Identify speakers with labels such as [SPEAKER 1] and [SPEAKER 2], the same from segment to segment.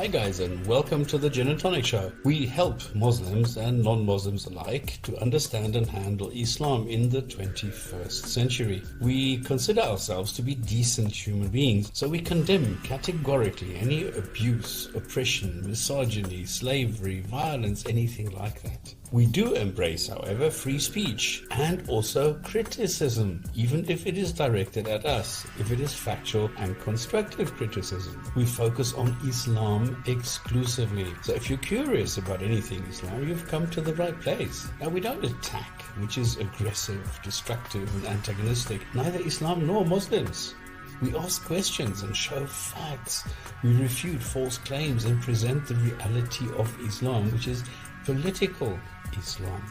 [SPEAKER 1] Hi guys, and welcome to the Gin and Tonic Show. We help Muslims and non-Muslims alike to understand and handle Islam in the 21st century. We consider ourselves to be decent human beings, so we condemn categorically any abuse, oppression, misogyny, slavery, violence, anything like that. We do embrace, however, free speech and also criticism, even if it is directed at us, if it is factual and constructive criticism. We focus on Islam exclusively. So if you're curious about anything Islam, you've come to the right place. Now, we don't attack, which is aggressive, destructive and antagonistic, neither Islam nor Muslims. We ask questions and show facts. We refute false claims and present the reality of Islam, which is political Islam.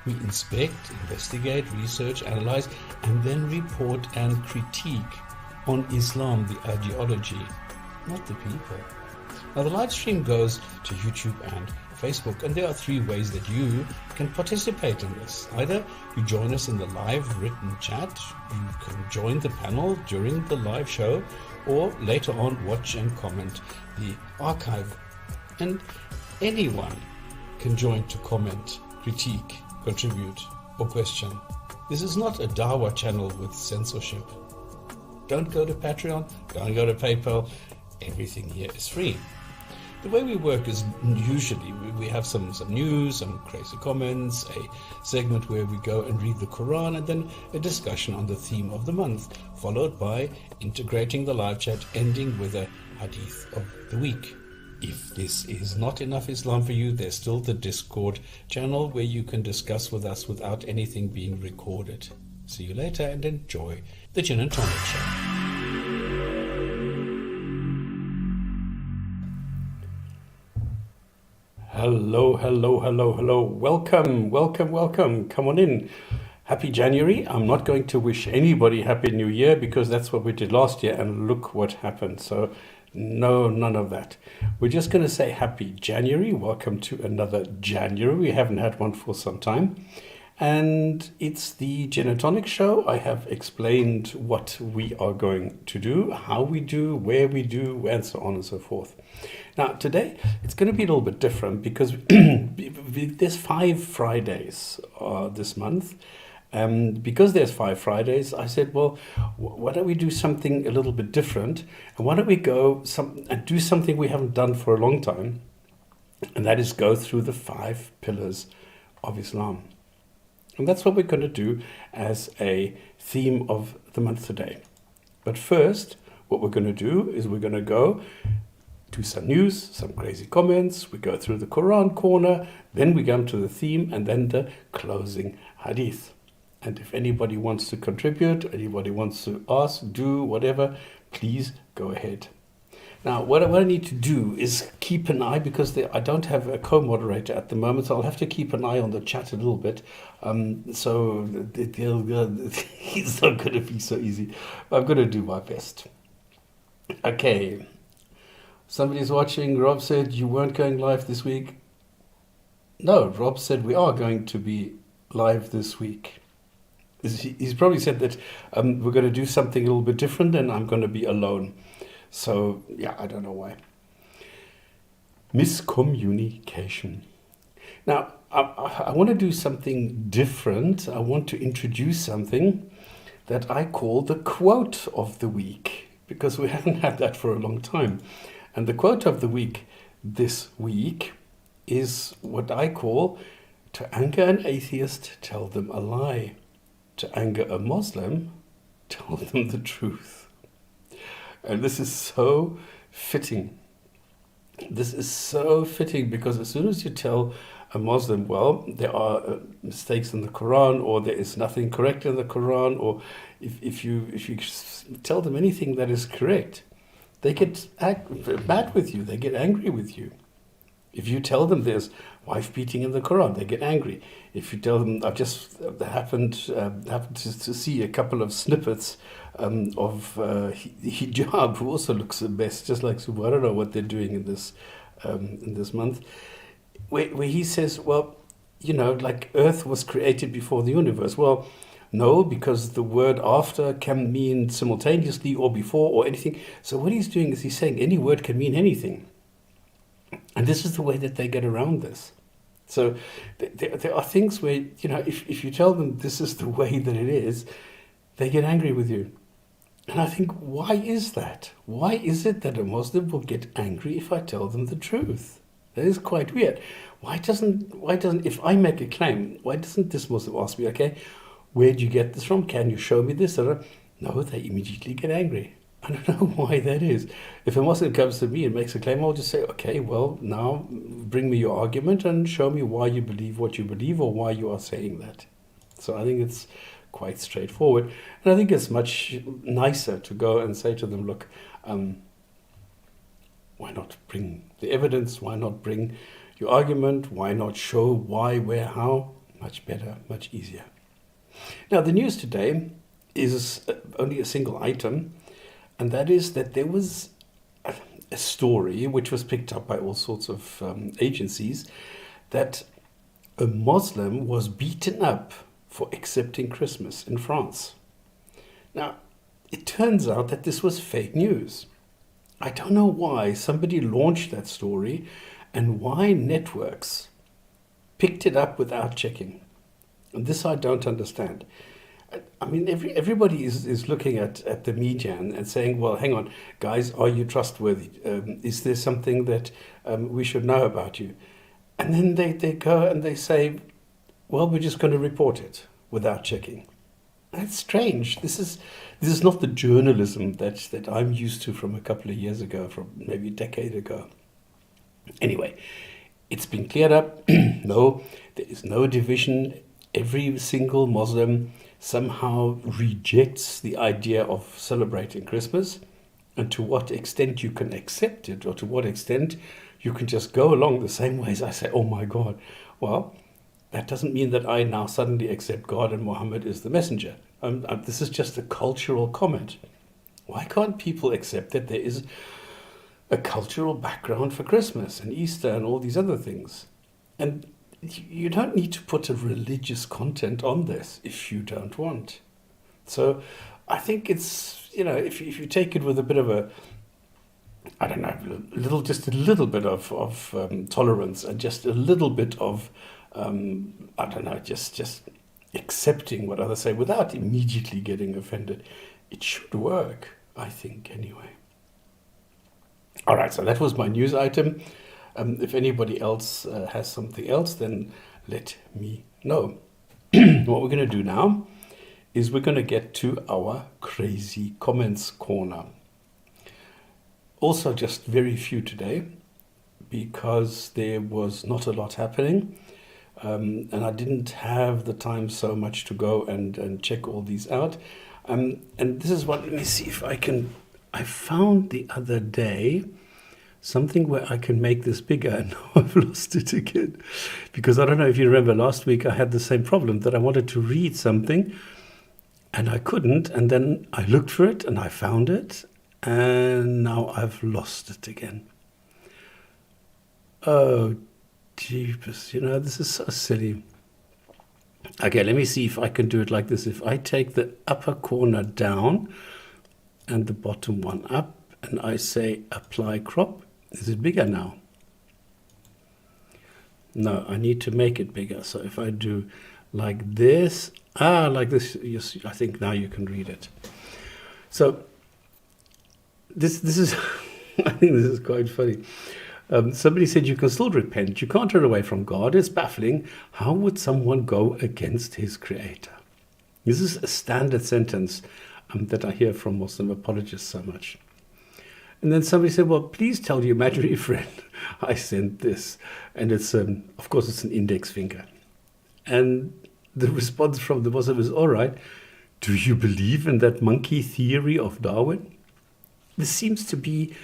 [SPEAKER 1] We inspect, investigate, research, analyze, and then report and critique on Islam, the ideology, not the people. Now, the live stream goes to YouTube and Facebook, and there are three ways that you can participate in this. Either you join us in the live written chat, you can join the panel during the live show, or later on watch and comment the archive. And anyone can join to comment, critique, contribute, or question. This is not a Dawa channel with censorship. Don't go to Patreon, don't go to PayPal. Everything here is free. The way we work is usually we have some news, some Krazy Komments, a segment where we go and read the Quran, and then a discussion on the theme of the month, followed by integrating the live chat, ending with a Hadith of the week. If this is not enough Islam for you, there's still the Discord channel where you can discuss with us without anything being recorded. See you later and enjoy the Gin and Tonic Show. Hello. Welcome. Come on in. Happy January. I'm not going to wish anybody Happy New Year because that's what we did last year and look what happened. So no, none of that. We're just going to say Happy January. Welcome to another January. We haven't had one for some time. And it's the Gin and Tonic Show. I have explained what we are going to do, how we do, where we do, and so on and so forth. Now, today, it's going to be a little bit different because there's 5 Fridays this month. Because there's 5 Fridays, I said, well, why don't we do something a little bit different? And why don't we go and do something we haven't done for a long time? And that is go through the 5 pillars of Islam. And that's what we're going to do as a theme of the month today. But first, what we're going to do is we're going to go do some news, some Krazy Komments. We go through the Koran Korner, then we come to the theme, and then the closing Hadith. And if anybody wants to contribute, anybody wants to ask, do whatever, please go ahead. Now, what I need to do is keep an eye, because I don't have a co-moderator at the moment, so I'll have to keep an eye on the chat a little bit. So it's not going to be so easy. I'm going to do my best. Okay. Somebody's watching. Rob said you weren't going live this week. No, Rob said we are going to be live this week. He's probably said that we're going to do something a little bit different and I'm going to be alone. So, yeah, I don't know why. Miscommunication. Now, I want to do something different. I want to introduce something that I call the quote of the week, because we haven't had that for a long time. And the quote of the week this week is what I call, to anger an atheist, tell them a lie. To anger a Muslim, tell them the truth. And this is so fitting. This is so fitting because as soon as you tell a Muslim, well, there are mistakes in the Quran, or there is nothing correct in the Quran, or if you tell them anything that is correct, they get mad with you. They get angry with you. If you tell them there's wife beating in the Quran, they get angry. If you tell them, I've just happened to see a couple of snippets of hijab, who also looks the best, just like Subha. I don't know what they're doing in this month, where he says, well, you know, like Earth was created before the universe. Well, no, because the word after can mean simultaneously or before or anything. So what he's doing is he's saying any word can mean anything. And this is the way that they get around this. So there are things where, if you tell them this is the way that it is, they get angry with you. And I think, why is that? Why is it that a Muslim will get angry if I tell them the truth? That is quite weird. Why doesn't, if I make a claim, why doesn't this Muslim ask me, okay, where did you get this from? Can you show me this? No, they immediately get angry. I don't know why that is. If a Muslim comes to me and makes a claim, I'll just say, okay, well, now bring me your argument and show me why you believe what you believe or why you are saying that. So I think it's quite straightforward. And I think it's much nicer to go and say to them, look, why not bring the evidence? Why not bring your argument? Why not show why, where, how? Much better, much easier. Now, the news today is only a single item, and that is that there was a story which was picked up by all sorts of agencies that a Muslim was beaten up for accepting Christmas in France. Now, it turns out that this was fake news. I don't know why somebody launched that story and why networks picked it up without checking. And this I don't understand. I mean, everybody is looking at the media and saying, well, hang on, guys, are you trustworthy? Is there something that we should know about you? And then they go and they say, well, we're just going to report it without checking. That's strange. This is not the journalism that I'm used to from a couple of years ago, from maybe a decade ago. Anyway, it's been cleared up. No, there is no division. Every single Muslim somehow rejects the idea of celebrating Christmas, and to what extent you can accept it, or to what extent you can just go along the same way as I say, oh my God. Well, that doesn't mean that I now suddenly accept God and Muhammad is the messenger. This is just a cultural comment. Why can't people accept that there is a cultural background for Christmas and Easter and all these other things? And you don't need to put a religious content on this if you don't want. So I think it's, if you take it with a bit of a, I don't know, just a little bit of tolerance and just a little bit of, I don't know, just accepting what others say without immediately getting offended, it should work, I think, anyway. All right, so that was my news item. If anybody else has something else, then let me know. What we're going to do now is we're going to get to our Krazy Komments corner. Also just very few today because there was not a lot happening. And I didn't have the time so much to go and check all these out. And this is what, let me see if I found the other day something where I can make this bigger, and now I've lost it again. Because I don't know if you remember last week I had the same problem that I wanted to read something and I couldn't, and then I looked for it and I found it, and now I've lost it again. Oh, jeepers, this is so silly. Okay, let me see if I can do it like this. If I take the upper corner down and the bottom one up, and I say apply crop, is it bigger now? No, I need to make it bigger. So if I do like this, like this, yes, I think now you can read it. So this is, I think this is quite funny. Somebody said you can still repent. You can't turn away from God. It's baffling. How would someone go against his creator? This is a standard sentence that I hear from Muslim apologists so much. And then somebody said, well, please tell your imaginary friend I sent this. And it's, of course, it's an index finger. And the response from the Muslim is, all right, do you believe in that monkey theory of Darwin? This seems to be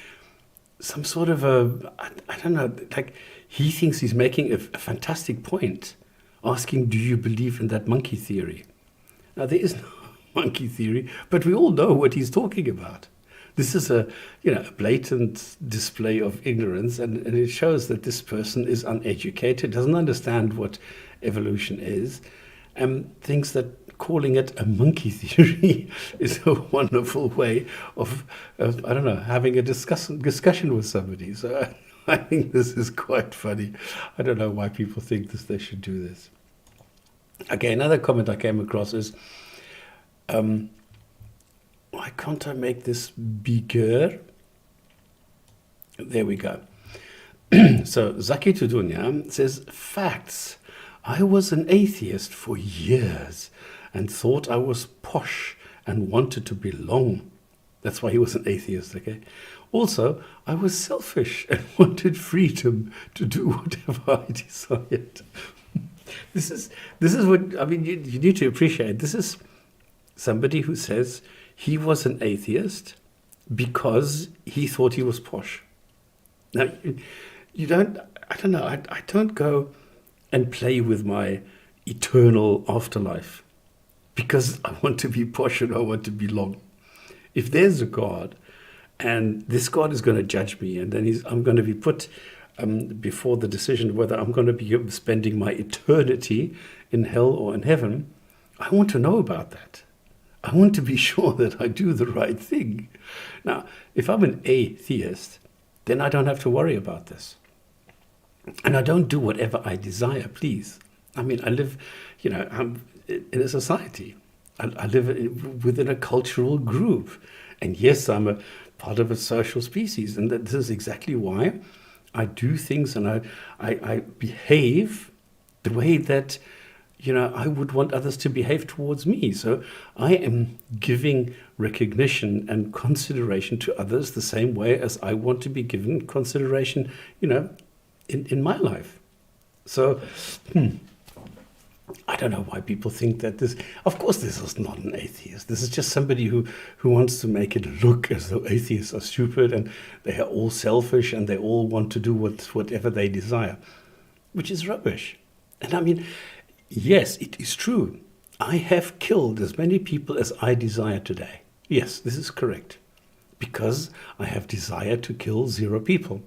[SPEAKER 1] some sort of I don't know, like he thinks he's making a fantastic point, asking, do you believe in that monkey theory? Now, there is no monkey theory, but we all know what he's talking about. This is a blatant display of ignorance, and it shows that this person is uneducated, doesn't understand what evolution is, and thinks that calling it a monkey theory is a wonderful way of I don't know, having a discussion with somebody. So I think this is quite funny. I don't know why people think this, they should do this. Okay, another comment I came across is, why can't I make this bigger? There we go. So Zaki Tudunya says, facts. I was an atheist for years and thought I was posh and wanted to belong. That's why he was an atheist, okay? Also, I was selfish and wanted freedom to do whatever I desired. This is what, I mean, you need to appreciate. This is somebody who says he was an atheist because he thought he was posh. Now, I don't know, I don't go and play with my eternal afterlife because I want to be posh and I want to belong. If there's a God and this God is going to judge me and then I'm going to be put before the decision whether I'm going to be spending my eternity in hell or in heaven, I want to know about that. I want to be sure that I do the right thing. Now, if I'm an atheist, then I don't have to worry about this. And I don't do whatever I desire, please. I mean, I live, I'm in a society. I live within a cultural group. And yes, I'm a part of a social species. And this is exactly why I do things and I behave the way that, I would want others to behave towards me. So I am giving recognition and consideration to others the same way as I want to be given consideration, in my life. So, I don't know why people think that this... Of course, this is not an atheist. This is just somebody who wants to make it look as though atheists are stupid and they are all selfish and they all want to do whatever they desire, which is rubbish. And I mean, yes, it is true. I have killed as many people as I desire today. Yes, this is correct. Because I have desired to kill 0 people.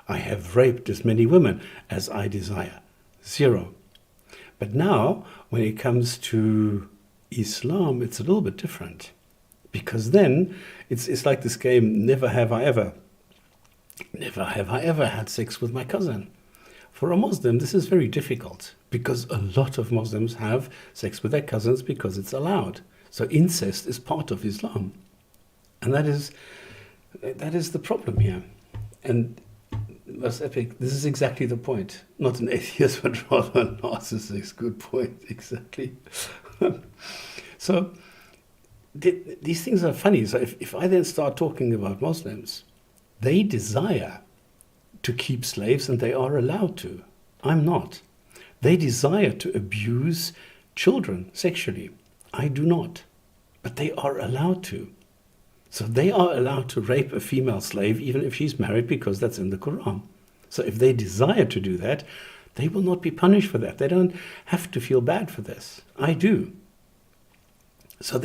[SPEAKER 1] I have raped as many women as I desire. 0. But now, when it comes to Islam, it's a little bit different. Because then, it's like this game, never have I ever. Never have I ever had sex with my cousin. For a Muslim, this is very difficult. Because a lot of Muslims have sex with their cousins because it's allowed. So incest is part of Islam. And that is the problem here. And most epic, this is exactly the point. Not an atheist, but rather a narcissist. Good point, exactly. So these things are funny. So if I then start talking about Muslims, they desire to keep slaves and they are allowed to. I'm not. They desire to abuse children sexually. I do not. But they are allowed to. So they are allowed to rape a female slave even if she's married because that's in the Quran. So if they desire to do that, they will not be punished for that. They don't have to feel bad for this. I do. So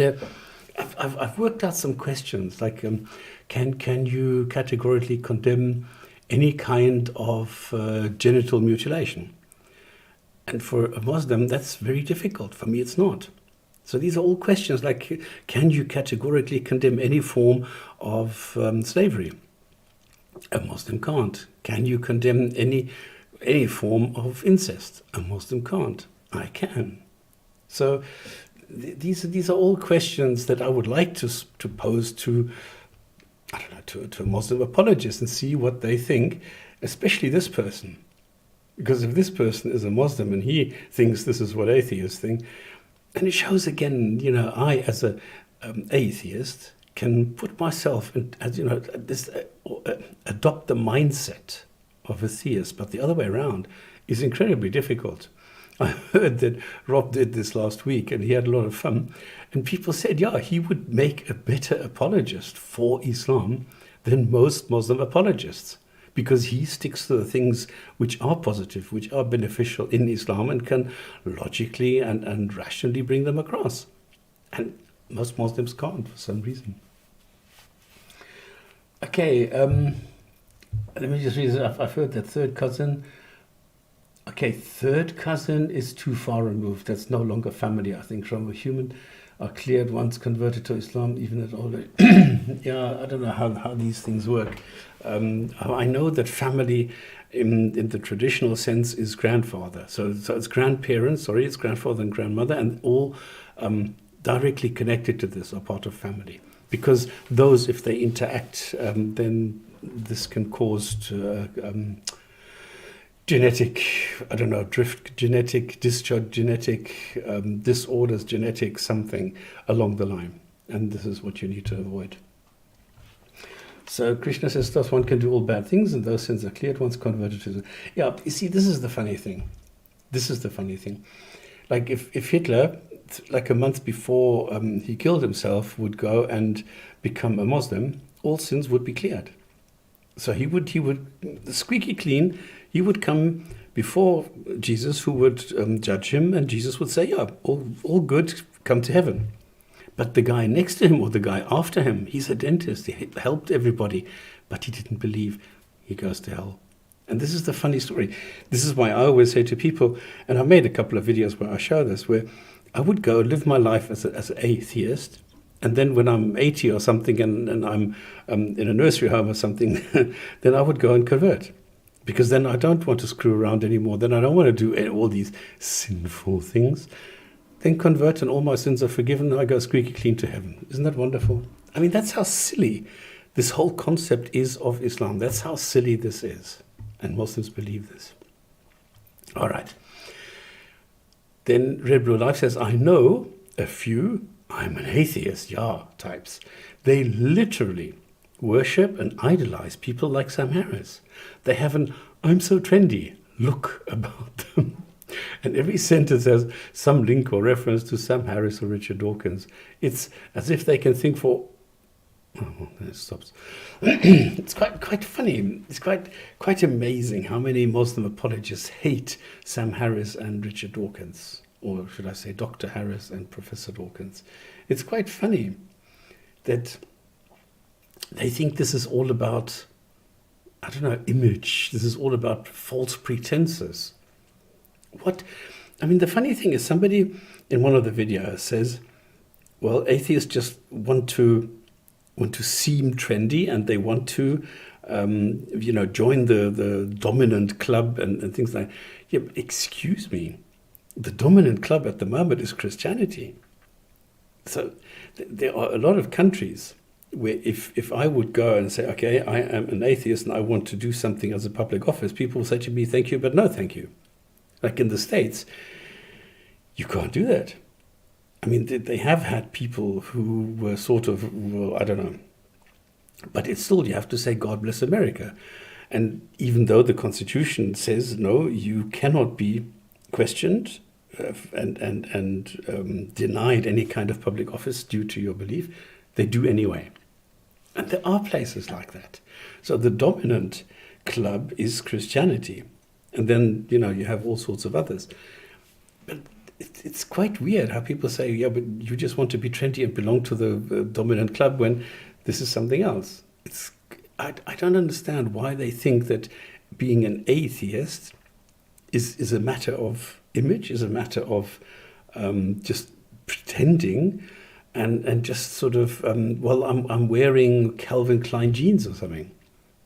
[SPEAKER 1] I've worked out some questions like, can you categorically condemn any kind of genital mutilation? And for a Muslim, that's very difficult. For me, it's not. So these are all questions like, can you categorically condemn any form of slavery? A Muslim can't. Can you condemn any form of incest? A Muslim can't. I can. So these are all questions that I would like to pose to, I don't know, to a Muslim apologist and see what they think, especially this person. Because if this person is a Muslim and he thinks this is what atheists think, and it shows again, I as an atheist can put myself in, as adopt the mindset of a theist, but the other way around is incredibly difficult. I heard that Rob did this last week and he had a lot of fun. And people said, yeah, he would make a better apologist for Islam than most Muslim apologists, because he sticks to the things which are positive, which are beneficial in Islam and can logically and rationally bring them across. And most Muslims can't for some reason. Okay, let me just read it. I've heard that third cousin. Okay, third cousin is too far removed. That's no longer family, I think, from a human. are cleared once converted to Islam, even at older. Yeah, I don't know how these things work. I know that family in the traditional sense is grandfather. So it's grandparents, sorry, it's grandfather and grandmother, and all directly connected to this are part of family. Because those, if they interact, then this can cause genetic, I don't know, drift, genetic discharge, genetic disorders, genetic something along the line. And this is what you need to avoid. So Krishna says, thus one can do all bad things and those sins are cleared once converted to... Yeah, you see, this is the funny thing. This is the funny thing. Like if Hitler, like a month before he killed himself, would go and become a Muslim, all sins would be cleared. So he would squeaky clean, he would come before Jesus, who would judge him, and Jesus would say, yeah, all good, come to heaven. But the guy next to him or the guy after him, he's a dentist, he helped everybody, but he didn't believe, he goes to hell. And this is the funny story. This is why I always say to people, and I've made a couple of videos where I show this, where I would go live my life as an atheist, and then when I'm 80 or something and I'm in a nursery home or something, then I would go and convert. Because then I don't want to screw around anymore. Then I don't want to do all these sinful things. Then convert and all my sins are forgiven and I go squeaky clean to heaven. Isn't that wonderful? I mean, that's how silly this whole concept is of Islam. That's how silly this is. And Muslims believe this. All right. Then Red Blue Life says, I know a few, I'm an atheist, yeah, types. They literally worship and idolize people like Sam Harris. They have an I'm so trendy look about them. And every sentence has some link or reference to Sam Harris or Richard Dawkins. It's as if they can think for... Oh, then it stops. It's quite funny. It's quite amazing how many Muslim apologists hate Sam Harris and Richard Dawkins. Or should I say Dr. Harris and Professor Dawkins. It's quite funny that they think this is all about, I don't know, image. This is all about false pretenses. What? I mean, the funny thing is somebody in one of the videos says, well, atheists just want to seem trendy and they want to, join the dominant club and things like that. Yeah, excuse me. The dominant club at the moment is Christianity. So there are a lot of countries where if I would go and say, okay, I am an atheist and I want to do something as a public office, people will say to me, thank you, but no thank you. Like in the States, you can't do that. I mean, they have had people who were sort of, well, I don't know. But it's still, you have to say, God bless America. And even though the Constitution says, no, you cannot be questioned and denied any kind of public office due to your belief, they do anyway. And there are places like that. So the dominant club is Christianity. And then, you have all sorts of others. But it's quite weird how people say, yeah, but you just want to be trendy and belong to the dominant club when this is something else. I don't understand why they think that being an atheist is a matter of image, is a matter of just pretending and just sort of, I'm wearing Calvin Klein jeans or something.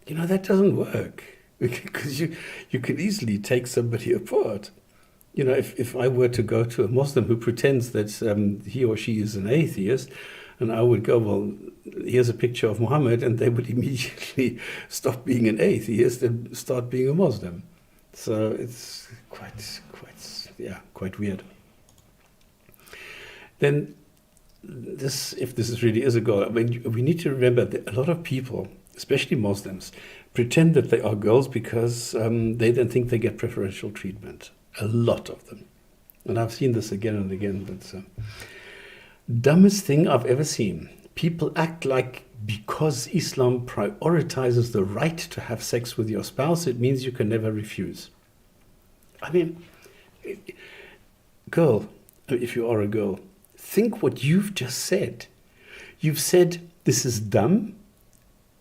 [SPEAKER 1] That doesn't work. Because you could easily take somebody apart. If I were to go to a Muslim who pretends that he or she is an atheist, and I would go, well, here's a picture of Muhammad, and they would immediately stop being an atheist and start being a Muslim. So it's quite weird. Then if this really is a goal, I mean, we need to remember that a lot of people, especially Muslims, pretend that they are girls because they then think they get preferential treatment. A lot of them. And I've seen this again and again. That's dumbest thing I've ever seen. People act like because Islam prioritizes the right to have sex with your spouse, it means you can never refuse. I mean, girl, if you are a girl, think what you've just said. You've said this is dumb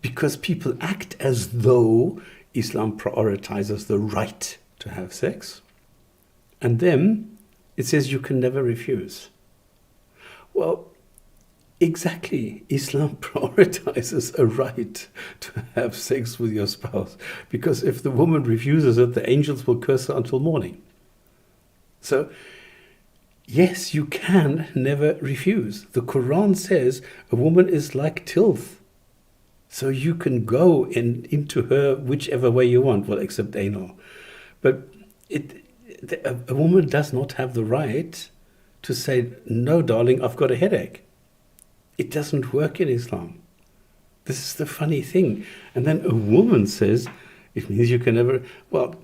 [SPEAKER 1] because people act as though Islam prioritizes the right to have sex. And then it says you can never refuse. Well, exactly. Islam prioritizes a right to have sex with your spouse, because if the woman refuses it, the angels will curse her until morning. So, yes, you can never refuse. The Quran says a woman is like tilth. So you can go into her whichever way you want, well, except anal. But a woman does not have the right to say, no, darling, I've got a headache. It doesn't work in Islam. This is the funny thing. And then a woman says, it means you can never, well,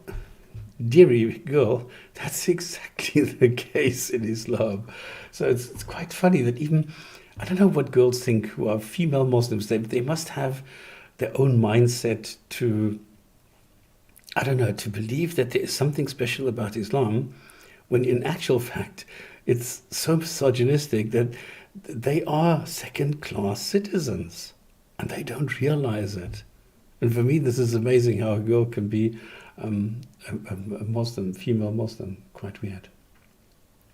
[SPEAKER 1] dearie girl, that's exactly the case in Islam. So it's quite funny that even, I don't know what girls think who are female Muslims, they must have their own mindset to, I don't know, to believe that there is something special about Islam, when in actual fact, it's so misogynistic that they are second-class citizens, and they don't realize it. And for me, this is amazing how a girl can be a Muslim, female Muslim. Quite weird.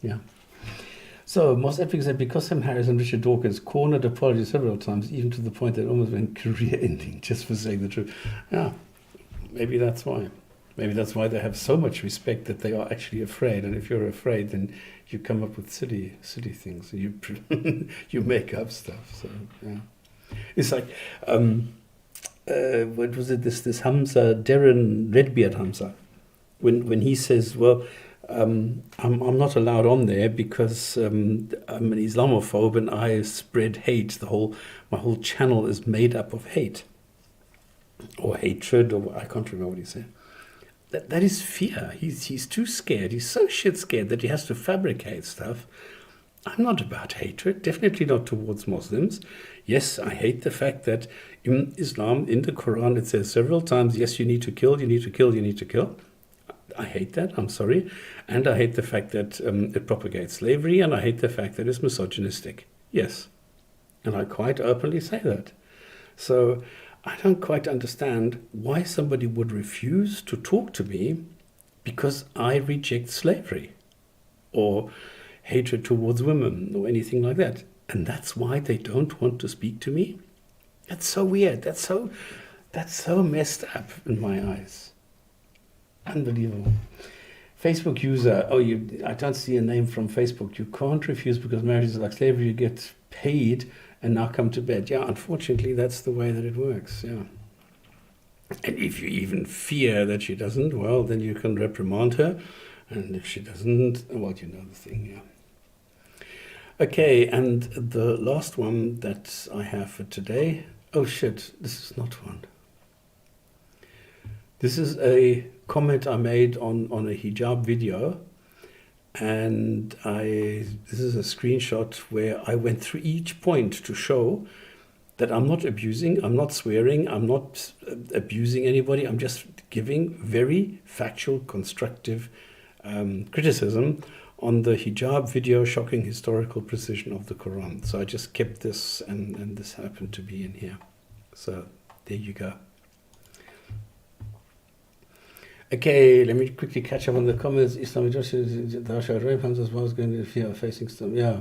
[SPEAKER 1] Yeah. So, Moss Epic said, because Sam Harris and Richard Dawkins cornered apology several times, even to the point that it almost went career-ending just for saying the truth. Yeah, maybe that's why. Maybe that's why they have so much respect that they are actually afraid. And if you're afraid, then you come up with silly things. You you make up stuff. So yeah, it's like what was it? This Hamza, Darren Redbeard Hamza, when he says, well, I'm not allowed on there because I'm an Islamophobe and I spread hate. My whole channel is made up of hate or hatred, or I can't remember what he said. That is fear. He's too scared. He's so shit scared that he has to fabricate stuff. I'm not about hatred, definitely not towards Muslims. Yes, I hate the fact that in Islam, in the Quran, it says several times, yes, you need to kill, you need to kill, you need to kill. I hate that, I'm sorry. And I hate the fact that it propagates slavery, and I hate the fact that it's misogynistic. Yes. And I quite openly say that. So I don't quite understand why somebody would refuse to talk to me because I reject slavery or hatred towards women or anything like that. And that's why they don't want to speak to me? That's so weird. That's so messed up in my eyes. Unbelievable. Facebook user, I don't see a name from Facebook. You can't refuse because marriage is like slavery. You get paid and now come to bed. Yeah, unfortunately, that's the way that it works. Yeah. And if you even fear that she doesn't, well, then you can reprimand her. And if she doesn't, well, you know the thing, yeah. Okay, and the last one that I have for today. Oh, shit, this is not one. This is a comment I made on a hijab video. And this is a screenshot where I went through each point to show that I'm not abusing, I'm not swearing, I'm not abusing anybody. I'm just giving very factual, constructive criticism on the hijab video, shocking historical precision of the Quran. So I just kept this, and this happened to be in here. So there you go. Okay, let me quickly catch up on the comments. Islamic justice, thou shalt rape Hamza as well as going to the fear of facing some. Yeah,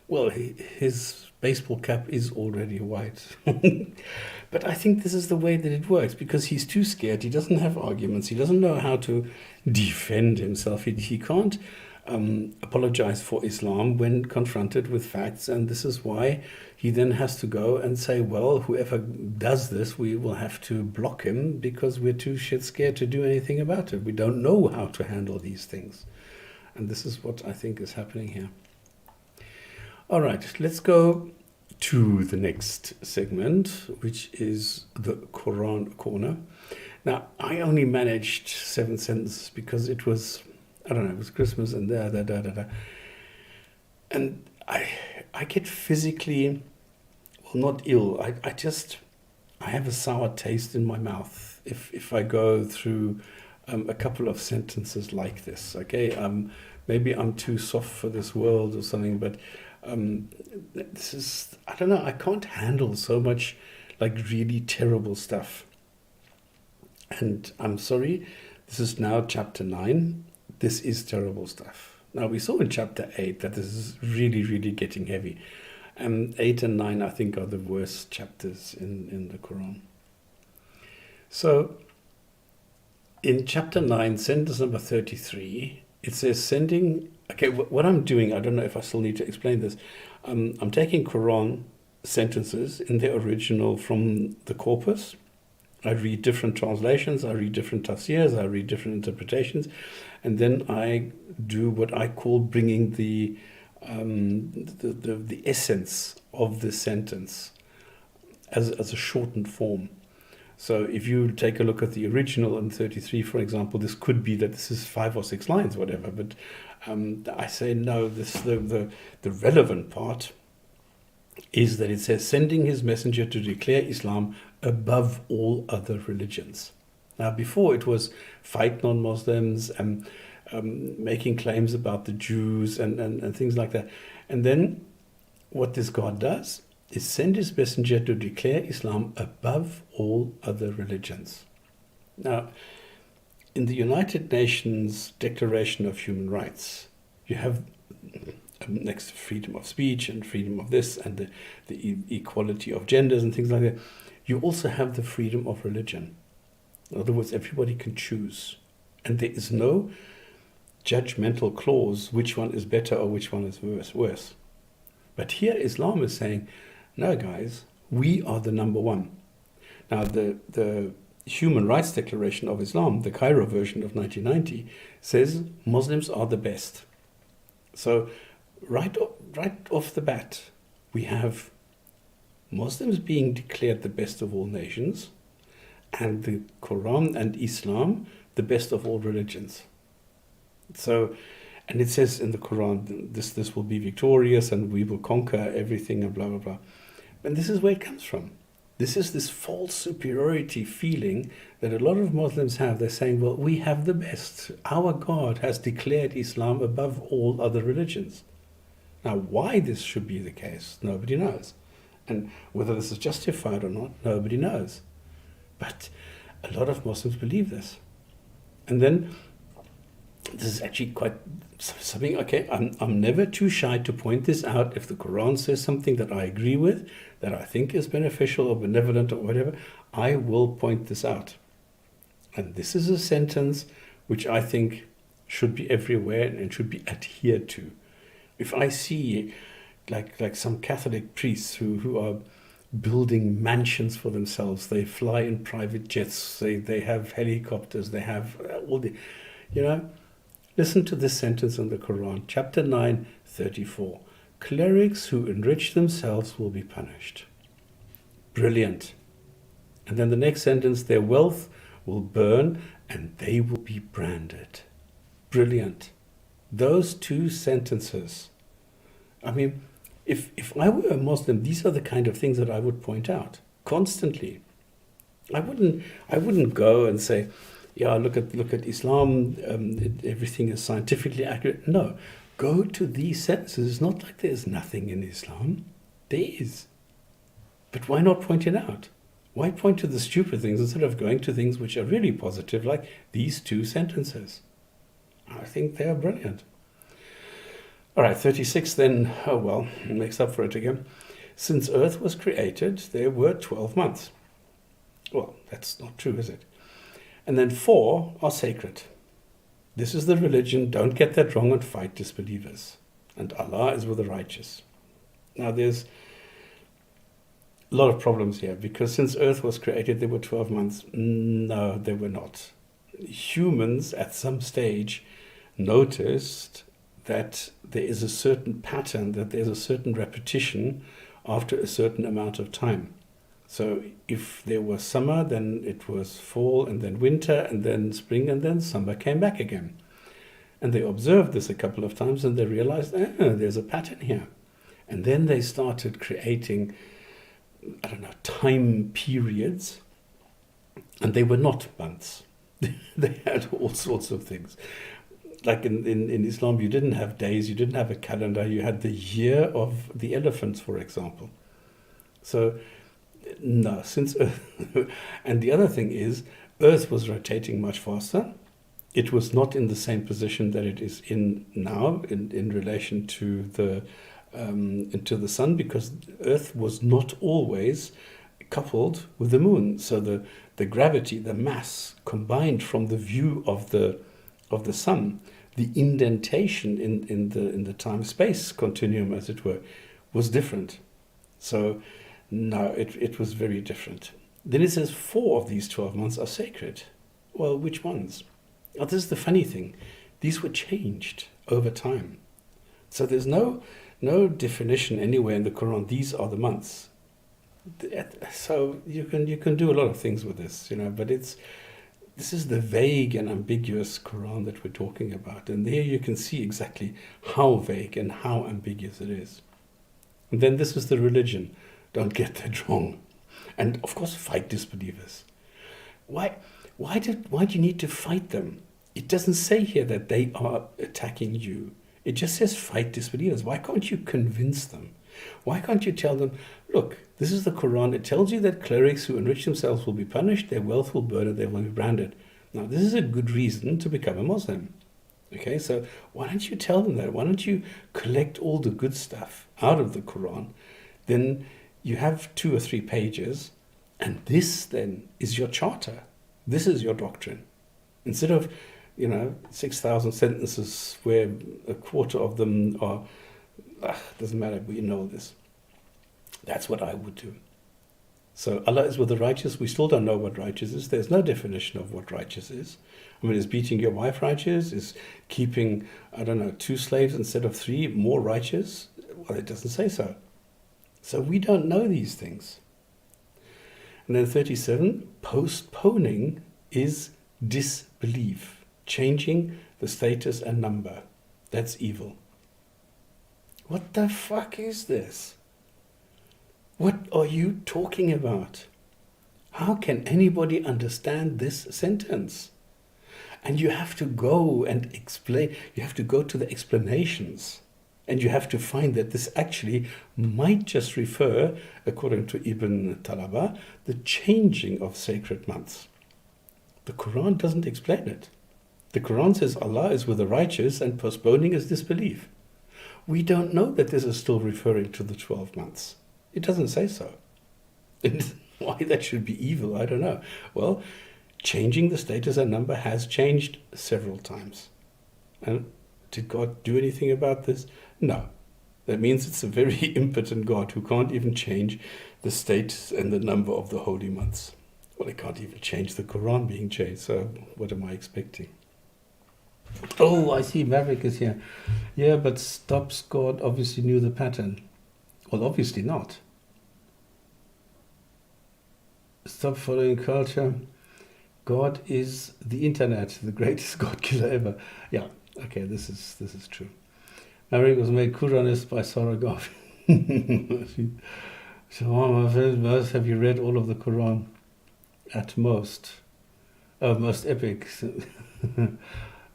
[SPEAKER 1] well, his baseball cap is already white. But I think this is the way that it works, because he's too scared. He doesn't have arguments. He doesn't know how to defend himself. He can't apologize for Islam when confronted with facts. And this is why he then has to go and say, well, whoever does this, we will have to block him because we're too shit scared to do anything about it. We don't know how to handle these things. And this is what I think is happening here. All right, let's go to the next segment, which is the Koran Korner. Now, I only managed 7 sentences because it was, I don't know, it was Christmas and da. And I get physically, well, not ill. I have a sour taste in my mouth if I go through a couple of sentences like this. Okay, maybe I'm too soft for this world or something, but this is, I don't know, I can't handle so much like really terrible stuff. And I'm sorry, this is now chapter 9. This is terrible stuff. Now, we saw in chapter 8 that this is really, really getting heavy. 8 and 9, I think, are the worst chapters in the Quran. So, in chapter 9, sentence number 33, it says sending... Okay, what I'm doing, I don't know if I still need to explain this. I'm taking Quran sentences in their original from the corpus. I read different translations, I read different tafsirs, I read different interpretations, and then I do what I call bringing the essence of the sentence as a shortened form. So if you take a look at the original in 33, for example, this could be that this is 5 or 6 lines, whatever, but I say no, the relevant part is that it says, sending his messenger to declare Islam above all other religions. Now, before it was fight non-Muslims and making claims about the Jews and things like that. And then what this God does is send his messenger to declare Islam above all other religions. Now, in the United Nations Declaration of Human Rights, you have next to freedom of speech and freedom of this and the equality of genders and things like that, you also have the freedom of religion. In other words, everybody can choose. And there is no judgmental clause which one is better or which one is worse. But here Islam is saying, no, guys, we are the number one. Now, the Human Rights Declaration of Islam, the Cairo version of 1990, says Muslims are the best. So right off the bat, we have Muslims being declared the best of all nations, and the Quran and Islam the best of all religions. So, and it says in the Quran, this will be victorious and we will conquer everything and blah, blah, blah. And this is where it comes from. This is this false superiority feeling that a lot of Muslims have. They're saying, well, we have the best. Our God has declared Islam above all other religions. Now, why this should be the case, nobody knows. And whether this is justified or not, nobody knows. But a lot of Muslims believe this. And then this is actually quite something, okay, I'm never too shy to point this out. If the Quran says something that I agree with, that I think is beneficial or benevolent or whatever, I will point this out. And this is a sentence which I think should be everywhere and should be adhered to. If I see like some Catholic priests who are building mansions for themselves, they fly in private jets, they have helicopters, they have all the, listen to this sentence in the Quran, chapter 9, 34. Clerics who enrich themselves will be punished. Brilliant. And then the next sentence, their wealth will burn and they will be branded. Brilliant. Those two sentences. I mean, if I were a Muslim, these are the kind of things that I would point out constantly. I wouldn't go and say, yeah, look at Islam, everything is scientifically accurate. No, go to these sentences. It's not like there's nothing in Islam. There is. But why not point it out? Why point to the stupid things instead of going to things which are really positive, like these two sentences? I think they are brilliant. All right, 36 then, oh well, makes up for it again. Since Earth was created, there were 12 months. Well, that's not true, is it? And then 4 are sacred. This is the religion, don't get that wrong and fight disbelievers. And Allah is with the righteous. Now there's a lot of problems here, because since Earth was created, there were 12 months. No, there were not. Humans at some stage noticed that there is a certain pattern, that there's a certain repetition after a certain amount of time. So if there was summer, then it was fall, and then winter, and then spring, and then summer came back again. And they observed this a couple of times, and they realized, there's a pattern here. And then they started creating, time periods, and they were not months. They had all sorts of things. Like in Islam, you didn't have days, you didn't have a calendar, you had the year of the elephants, for example. So, no, since Earth, and the other thing is, Earth was rotating much faster, it was not in the same position that it is in now in relation to the into the sun, because Earth was not always coupled with the moon. So the gravity, the mass combined from the view of the sun, the indentation in the time-space continuum, as it were, was different. So no, it was very different. Then it says 4 of these 12 months are sacred. Well, which ones? Oh, this is the funny thing. These were changed over time. So there's no definition anywhere in the Quran, these are the months. So you can do a lot of things with this, but this is the vague and ambiguous Quran that we're talking about. And there you can see exactly how vague and how ambiguous it is. And then this is the religion. Don't get that wrong. And of course, fight disbelievers. Why do you need to fight them? It doesn't say here that they are attacking you. It just says fight disbelievers. Why can't you convince them? Why can't you tell them, look, this is the Quran. It tells you that clerics who enrich themselves will be punished, their wealth will burn, they will be branded. Now, this is a good reason to become a Muslim. Okay, so why don't you tell them that? Why don't you collect all the good stuff out of the Quran? Then you have 2 or 3 pages, and this then is your charter. This is your doctrine. Instead of 6,000 sentences where a quarter of them are, doesn't matter, we know this. That's what I would do. So Allah is with the righteous. We still don't know what righteous is. There's no definition of what righteous is. I mean, is beating your wife righteous? Is keeping, 2 slaves instead of 3 more righteous? Well, it doesn't say so. So we don't know these things. And then 37, postponing is disbelief. Changing the status and number. That's evil. What the fuck is this? What are you talking about? How can anybody understand this sentence? And you have to go and explain, you have to go to the explanations. And you have to find that this actually might just refer, according to Ibn Talaba, the changing of sacred months. The Quran doesn't explain it. The Quran says Allah is with the righteous and postponing is disbelief. We don't know that this is still referring to the 12 months. It doesn't say so. And why that should be evil, I don't know. Well, changing the status and number has changed several times. And did God do anything about this? No. That means it's a very impotent God who can't even change the status and the number of the holy months. Well, he can't even change the Quran being changed, so what am I expecting? Oh, I see, Maverick is here. Yeah, but Stops God obviously knew the pattern. Well, obviously not. Stop following culture. God is the internet, the greatest God killer ever. Yeah, okay, this is true. Maverick was made Quranist by Sarah Goff. So, my friends, have you read all of the Quran? At most. Most epic.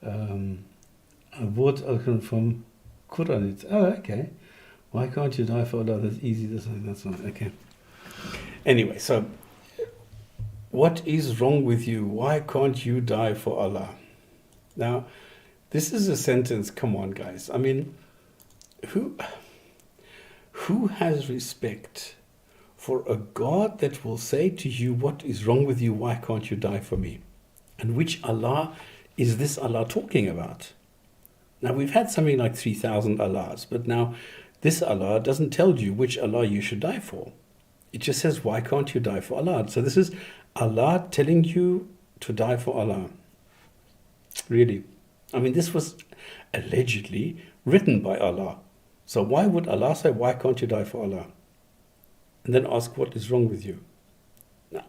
[SPEAKER 1] A word from Quran. Oh, okay. Why can't you die for Allah? That's easy. That's not okay. Anyway, so what is wrong with you? Why can't you die for Allah? Now, this is a sentence. Come on, guys. I mean, who has respect for a God that will say to you, what is wrong with you? Why can't you die for me? And which Allah is this Allah talking about? Now, we've had something like 3,000 Allahs, but now this Allah doesn't tell you which Allah you should die for. It just says, why can't you die for Allah? So this is Allah telling you to die for Allah. Really. I mean, this was allegedly written by Allah. So why would Allah say, why can't you die for Allah? And then ask, what is wrong with you? Now,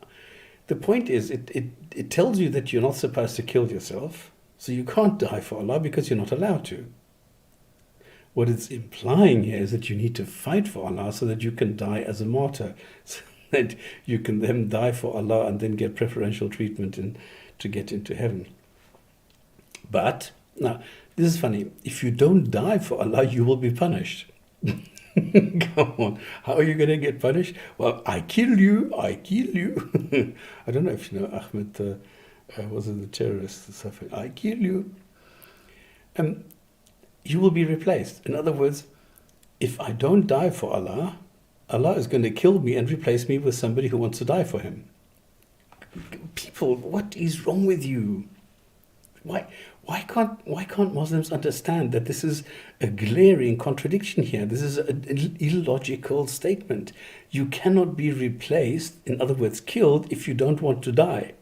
[SPEAKER 1] the point is, it tells you that you're not supposed to kill yourself. So you can't die for Allah because you're not allowed to. What it's implying here is that you need to fight for Allah so that you can die as a martyr. So that you can then die for Allah and then get preferential treatment to get into heaven. But, now, this is funny. If you don't die for Allah, you will be punished. Come on. How are you going to get punished? Well, I kill you. I don't know if you know Ahmed Was it the terrorists? I kill you. You will be replaced. In other words, if I don't die for Allah, Allah is going to kill me and replace me with somebody who wants to die for him. People, what is wrong with you? Why can't Muslims understand that this is a glaring contradiction here? This is an illogical statement. You cannot be replaced, in other words, killed, if you don't want to die.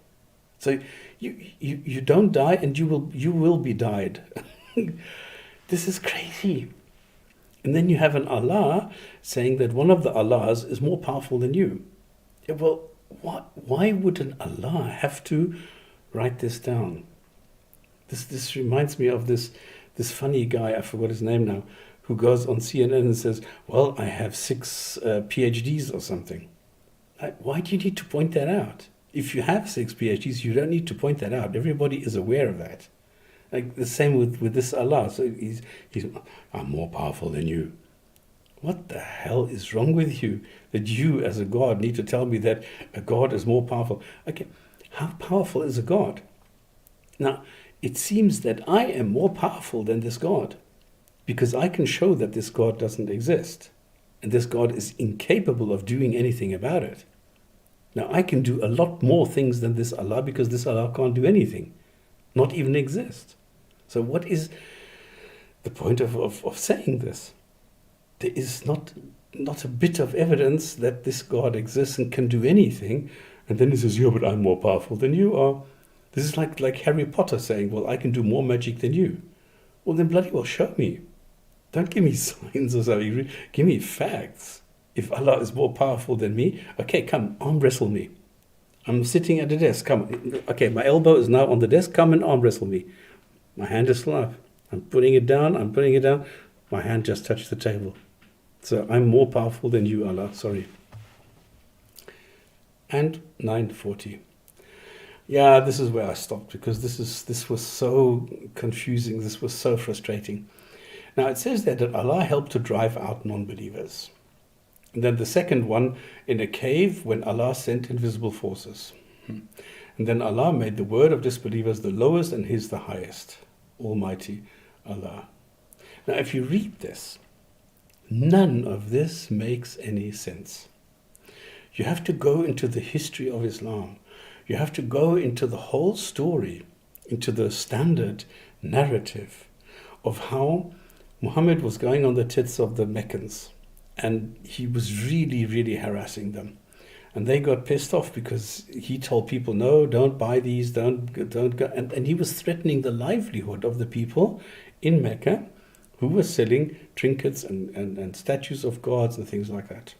[SPEAKER 1] So you don't die, and you will be died. This is crazy. And then you have an Allah saying that one of the Allahs is more powerful than you. Well, why would an Allah have to write this down? This reminds me of this funny guy, I forgot his name now, who goes on CNN and says, well, I have 6 PhDs or something. Why do you need to point that out? If you have 6 PhDs, you don't need to point that out. Everybody is aware of that. Like the same with this Allah. So he's I'm more powerful than you. What the hell is wrong with you? That you as a God need to tell me that a God is more powerful. Okay, how powerful is a God? Now, it seems that I am more powerful than this God, because I can show that this God doesn't exist. And this God is incapable of doing anything about it. Now, I can do a lot more things than this Allah, because this Allah can't do anything, not even exist. So what is the point of saying this? There is not a bit of evidence that this God exists and can do anything. And then he says, yeah, but I'm more powerful than you are. This is like Harry Potter saying, well, I can do more magic than you. Well, then bloody well show me. Don't give me signs or something. Give me facts. If Allah is more powerful than me, okay, come, arm wrestle me. I'm sitting at a desk. Come, okay, my elbow is now on the desk. Come and arm wrestle me. My hand is still up. I'm putting it down. My hand just touched the table. So I'm more powerful than you, Allah. Sorry. And 940. Yeah, this is where I stopped, because this was so confusing. This was so frustrating. Now it says there that Allah helped to drive out non-believers. And then the second one, in a cave when Allah sent invisible forces. And then Allah made the word of disbelievers the lowest and his the highest. Almighty Allah. Now if you read this, none of this makes any sense. You have to go into the history of Islam. You have to go into the whole story, into the standard narrative of how Muhammad was going on the tits of the Meccans, and he was really, really harassing them. And they got pissed off because he told people, no, don't buy these, don't go. And he was threatening the livelihood of the people in Mecca who were selling trinkets and statues of gods and things like that.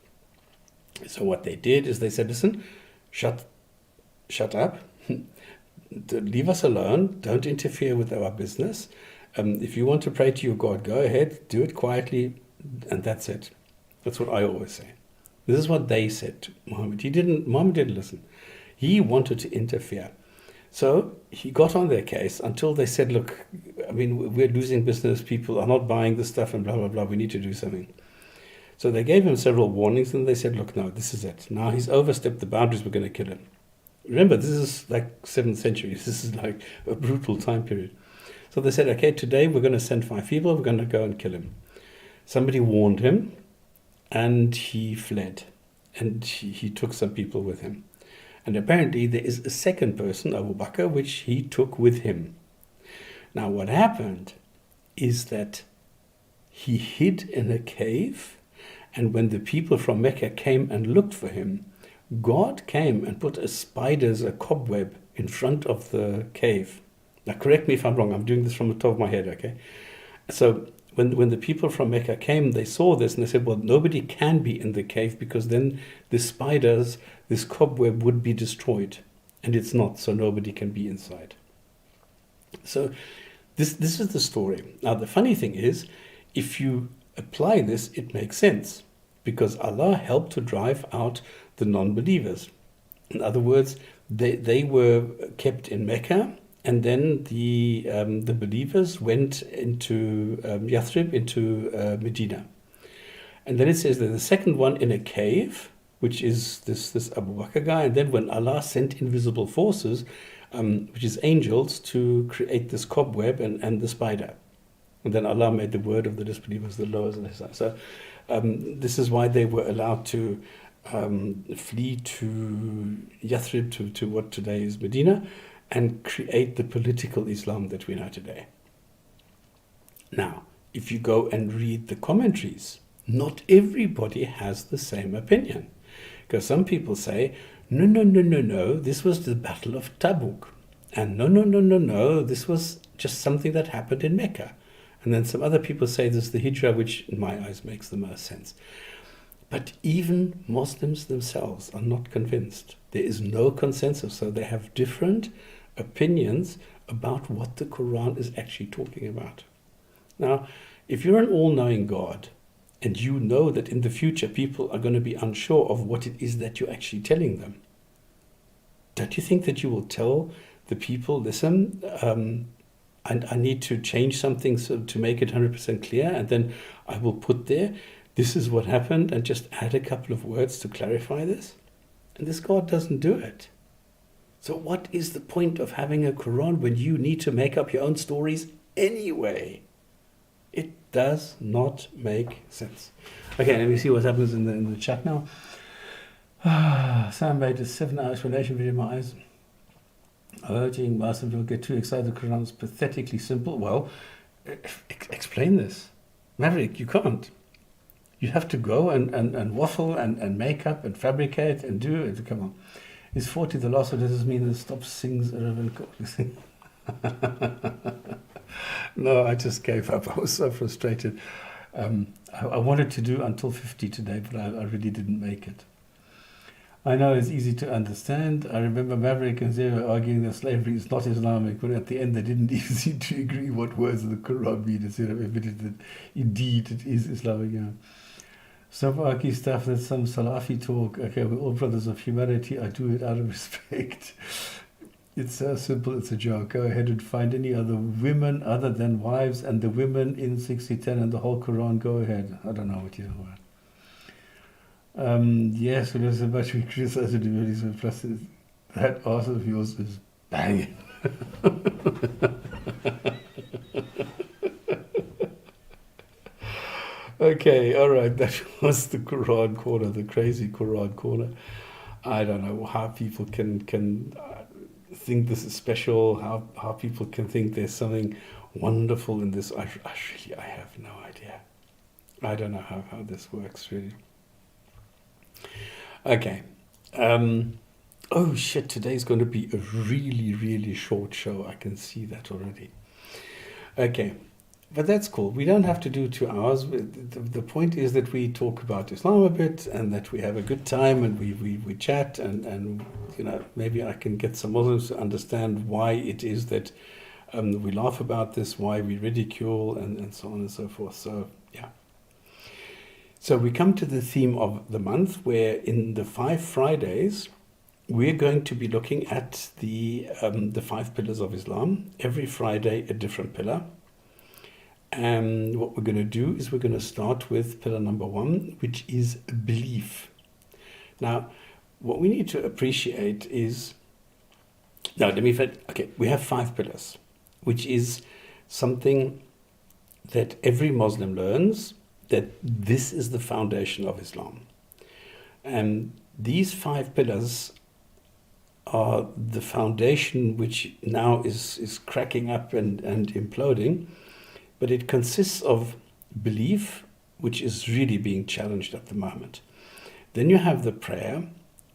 [SPEAKER 1] So what they did is they said, listen, shut up, leave us alone, don't interfere with our business. If you want to pray to your God, go ahead, do it quietly, and that's it. That's what I always say. This is what they said to Muhammad. Muhammad didn't listen. He wanted to interfere. So he got on their case until they said, look, I mean, we're losing business, people are not buying this stuff and blah, blah, blah, we need to do something. So they gave him several warnings and they said, look, no, this is it. Now he's overstepped the boundaries, we're going to kill him. Remember, this is like 7th century. This is like a brutal time period. So they said, okay, today we're going to send 5 people, we're going to go and kill him. Somebody warned him and he fled. And he took some people with him. And apparently there is a second person, Abu Bakr, which he took with him. Now what happened is that he hid in a cave, and when the people from Mecca came and looked for him, God came and put a cobweb in front of the cave. Now correct me if I'm wrong, I'm doing this from the top of my head, okay? So when the people from Mecca came, they saw this and they said, well, nobody can be in the cave because then the spiders, this cobweb would be destroyed. And it's not, so nobody can be inside. So this is the story. Now the funny thing is, if you apply this, it makes sense. Because Allah helped to drive out the non-believers. In other words, they were kept in Mecca, and then the believers went into Yathrib, into Medina. And then it says that the second one in a cave, which is this Abu Bakr guy, and then when Allah sent invisible forces, which is angels, to create this cobweb and the spider. And then Allah made the word of the disbelievers the lowers of the side. So this is why they were allowed to flee to Yathrib, to what today is Medina, and create the political Islam that we know today. Now, if you go and read the commentaries, not everybody has the same opinion. Because some people say, no, this was the Battle of Tabuk. And no, this was just something that happened in Mecca. And then some other people say this is the Hijrah, which in my eyes makes the most sense. But even Muslims themselves are not convinced. There is no consensus. So they have different opinions about what the Quran is actually talking about. Now, if you're an all-knowing God, and you know that in the future people are going to be unsure of what it is that you're actually telling them, don't you think that you will tell the people, listen, I need to change something to make it 100% clear, and then I will put there, this is what happened, and just add a couple of words to clarify this? And this God doesn't do it. So what is the point of having a Quran when you need to make up your own stories anyway? It does not make sense. Okay, let me see what happens in the chat now. Sam made a 7-hour explanation video in my eyes. Urging Muslims don't get too excited. The Quran is pathetically simple. Well, explain this. Maverick, you can't. You have to go and waffle and make up and fabricate and do it. Come on. Is 40 the last one? Does this mean that stop sings irrelevant? No, I just gave up. I was so frustrated. I wanted to do until 50 today, but I really didn't make it. I know it's easy to understand. I remember Maverick and Zero arguing that slavery is not Islamic, but at the end they didn't even seem to agree what words of the Quran mean. Zero admitted that indeed it is Islamic. Yeah. Stop arguing stuff, that's some Salafi talk. Okay, we're all brothers of humanity. I do it out of respect. It's so simple, it's a joke. Go ahead and find any other women other than wives and the women in 6010 and the whole Quran. Go ahead. I don't know what you're talking about. Yes, well, there's so much we criticize the devotees, plus that art of yours is banging. Okay, all right, that was the Koran Korner, the Krazy Koran Korner. I don't know how people can think this is special, how people can think there's something wonderful in this. I have no idea. I don't know how this works, really. Okay. Oh, shit, today's going to be a really, really short show. I can see that already. Okay. But that's cool. We don't have to do 2 hours. The point is that we talk about Islam a bit and that we have a good time and we chat and you know, maybe I can get some Muslims to understand why it is that we laugh about this, why we ridicule and so on and so forth. So, yeah. So we come to the theme of the month where in the 5 Fridays, we're going to be looking at the 5 pillars of Islam. Every Friday, a different pillar. And what we're going to do is we're going to start with pillar number 1, which is belief. Now, what we need to appreciate is, we have 5 pillars, which is something that every Muslim learns, that this is the foundation of Islam. And these 5 pillars are the foundation which now is cracking up and imploding. But it consists of belief, which is really being challenged at the moment. Then you have the prayer,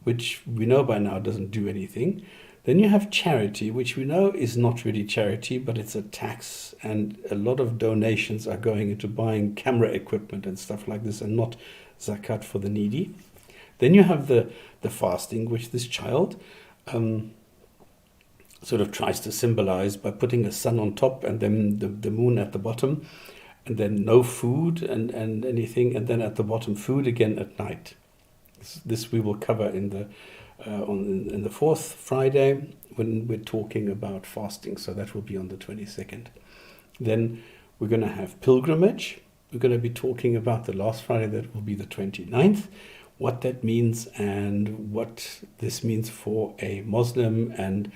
[SPEAKER 1] which we know by now doesn't do anything. Then you have charity, which we know is not really charity, but it's a tax, and a lot of donations are going into buying camera equipment and stuff like this, and not zakat for the needy. Then you have the fasting, which this child sort of tries to symbolize by putting a sun on top and then the moon at the bottom, and then no food and anything, and then at the bottom food again at night. This we will cover in the 4th Friday when we're talking about fasting, so that will be on the 22nd. Then we're going to have pilgrimage. We're going to be talking about the last Friday, that will be the 29th, what that means and what this means for a Muslim, and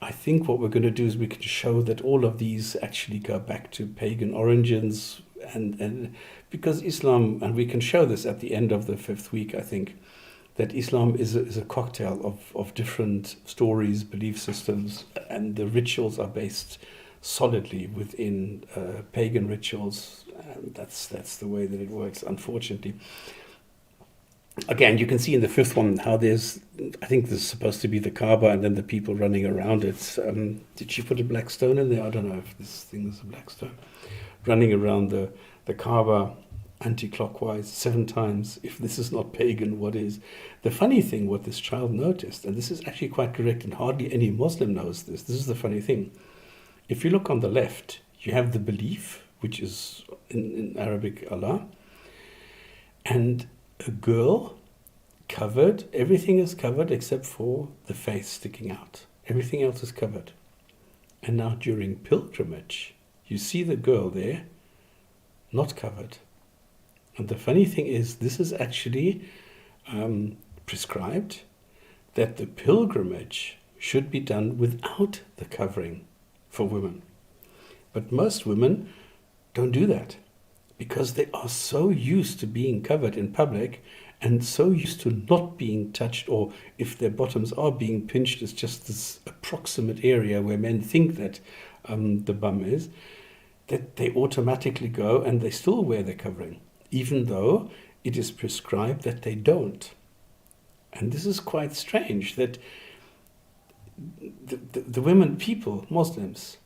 [SPEAKER 1] I think what we're going to do is we can show that all of these actually go back to pagan origins, and because Islam, and we can show this at the end of the 5th week, I think, that Islam is a cocktail of different stories, belief systems, and the rituals are based solidly within pagan rituals. And that's the way that it works, unfortunately. Again, you can see in the 5th one how there's, I think there's supposed to be the Kaaba and then the people running around it. Did she put a black stone in there? I don't know if this thing is a black stone. Running around the Kaaba anti-clockwise 7 times. If this is not pagan, what is? The funny thing, what this child noticed, and this is actually quite correct, and hardly any Muslim knows this. This is the funny thing. If you look on the left, you have the belief, which is in Arabic Allah, and a girl covered, everything is covered except for the face sticking out. Everything else is covered. And now during pilgrimage, you see the girl there, not covered. And the funny thing is, this is actually prescribed that the pilgrimage should be done without the covering for women. But most women don't do that because they are so used to being covered in public and so used to not being touched, or if their bottoms are being pinched, it's just this approximate area where men think that the bum is, that they automatically go and they still wear their covering, even though it is prescribed that they don't. And this is quite strange, that the women, people, Muslims,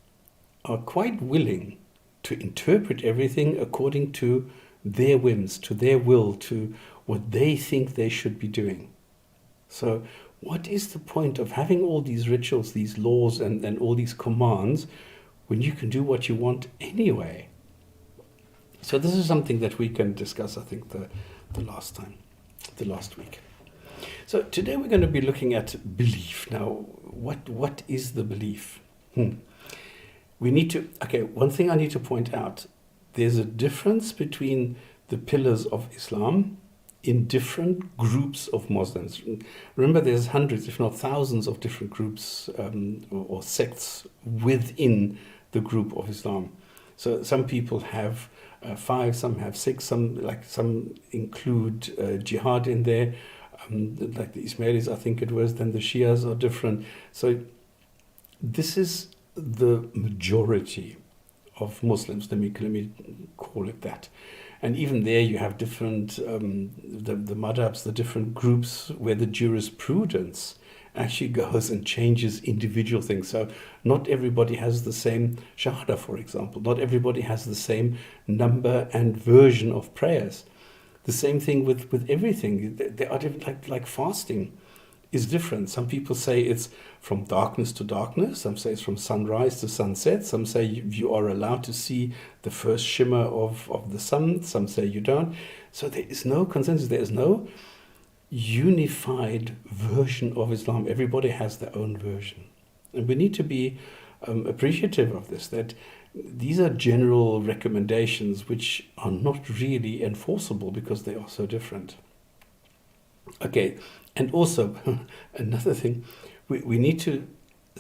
[SPEAKER 1] are quite willing to interpret everything according to their whims, to their will, to what they think they should be doing. So what is the point of having all these rituals, these laws, and all these commands when you can do what you want anyway? So this is something that we can discuss, I think, the last week. So today we're going to be looking at belief. Now, what is the belief? We need to, one thing I need to point out, there's a difference between the pillars of Islam in different groups of Muslims. Remember, there's hundreds, if not thousands, of different groups or sects within the group of Islam. So some people have 5, some have 6, some include jihad in there, like the Ismailis, I think it was. Then the Shias are different. So this is the majority of Muslims. Let me call it that. And even there you have different, the madhabs, the different groups where the jurisprudence actually goes and changes individual things. So not everybody has the same shahada, for example. Not everybody has the same number and version of prayers. The same thing with everything. There are different, like fasting is different. Some people say it's from darkness to darkness. Some say it's from sunrise to sunset. Some say you are allowed to see the first shimmer of the sun. Some say you don't. So there is no consensus. There is no unified version of Islam. Everybody has their own version. And we need to be appreciative of this, that these are general recommendations which are not really enforceable because they are so different. Okay, and also another thing, we need to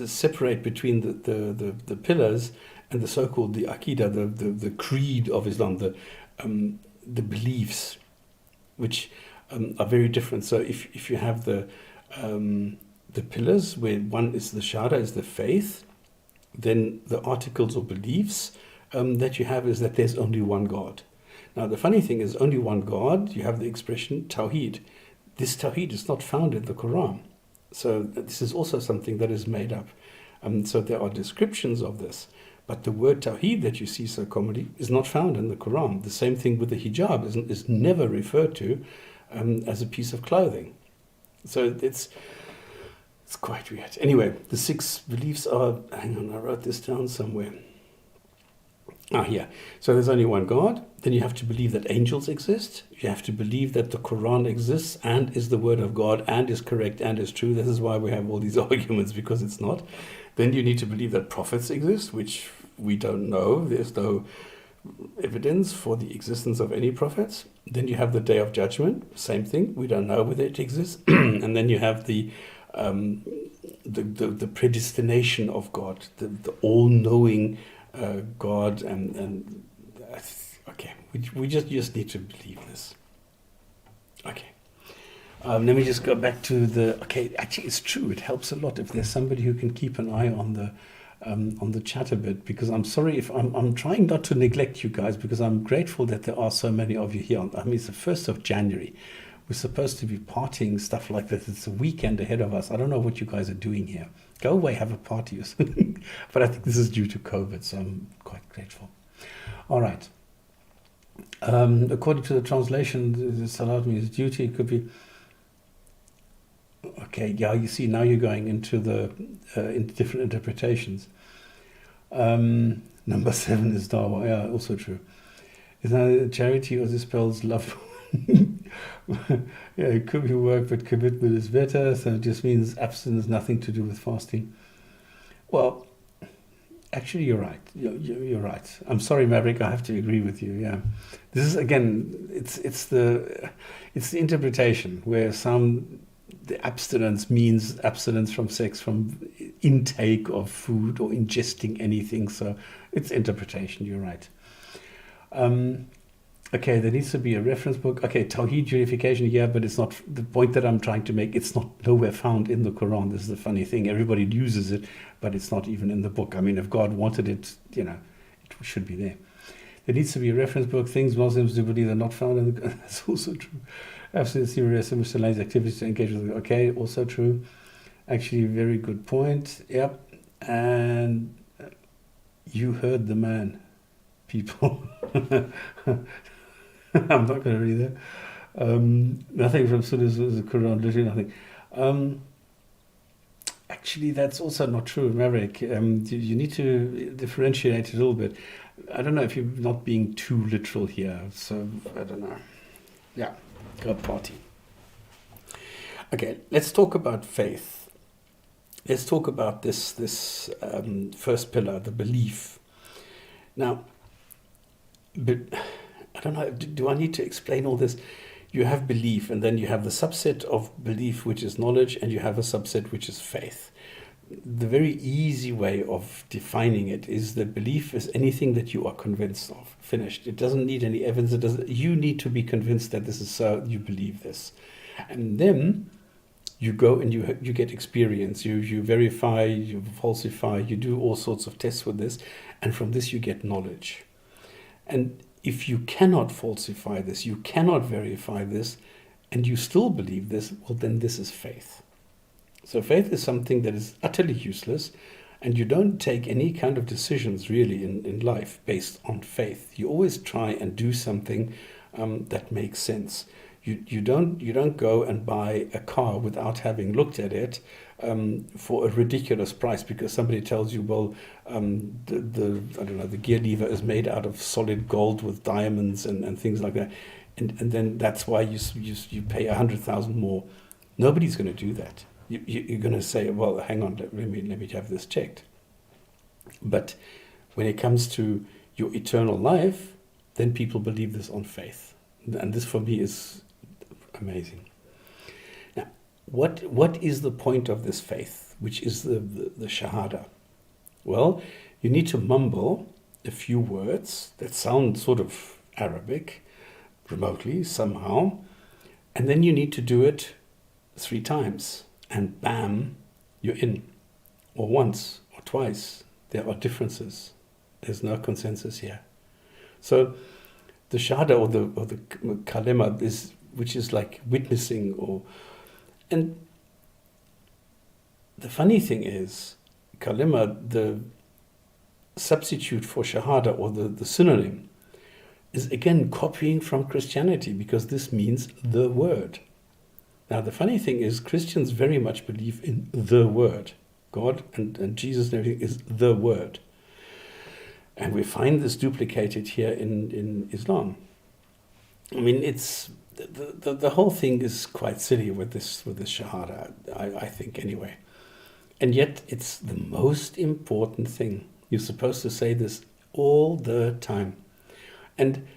[SPEAKER 1] separate between the pillars and the so-called the Aqidah, the creed of Islam, the beliefs, which are very different. So if you have the pillars, where one is the Shahada, is the faith, then the articles or beliefs that you have is that there's only one God. Now the funny thing is, only one God, you have the expression Tawheed. This Tawheed is not found in the Quran. So this is also something that is made up. So there are descriptions of this. But the word Tawheed that you see so commonly is not found in the Quran. The same thing with the hijab is never referred to as a piece of clothing. So it's quite weird. Anyway, the 6 beliefs are, hang on, I wrote this down somewhere. Here. So there's only one God. Then you have to believe that angels exist. You have to believe that the Quran exists and is the word of God and is correct and is true. This is why we have all these arguments, because it's not. Then you need to believe that prophets exist, which we don't know. There's no evidence for the existence of any prophets. Then you have the Day of Judgment. Same thing. We don't know whether it exists. And then you have the the predestination of God, the all-knowing God, and okay, we just need to believe this. Okay. Let me just go back to the. Okay, actually, it's true. It helps a lot if there's somebody who can keep an eye on the chat a bit, because I'm sorry if I'm trying not to neglect you guys, because I'm grateful that there are so many of you here. I mean, it's the 1st of January. We're supposed to be partying, stuff like this. It's a weekend ahead of us. I don't know what you guys are doing here. Go away, have a party or something. But I think this is due to COVID, so I'm quite grateful. All right. According to the translation, the salat means duty. It could be. Okay, yeah, you see, now you're going into the into different interpretations. Number 7 is dawa. Yeah, also true. Is that charity or this spells love? Yeah, it could be work, but commitment is better. So it just means abstinence, nothing to do with fasting. Well, actually, you're right. You're right. I'm sorry, Maverick. I have to agree with you. Yeah, this is again. It's the interpretation where the abstinence means abstinence from sex, from intake of food or ingesting anything. So it's interpretation. You're right. Okay, there needs to be a reference book. Okay, Tawheed unification, yeah, but it's not the point that I'm trying to make. It's not nowhere found in the Quran. This is the funny thing. Everybody uses it, but it's not even in the book. I mean, if God wanted it, it should be there. There needs to be a reference book. Things Muslims do believe are not found in the Quran. That's also true. Absolutely serious miscellaneous activities to engage with. Okay, also true. Actually, very good point. Yep. And you heard the man, people. I'm not going to read that. Nothing from Sunnah is the Quran, literally nothing. Actually, that's also not true, Maverick. You need to differentiate it a little bit. I don't know if you're not being too literal here, so I don't know. Yeah, go party. Okay, let's talk about faith. Let's talk about this first pillar, the belief. Now, but I don't know, do I need to explain all this? You have belief, and then you have the subset of belief, which is knowledge, and you have a subset, which is faith. The very easy way of defining it is that belief is anything that you are convinced of. Finished. It doesn't need any evidence. You need to be convinced that this is so, you believe this. And then you go and you get experience. You verify, you falsify, you do all sorts of tests with this, and from this you get knowledge. And if you cannot falsify this, you cannot verify this, and you still believe this, well, then this is faith. So faith is something that is utterly useless, and you don't take any kind of decisions really in life based on faith. You always try and do something that makes sense. You don't go and buy a car without having looked at it for a ridiculous price because somebody tells you, well, the gear lever is made out of solid gold with diamonds and things like that, and then that's why you pay 100,000 more. Nobody's going to do that. You're going to say, well, hang on, let me have this checked. But when it comes to your eternal life, then people believe this on faith, and this for me is amazing. Now, what is the point of this faith, which is the Shahada? Well, you need to mumble a few words that sound sort of Arabic, remotely, somehow, and then you need to do it 3 times, and bam, you're in. Or once, or twice. There are differences. There's no consensus here. So the Shahada or the kalima is, which is like witnessing, and the funny thing is, kalima, the substitute for shahada or the synonym, is again copying from Christianity, because this means the word. Now the funny thing is, Christians very much believe in the word. God and Jesus and everything is the word. And we find this duplicated here in Islam. I mean, it's the whole thing is quite silly with this shahada, I think anyway. And yet it's the most important thing. You're supposed to say this all the time. And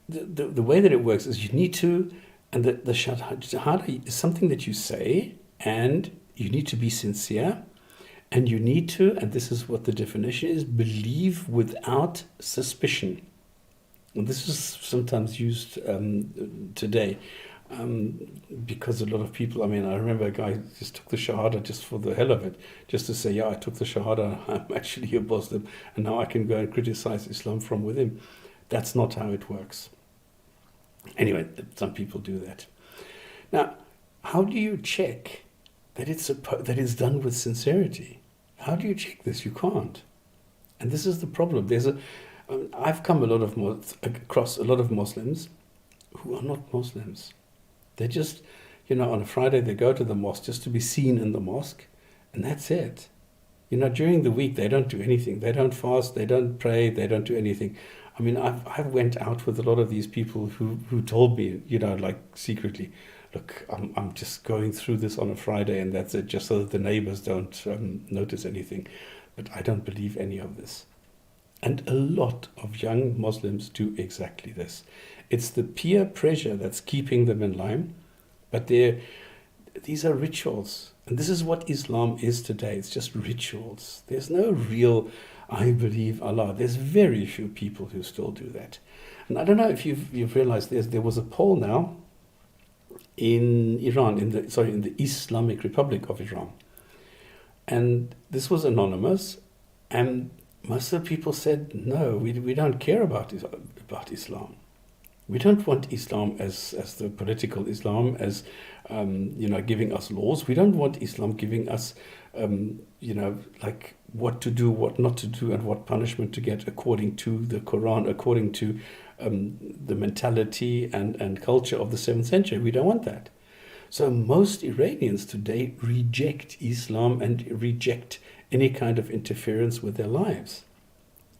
[SPEAKER 1] the way that it works is you need to, and the shahada is something that you say, and you need to be sincere, and you need to, and this is what the definition is, believe without suspicion. And this is sometimes used today because a lot of people, I mean, I remember a guy just took the Shahada just for the hell of it, just to say, yeah, I took the Shahada, I'm actually a Muslim, and now I can go and criticize Islam from within. That's not how it works. Anyway, some people do that. Now, how do you check that it's done with sincerity? How do you check this? You can't. And this is the problem. I've come across a lot of Muslims who are not Muslims. They just, on a Friday they go to the mosque just to be seen in the mosque, and that's it. During the week they don't do anything. They don't fast, they don't pray, they don't do anything. I mean, I've went out with a lot of these people who told me, like secretly, look, I'm just going through this on a Friday and that's it, just so that the neighbors don't notice anything. But I don't believe any of this. And a lot of young Muslims do exactly this. It's the peer pressure that's keeping them in line, but these are rituals. And this is what Islam is today. It's just rituals. There's no real, I believe Allah. There's very few people who still do that. And I don't know if you've realized there was a poll now in Iran, in the Islamic Republic of Iran. And this was anonymous, and most of the people said, no, we don't care about Islam. We don't want Islam as the political Islam, as giving us laws. We don't want Islam giving us, like what to do, what not to do, and what punishment to get according to the Quran, according to the mentality and culture of the 7th century. We don't want that. So most Iranians today reject Islam and reject any kind of interference with their lives.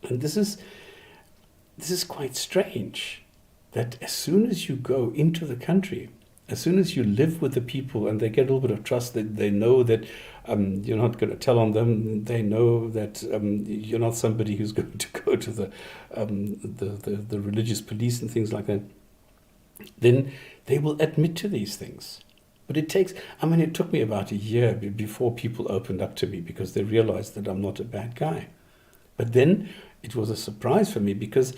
[SPEAKER 1] And this is quite strange, that as soon as you go into the country, as soon as you live with the people and they get a little bit of trust, that they know that you're not going to tell on them, they know that you're not somebody who's going to go to the religious police and things like that, then they will admit to these things. But it took me about a year before people opened up to me, because they realized that I'm not a bad guy. But then it was a surprise for me, because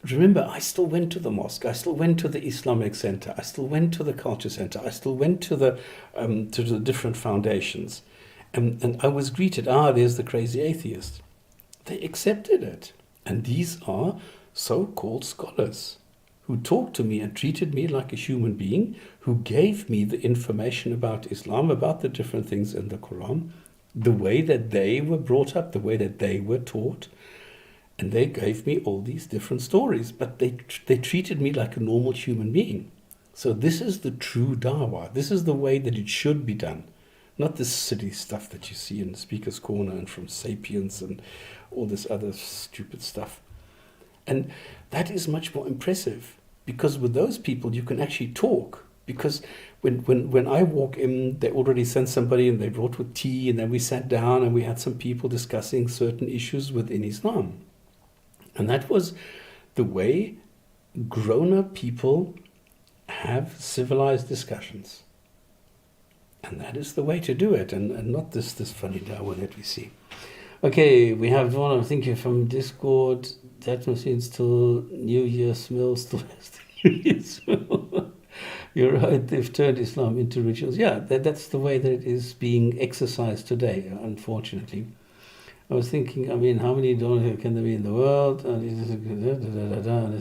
[SPEAKER 1] remember, I still went to the mosque, I still went to the Islamic Center, I still went to the culture center, I still went to the different foundations. And I was greeted, there's the crazy atheist. They accepted it. And these are so-called scholars who talked to me and treated me like a human being, who gave me the information about Islam, about the different things in the Quran, the way that they were brought up, the way that they were taught. And they gave me all these different stories, but they treated me like a normal human being. So this is the true dawah. This is the way that it should be done. Not this silly stuff that you see in Speaker's Corner and from Sapiens and all this other stupid stuff. And that is much more impressive, because with those people you can actually talk. Because when I walk in, they already sent somebody and they brought with tea, and then we sat down and we had some people discussing certain issues within Islam. And that was the way grown-up people have civilized discussions. And that is the way to do it, and not this funny dawah that we see. Okay, we have one, I'm thinking, from Discord. That machine still New Year smell, still has the New Year smell. You're right, they've turned Islam into rituals. Yeah, that's the way that it is being exercised today, unfortunately. I was thinking, how many dollars can there be in the world? Unless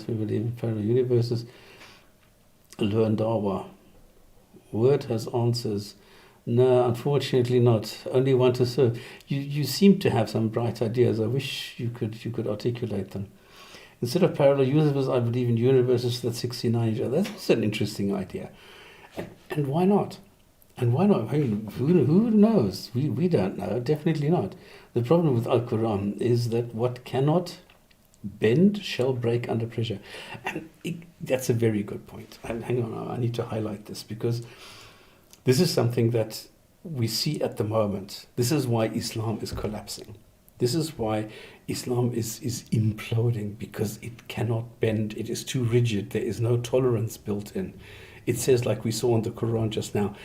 [SPEAKER 1] we believe in parallel universes. Learn Dawah. Word has answers. No, unfortunately not. Only one to serve. You seem to have some bright ideas. I wish you could articulate them. Instead of parallel universes, I believe in universes that 69. That's an interesting idea. And why not? And why not? Who knows? We don't know. Definitely not. The problem with Al-Quran is that what cannot bend shall break under pressure. And that's a very good point. And hang on, I need to highlight this, because this is something that we see at the moment. This is why Islam is collapsing. This is why Islam is imploding, because it cannot bend. It is too rigid. There is no tolerance built in. it says, like we saw in the Quran just now,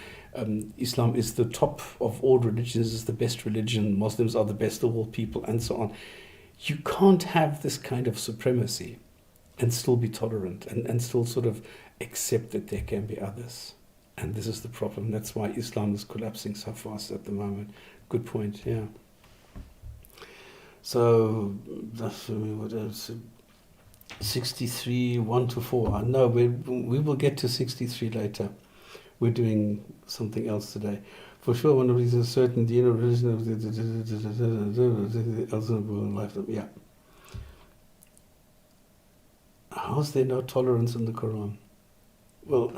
[SPEAKER 1] Islam is the top of all religions, is the best religion, Muslims are the best of all people, and so on. You can't have this kind of supremacy and still be tolerant and still sort of accept that there can be others. And this is the problem. That's why Islam is collapsing so fast at the moment. Good point, yeah. So, that's what else? 63, 1 to 4. No, we will get to 63 later. We're doing something else today. For sure, one of these is certain, the inner religion of the yeah. How is there no tolerance in the Quran? Well,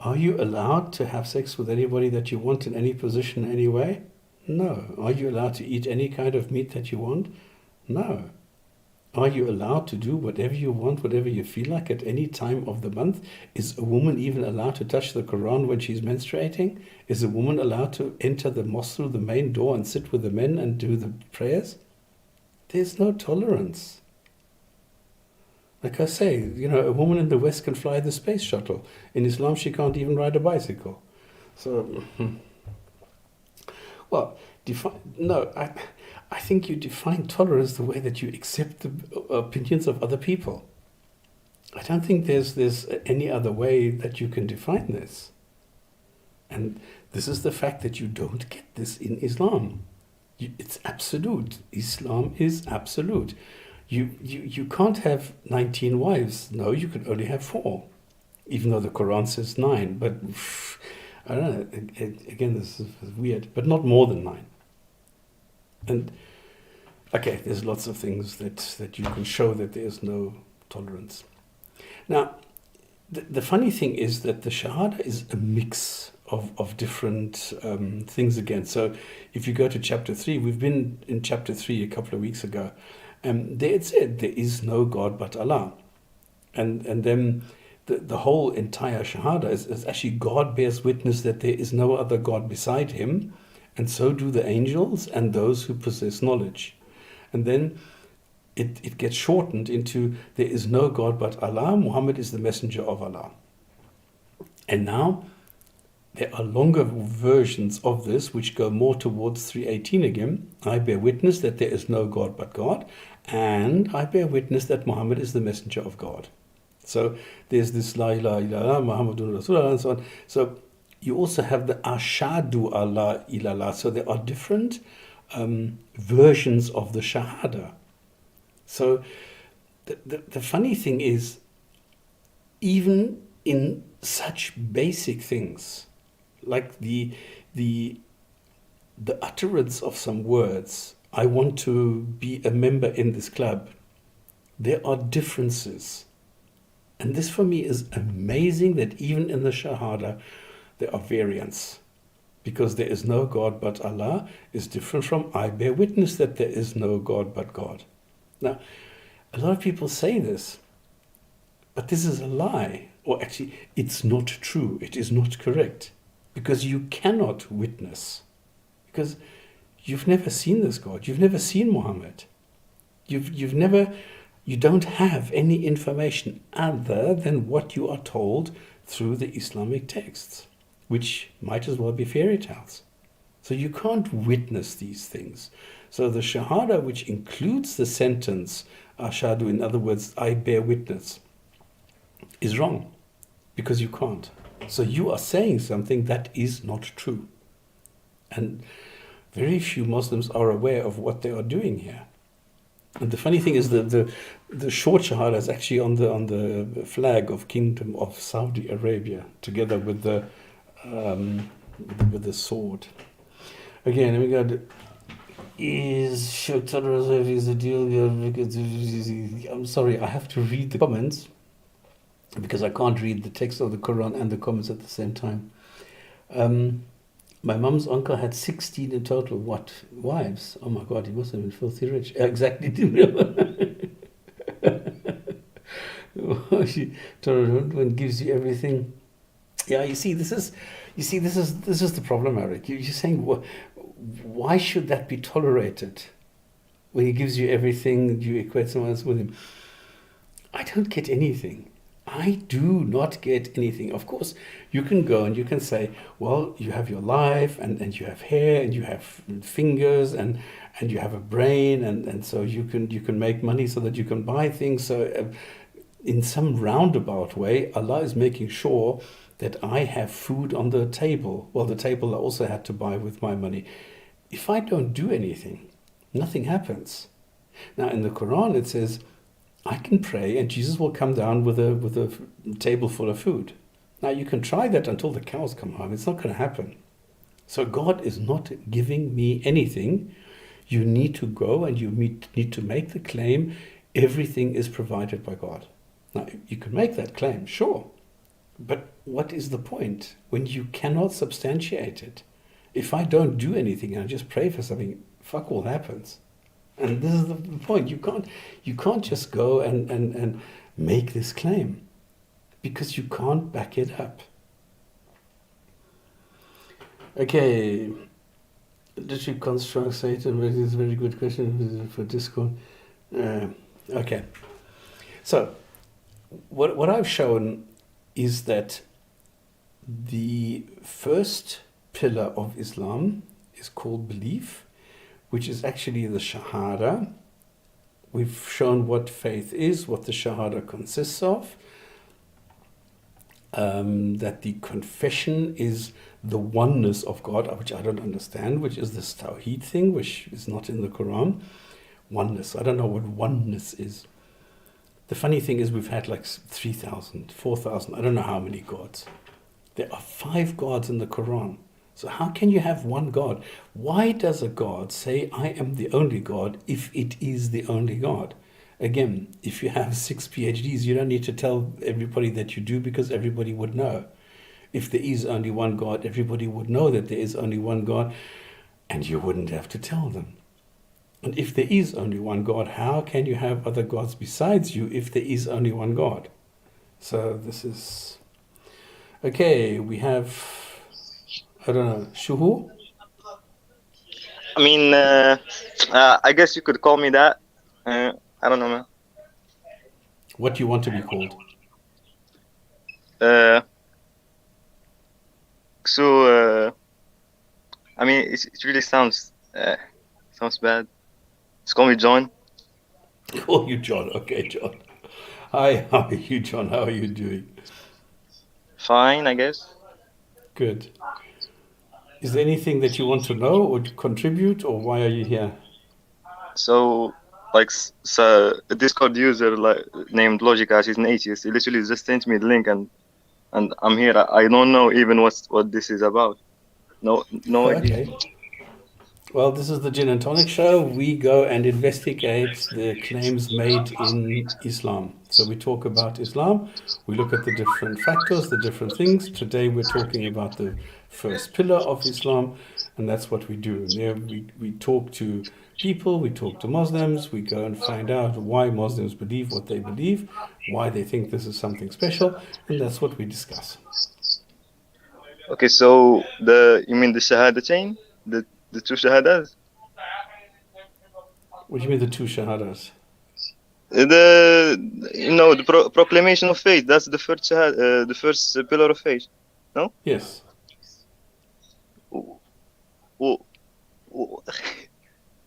[SPEAKER 1] are you allowed to have sex with anybody that you want in any position, any way? No. Are you allowed to eat any kind of meat that you want? No. Are you allowed to do whatever you want, whatever you feel like at any time of the month? Is a woman even allowed to touch the Quran when she's menstruating? Is a woman allowed to enter the mosque through the main door and sit with the men and do the prayers? There's no tolerance. Like I say, you know, a woman in the West can fly the space shuttle. In Islam, she can't even ride a bicycle. So, well, I think you define tolerance the way that you accept the opinions of other people. I don't think there's any other way that you can define this. And this is the fact that you don't get this in Islam. It's absolute. Islam is absolute. You can't have 19 wives. No, you can only have 4. Even though the Quran says 9. But I don't know. Again, this is weird. But not more than 9. And, okay, there's lots of things that you can show that there's no tolerance. Now, the funny thing is that the Shahada is a mix of different things again. So if you go to chapter 3, we've been in chapter 3 a couple of weeks ago. There it said, there is no God but Allah. And then the whole entire Shahada is actually God bears witness that there is no other God beside him, and so do the angels and those who possess knowledge. And then it gets shortened into there is no God but Allah, Muhammad is the messenger of Allah. And now there are longer versions of this which go more towards 318 again. I bear witness that there is no God but God, and I bear witness that Muhammad is the messenger of God. So there's this La ilaha illallah, Muhammadun Rasulullah, and so on. So you also have the Ashadu Allah ilallah. So there are different versions of the Shahada. So the funny thing is, even in such basic things, like the utterance of some words, I want to be a member in this club, there are differences. And this for me is amazing, that even in the Shahada there are variants. Because there is no God but Allah is different from I bear witness that there is no God but God. Now, a lot of people say this, but this is a lie. Or actually, it's not true. It is not correct. Because you cannot witness. Because you've never seen this God. You've never seen Muhammad. You don't have any information other than what you are told through the Islamic texts, which might as well be fairy tales. So you can't witness these things. So the Shahada, which includes the sentence, Ashadu, in other words, I bear witness, is wrong, because you can't. So you are saying something that is not true. And very few Muslims are aware of what they are doing here. And the funny thing is that the short Shahada is actually on the flag of Kingdom of Saudi Arabia, together with the sword. Again, we got is show tolerance is a deal. I'm sorry, I have to read the comments because I can't read the text of the Quran and the comments at the same time. My mum's uncle had 16 in total. What? Wives? Oh my God, he must have been filthy rich. Exactly. She tolerant gives you everything. Yeah, you see, this is the problem, Eric. You're saying, why should that be tolerated? When he gives you everything, you equate someone else with him. I don't get anything. I do not get anything. Of course, you can go and you can say, well, you have your life and you have hair and you have fingers and you have a brain and so you can make money so that you can buy things. So in some roundabout way, Allah is making sure that I have food on the table. Well, the table I also had to buy with my money. If I don't do anything, nothing happens. Now in the Quran it says, I can pray and Jesus will come down with a table full of food. Now you can try that until the cows come home. It's not going to happen. So God is not giving me anything. You need to go and you need to make the claim, everything is provided by God. Now you can make that claim, sure. But what is the point when you cannot substantiate it? If I don't do anything and I just pray for something, fuck all happens. And this is the point. You can't just go and make this claim because you can't back it up. Okay. Did you construct Satan? This is a very good question for Discord. Okay. So, what I've shown is that the first pillar of Islam is called belief, which is actually the Shahada. We've shown what faith is, what the Shahada consists of, that the confession is the oneness of God, which I don't understand, which is this Tawheed thing, which is not in the Quran. Oneness. I don't know what oneness is. The funny thing is we've had like 3,000, 4,000, I don't know how many gods. There are 5 gods in the Quran. So how can you have one God? Why does a God say, I am the only God, if it is the only God? Again, if you have 6 PhDs, you don't need to tell everybody that you do because everybody would know. If there is only one God, everybody would know that there is only one God, and you wouldn't have to tell them. And if there is only one God, how can you have other gods besides you if there is only one God? So this is... Okay, we have... I don't know, Shuhu?
[SPEAKER 2] I mean, I guess you could call me that. I don't know, man.
[SPEAKER 1] What do you want to be called?
[SPEAKER 2] I mean, it really sounds bad. Just call me John.
[SPEAKER 1] Call you John. Okay, John. Hi, how are you, John? How are you doing?
[SPEAKER 2] Fine, I guess.
[SPEAKER 1] Good. Is there anything that you want to know or contribute, or why are you here?
[SPEAKER 2] So a Discord user named Logicash, he's an atheist. He literally just sent me the link, and I'm here. I don't know even what this is about. No idea.
[SPEAKER 1] Okay. Well, this is the Gin and Tonic Show. We go and investigate the claims made in Islam. So we talk about Islam. We look at the different factors, the different things. Today we're talking about the first pillar of Islam, and that's what we do. There we talk to people, we talk to Muslims, we go and find out why Muslims believe what they believe, why they think this is something special, and that's what we discuss.
[SPEAKER 2] Okay, so you mean the Shahada chain? The 2 Shahadas?
[SPEAKER 1] What do you mean the 2 Shahadas?
[SPEAKER 2] The proclamation of faith. That's the first the first pillar of faith. No?
[SPEAKER 1] Yes.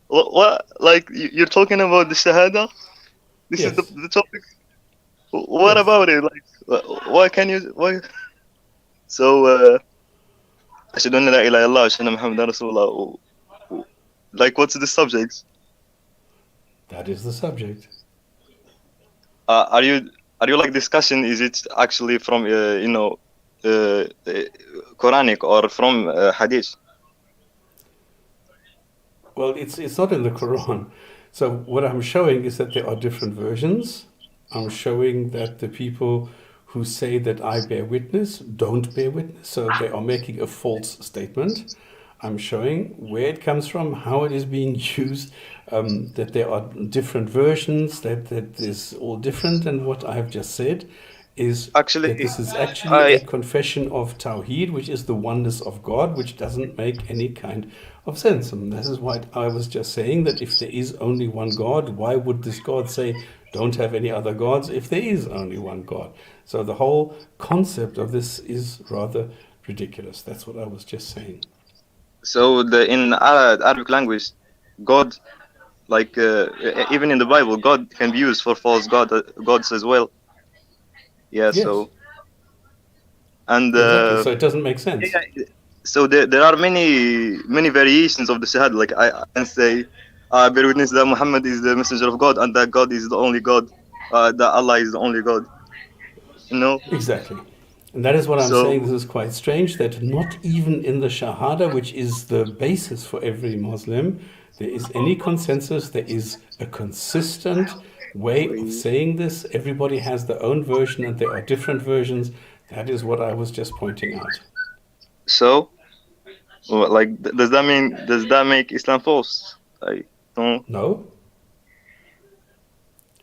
[SPEAKER 2] What? Like you're talking about the Shahada? This
[SPEAKER 1] Yes.
[SPEAKER 2] is the topic. What about it? Like, why can you? Why? So, أشهد أن لا إله إلا الله وأشهد أن محمدا رسول الله. Like, what's the subject?
[SPEAKER 1] That is the subject.
[SPEAKER 2] Are you like discussion? Is it actually from Quranic or from Hadith?
[SPEAKER 1] Well, it's not in the Quran. So what I'm showing is that there are different versions. I'm showing that the people who say that I bear witness don't bear witness. So they are making a false statement. I'm showing where it comes from, how it is being used, that there are different versions, that is all different. And what I have just said is
[SPEAKER 2] Actually,
[SPEAKER 1] that this is actually a confession of Tawheed, which is the oneness of God, which doesn't make any kind of sense. And this is why I was just saying that if there is only one God, why would this God say, don't have any other gods, if there is only one God? So the whole concept of this is rather ridiculous. That's what I was just saying.
[SPEAKER 2] So in Arabic language, God, like even in the Bible, God can be used for false gods as well. Yeah.
[SPEAKER 1] Yes,
[SPEAKER 2] So and
[SPEAKER 1] exactly. So it doesn't make sense.
[SPEAKER 2] yeah, so there are many variations of the Shahada. Like I can say, I bear witness that Muhammad is the messenger of God and that God is the only God, that Allah is the only God. You know.
[SPEAKER 1] Exactly. And that is what I'm saying.
[SPEAKER 2] So
[SPEAKER 1] This is quite strange that not even in the Shahada, which is the basis for every Muslim, there is any consensus. There is a consistent way of saying this. Everybody has their own version and there are different versions. That is what I was just pointing out.
[SPEAKER 2] so like does that make Islam false? I don't.
[SPEAKER 1] No?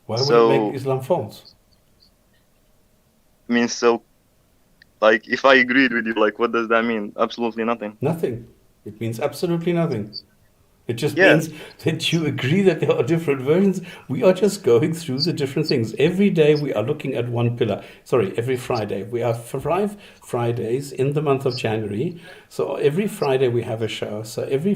[SPEAKER 1] Why would it make
[SPEAKER 2] So
[SPEAKER 1] Islam false?
[SPEAKER 2] means so like if I agreed with you, like what does that mean? Absolutely nothing.
[SPEAKER 1] Nothing. It means absolutely nothing. It just
[SPEAKER 2] Yeah.
[SPEAKER 1] means that you agree that there are different versions. We are just going through the different things. Every day we are looking at one pillar. Sorry, every Friday. We have 5 Fridays in the month of January. So every Friday we have a show. So every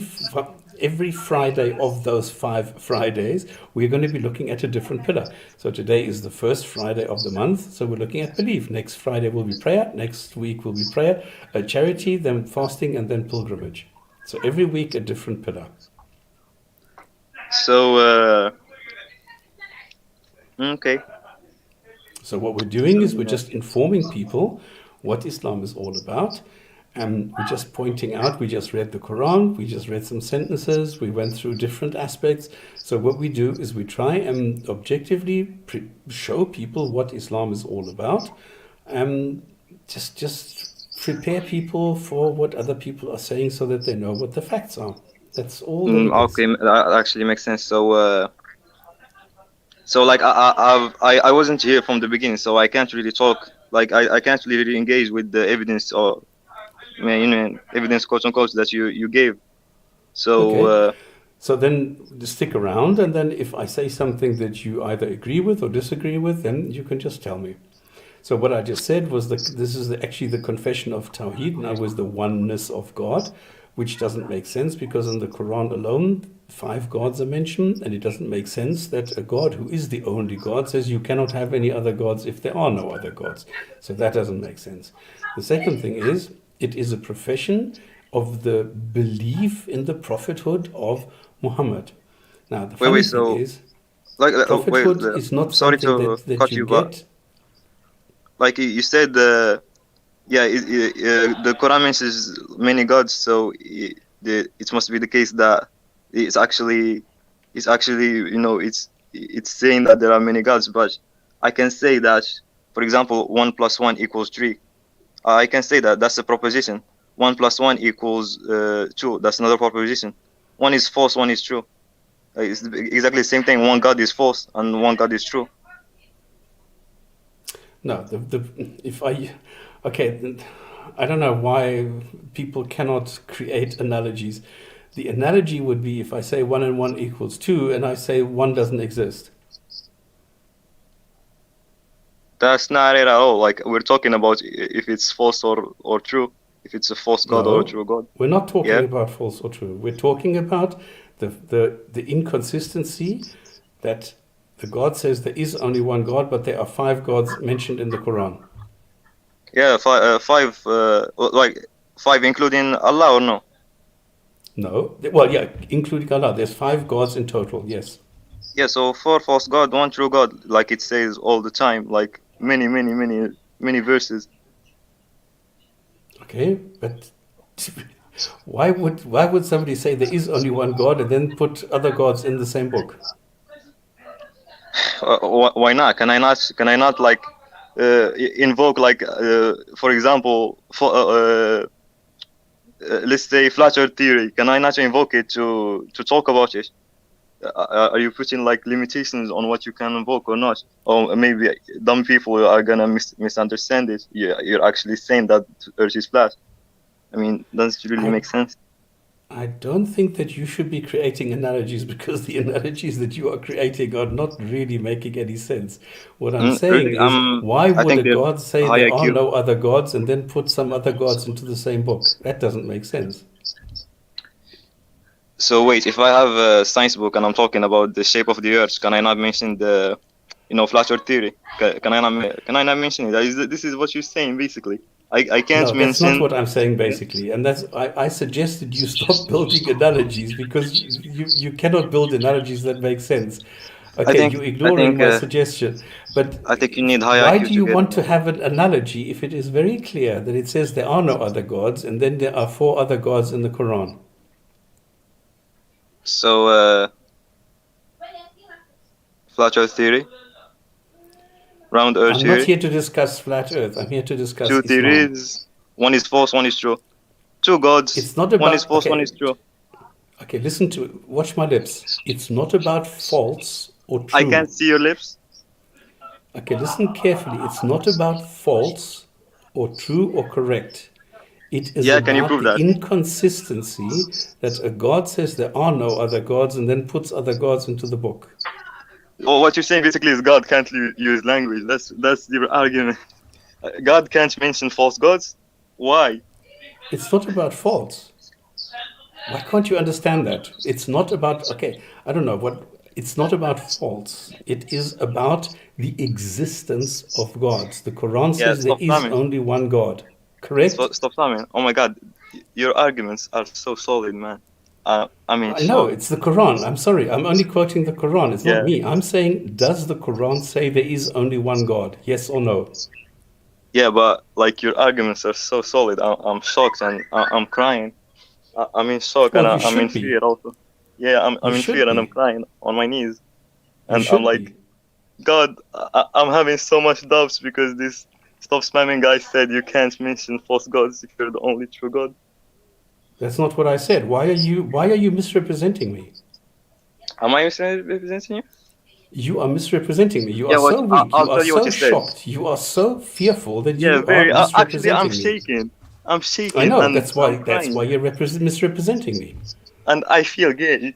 [SPEAKER 1] Friday of those 5 Fridays, we're going to be looking at a different pillar. So today is the first Friday of the month. So we're looking at belief. Next Friday will be prayer. Next week will be prayer, charity, then fasting, and then pilgrimage. So every week a different pillar.
[SPEAKER 2] So okay.
[SPEAKER 1] So what we're doing is we're just informing people what Islam is all about. And we're just pointing out, we just read the Quran, we just read some sentences, we went through different aspects. So what we do is we try and objectively show people what Islam is all about. Just prepare people for what other people are saying so that they know what the facts are. That's all that it is.
[SPEAKER 2] Okay, that actually makes sense. So like I wasn't here from the beginning, so I can't really talk. Like I can't really engage with the evidence or evidence quote unquote that you gave. So
[SPEAKER 1] Okay. So then stick around, and then if I say something that you either agree with or disagree with, then you can just tell me. So what I just said was this is actually the confession of Tawheed, and I was the oneness of God, which doesn't make sense because in the Quran alone, 5 gods are mentioned, and it doesn't make sense that a God who is the only God says you cannot have any other gods if there are no other gods. So that doesn't make sense. The second thing is, it is a profession of the belief in the prophethood of Muhammad. Now, the funny thing
[SPEAKER 2] so
[SPEAKER 1] is,
[SPEAKER 2] like
[SPEAKER 1] prophethood is not
[SPEAKER 2] sorry
[SPEAKER 1] something
[SPEAKER 2] to
[SPEAKER 1] that
[SPEAKER 2] cut
[SPEAKER 1] you
[SPEAKER 2] you, but
[SPEAKER 1] get.
[SPEAKER 2] like you said, the Quran mentions many gods, so it must be the case that it's actually it's saying that there are many gods. But I can say that, for example, 1 + 1 = 3. I can say that that's a proposition. 1 + 1 = 2. That's another proposition. One is false, one is true. It's exactly the same thing. One God is false and one God is true.
[SPEAKER 1] No, okay, I don't know why people cannot create analogies. The analogy would be if I say 1 and 1 = 2 and I say 1 doesn't exist.
[SPEAKER 2] That's not it at all. Like we're talking about if it's false or true, if it's a false God or a
[SPEAKER 1] No,
[SPEAKER 2] true God.
[SPEAKER 1] we're not talking
[SPEAKER 2] Yeah.
[SPEAKER 1] about false or true. We're talking about the inconsistency that the God says there is only one God, but there are 5 gods mentioned in the Quran.
[SPEAKER 2] Yeah, five, like 5 including Allah or no?
[SPEAKER 1] No, well, yeah, including Allah. There's 5 gods in total. Yes.
[SPEAKER 2] Yeah, so 4 false God, 1 true God, like it says all the time, like many verses.
[SPEAKER 1] Okay, but why would somebody say there is only one God and then put other gods in the same book?
[SPEAKER 2] Why not? Can I not like invoke like for example let's say flat earth theory? Can I not invoke it to talk about it? Are you putting like limitations on what you can invoke or not? Or maybe dumb people are gonna misunderstand it. Yeah, you're actually saying that Earth is flat. I mean, does it really make sense?
[SPEAKER 1] I don't think that you should be creating analogies because the analogies that you are creating are not really making any sense. What I'm saying
[SPEAKER 2] Really,
[SPEAKER 1] is, why
[SPEAKER 2] I
[SPEAKER 1] would
[SPEAKER 2] think
[SPEAKER 1] a
[SPEAKER 2] they have
[SPEAKER 1] God say
[SPEAKER 2] high
[SPEAKER 1] there are
[SPEAKER 2] IQ.
[SPEAKER 1] no other gods and then put some other gods into the same book? That doesn't make sense.
[SPEAKER 2] So wait, if I have a science book and I'm talking about the shape of the Earth, can I not mention the, flat Earth theory? Can I not mention it? This is what you're saying basically. I can't
[SPEAKER 1] No, that's not
[SPEAKER 2] mention.
[SPEAKER 1] what I'm saying basically. And I suggested you stop building analogies because you cannot build analogies that make sense.
[SPEAKER 2] I
[SPEAKER 1] Okay,
[SPEAKER 2] think
[SPEAKER 1] you're
[SPEAKER 2] I
[SPEAKER 1] ignoring
[SPEAKER 2] think
[SPEAKER 1] my
[SPEAKER 2] uh,
[SPEAKER 1] suggestion. But
[SPEAKER 2] I think you need high
[SPEAKER 1] why
[SPEAKER 2] IQ
[SPEAKER 1] do
[SPEAKER 2] to
[SPEAKER 1] you
[SPEAKER 2] get
[SPEAKER 1] want
[SPEAKER 2] it.
[SPEAKER 1] to have an analogy if it is very clear that it says there are no other gods and then there are four other gods in the Quran?
[SPEAKER 2] So flat Earth theory, round Earth
[SPEAKER 1] I'm not
[SPEAKER 2] theory,
[SPEAKER 1] here to discuss flat earth. I'm here to discuss
[SPEAKER 2] two
[SPEAKER 1] Islam.
[SPEAKER 2] theories. One is false, one is true. Two gods.
[SPEAKER 1] It's not
[SPEAKER 2] One is
[SPEAKER 1] about,
[SPEAKER 2] false, one is true.
[SPEAKER 1] okay, listen to, watch my lips. It's not about false or
[SPEAKER 2] I
[SPEAKER 1] true.
[SPEAKER 2] can't see your lips.
[SPEAKER 1] Okay, listen carefully. It's not about false or true or correct. It is
[SPEAKER 2] Yeah, can you
[SPEAKER 1] about
[SPEAKER 2] prove
[SPEAKER 1] the
[SPEAKER 2] that?
[SPEAKER 1] inconsistency that a God says there are no other gods and then puts other gods into the book.
[SPEAKER 2] Well, what you're saying basically is God can't use language. That's your argument. God can't mention false gods. Why?
[SPEAKER 1] It's not about false. Why can't you understand that? It's not about, okay, I don't know what, it's not about false. It is about the existence of gods. The Quran
[SPEAKER 2] Yeah,
[SPEAKER 1] says there
[SPEAKER 2] stop
[SPEAKER 1] is
[SPEAKER 2] spamming.
[SPEAKER 1] only one God. Correct?
[SPEAKER 2] Stop spamming. Oh my God, your arguments are so solid, man. I'm in
[SPEAKER 1] I know,
[SPEAKER 2] shock.
[SPEAKER 1] it's the Quran. I'm sorry, I'm only quoting the Quran. It's not
[SPEAKER 2] Yeah,
[SPEAKER 1] me. I'm saying, does the Quran say there is only one God? Yes or no?
[SPEAKER 2] yeah, but like your arguments are so solid. I'm shocked and I'm crying. I'm in shock and
[SPEAKER 1] Well, you
[SPEAKER 2] I'm in
[SPEAKER 1] should be.
[SPEAKER 2] fear also. Yeah,
[SPEAKER 1] You
[SPEAKER 2] I'm in fear
[SPEAKER 1] should
[SPEAKER 2] and I'm
[SPEAKER 1] be.
[SPEAKER 2] crying on my knees
[SPEAKER 1] You
[SPEAKER 2] and I'm
[SPEAKER 1] should
[SPEAKER 2] like,
[SPEAKER 1] be.
[SPEAKER 2] God, I'm having so much doubts because this stop spamming guy said you can't mention false gods if you're the only true God.
[SPEAKER 1] That's not what I said. Why are you misrepresenting me?
[SPEAKER 2] Am I misrepresenting you?
[SPEAKER 1] You are misrepresenting me. You are
[SPEAKER 2] Yeah,
[SPEAKER 1] so weak.
[SPEAKER 2] I'll
[SPEAKER 1] You are
[SPEAKER 2] tell you what
[SPEAKER 1] so
[SPEAKER 2] you said.
[SPEAKER 1] shocked. You are so fearful that
[SPEAKER 2] Yeah,
[SPEAKER 1] you are
[SPEAKER 2] very. Actually, I'm
[SPEAKER 1] misrepresenting me.
[SPEAKER 2] shaking. I'm
[SPEAKER 1] I
[SPEAKER 2] shaking
[SPEAKER 1] know.
[SPEAKER 2] and
[SPEAKER 1] That's
[SPEAKER 2] I'm
[SPEAKER 1] why. That's
[SPEAKER 2] crying
[SPEAKER 1] why you're misrepresenting me.
[SPEAKER 2] and I feel gay.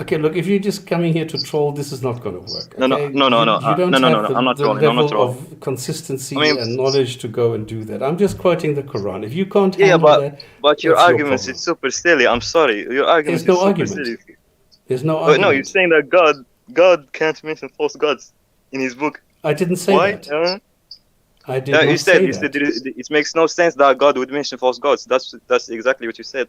[SPEAKER 1] Okay, look. If you're just coming here to troll, this is not going to work.
[SPEAKER 2] No, no,
[SPEAKER 1] Okay,
[SPEAKER 2] no, no,
[SPEAKER 1] you
[SPEAKER 2] no,
[SPEAKER 1] you don't
[SPEAKER 2] no, no,
[SPEAKER 1] have
[SPEAKER 2] no.
[SPEAKER 1] the
[SPEAKER 2] I'm not
[SPEAKER 1] the
[SPEAKER 2] trolling. I'm not
[SPEAKER 1] level
[SPEAKER 2] trolling.
[SPEAKER 1] of
[SPEAKER 2] I
[SPEAKER 1] consistency
[SPEAKER 2] mean,
[SPEAKER 1] and knowledge to go and do that. I'm just quoting the Quran. If you can't
[SPEAKER 2] yeah,
[SPEAKER 1] handle
[SPEAKER 2] but
[SPEAKER 1] that,
[SPEAKER 2] your
[SPEAKER 1] that's your
[SPEAKER 2] arguments
[SPEAKER 1] problem.
[SPEAKER 2] is super silly. I'm sorry. Your
[SPEAKER 1] There's
[SPEAKER 2] argument is
[SPEAKER 1] no
[SPEAKER 2] super silly.
[SPEAKER 1] argument. There's no
[SPEAKER 2] No, you're
[SPEAKER 1] argument.
[SPEAKER 2] saying that God can't mention false gods in His book.
[SPEAKER 1] I didn't say
[SPEAKER 2] Why?
[SPEAKER 1] that. I did
[SPEAKER 2] You
[SPEAKER 1] not
[SPEAKER 2] said
[SPEAKER 1] say
[SPEAKER 2] you said
[SPEAKER 1] that.
[SPEAKER 2] it makes no sense that God would mention false gods. That's exactly what you said.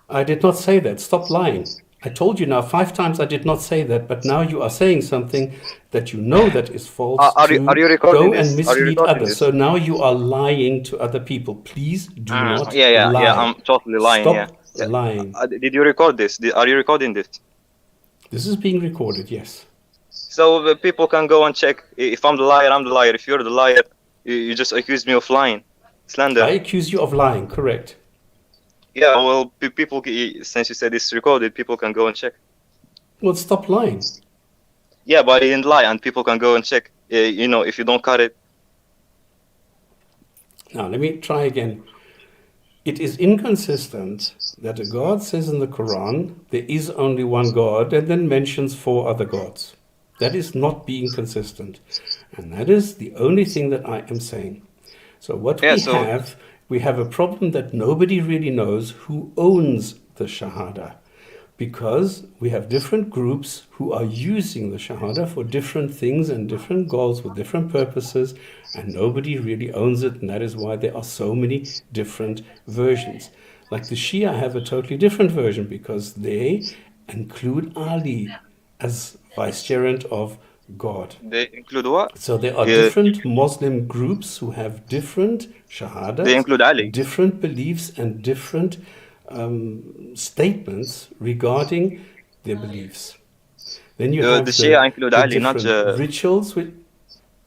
[SPEAKER 1] I did not say that. Stop lying. I told you now 5 times I did not say that, but now you are saying something that you know that is false
[SPEAKER 2] Are
[SPEAKER 1] to
[SPEAKER 2] you recording
[SPEAKER 1] go and
[SPEAKER 2] this? Are you
[SPEAKER 1] mislead
[SPEAKER 2] recording
[SPEAKER 1] others. So
[SPEAKER 2] this?
[SPEAKER 1] now you are lying to other people. Please do not
[SPEAKER 2] Yeah.
[SPEAKER 1] lie.
[SPEAKER 2] I'm totally lying. Yeah.
[SPEAKER 1] Stop
[SPEAKER 2] Yeah.
[SPEAKER 1] lying.
[SPEAKER 2] Did you record this? Are you recording this?
[SPEAKER 1] This is being recorded, yes.
[SPEAKER 2] So the people can go and check. If I'm the liar, I'm the liar. If you're the liar, you just accused me of lying, slander.
[SPEAKER 1] I accuse you of lying, correct?
[SPEAKER 2] Yeah. Well, people, since you said it's recorded, people can go and check.
[SPEAKER 1] Well, stop lying.
[SPEAKER 2] Yeah, but I didn't lie, and people can go and check. If you don't cut it.
[SPEAKER 1] Now, let me try again. It is inconsistent that a God says in the Quran, there is only one God, and then mentions four other gods. That is not being consistent. And that is the only thing that I am saying. So what
[SPEAKER 2] Yeah.
[SPEAKER 1] we have a problem that nobody really knows who owns the Shahada. Because we have different groups who are using the Shahada for different things and different goals with different purposes, and nobody really owns it, and that is why there are so many different versions. Like the Shia have a totally different version because they include Ali as vicegerent of God.
[SPEAKER 2] They include what?
[SPEAKER 1] So there are
[SPEAKER 2] Yeah,
[SPEAKER 1] different Muslim groups who have different
[SPEAKER 2] they
[SPEAKER 1] shahadas,
[SPEAKER 2] include Ali.
[SPEAKER 1] different beliefs, and different statements regarding their beliefs. Then you
[SPEAKER 2] The
[SPEAKER 1] have
[SPEAKER 2] Shia include
[SPEAKER 1] the
[SPEAKER 2] Ali, not
[SPEAKER 1] different rituals.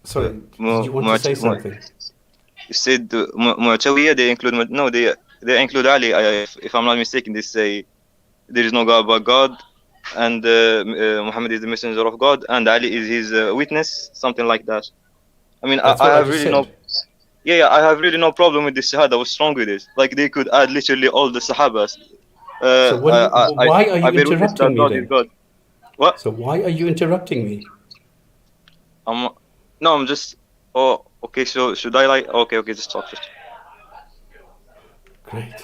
[SPEAKER 1] Sorry, did you want to say something?
[SPEAKER 2] You said Mu'tawiyya, they include no, they include Ali. If I'm not mistaken, they say there is no God but God, and Muhammad is the messenger of God, and Ali is his witness, something like that. I mean,
[SPEAKER 1] That's
[SPEAKER 2] I
[SPEAKER 1] what I
[SPEAKER 2] have
[SPEAKER 1] just
[SPEAKER 2] really no.
[SPEAKER 1] said.
[SPEAKER 2] Yeah, I have really no problem with this Shahada. What's wrong with it? Like they could add literally all the Sahabas.
[SPEAKER 1] So why are
[SPEAKER 2] I
[SPEAKER 1] you
[SPEAKER 2] bear witness
[SPEAKER 1] interrupting
[SPEAKER 2] that
[SPEAKER 1] me
[SPEAKER 2] God is
[SPEAKER 1] then?
[SPEAKER 2] God. What?
[SPEAKER 1] So why are you interrupting me?
[SPEAKER 2] I'm no, I'm just. Oh, okay. So should I like? Okay, okay. Just talk. Just.
[SPEAKER 1] Great.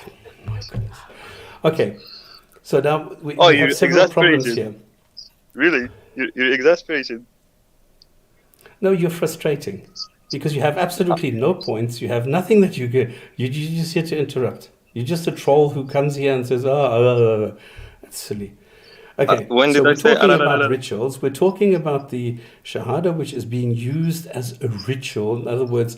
[SPEAKER 1] My goodness. Okay. So now
[SPEAKER 2] Oh,
[SPEAKER 1] we have
[SPEAKER 2] you're
[SPEAKER 1] several problems
[SPEAKER 2] exasperated.
[SPEAKER 1] here.
[SPEAKER 2] Really? You're exasperated.
[SPEAKER 1] No, you're frustrating because you have absolutely no points. You have nothing that you get. You're just here to interrupt. You're just a troll who comes here and says, that's silly. Okay,
[SPEAKER 2] When
[SPEAKER 1] so
[SPEAKER 2] did I
[SPEAKER 1] we're
[SPEAKER 2] say?
[SPEAKER 1] talking about rituals. We're talking about the Shahada, which is being used as a ritual. In other words,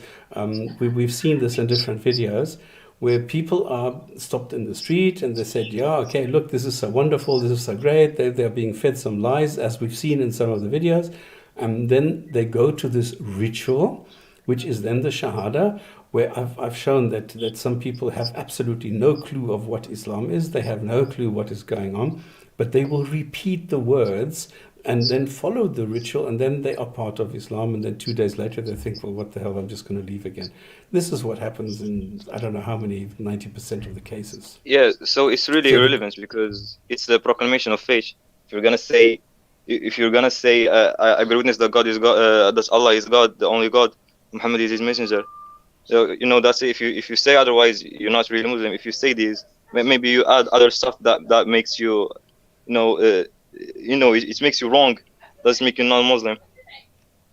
[SPEAKER 1] we've seen this in different videos where people are stopped in the street and they said, yeah, okay, look, this is so wonderful, this is so great. They're being fed some lies, as we've seen in some of the videos. And then they go to this ritual, which is then the Shahada, where I've shown that some people have absolutely no clue of what Islam is. They have no clue what is going on, but they will repeat the words and then follow the ritual, and then they are part of Islam. And then 2 days later, they think, well, what the hell, I'm just going to leave again. This is what happens in, I don't know how many, 90% of the cases.
[SPEAKER 2] Yeah. So it's really
[SPEAKER 1] So
[SPEAKER 2] irrelevant because it's the proclamation of faith. If you're gonna say, I bear witness that God is God, that Allah is God, the only God, Muhammad is His messenger. So that's it. If you say otherwise, you're not really Muslim. If you say this, maybe you add other stuff that makes you, it makes you wrong. Doesn't make you non-Muslim.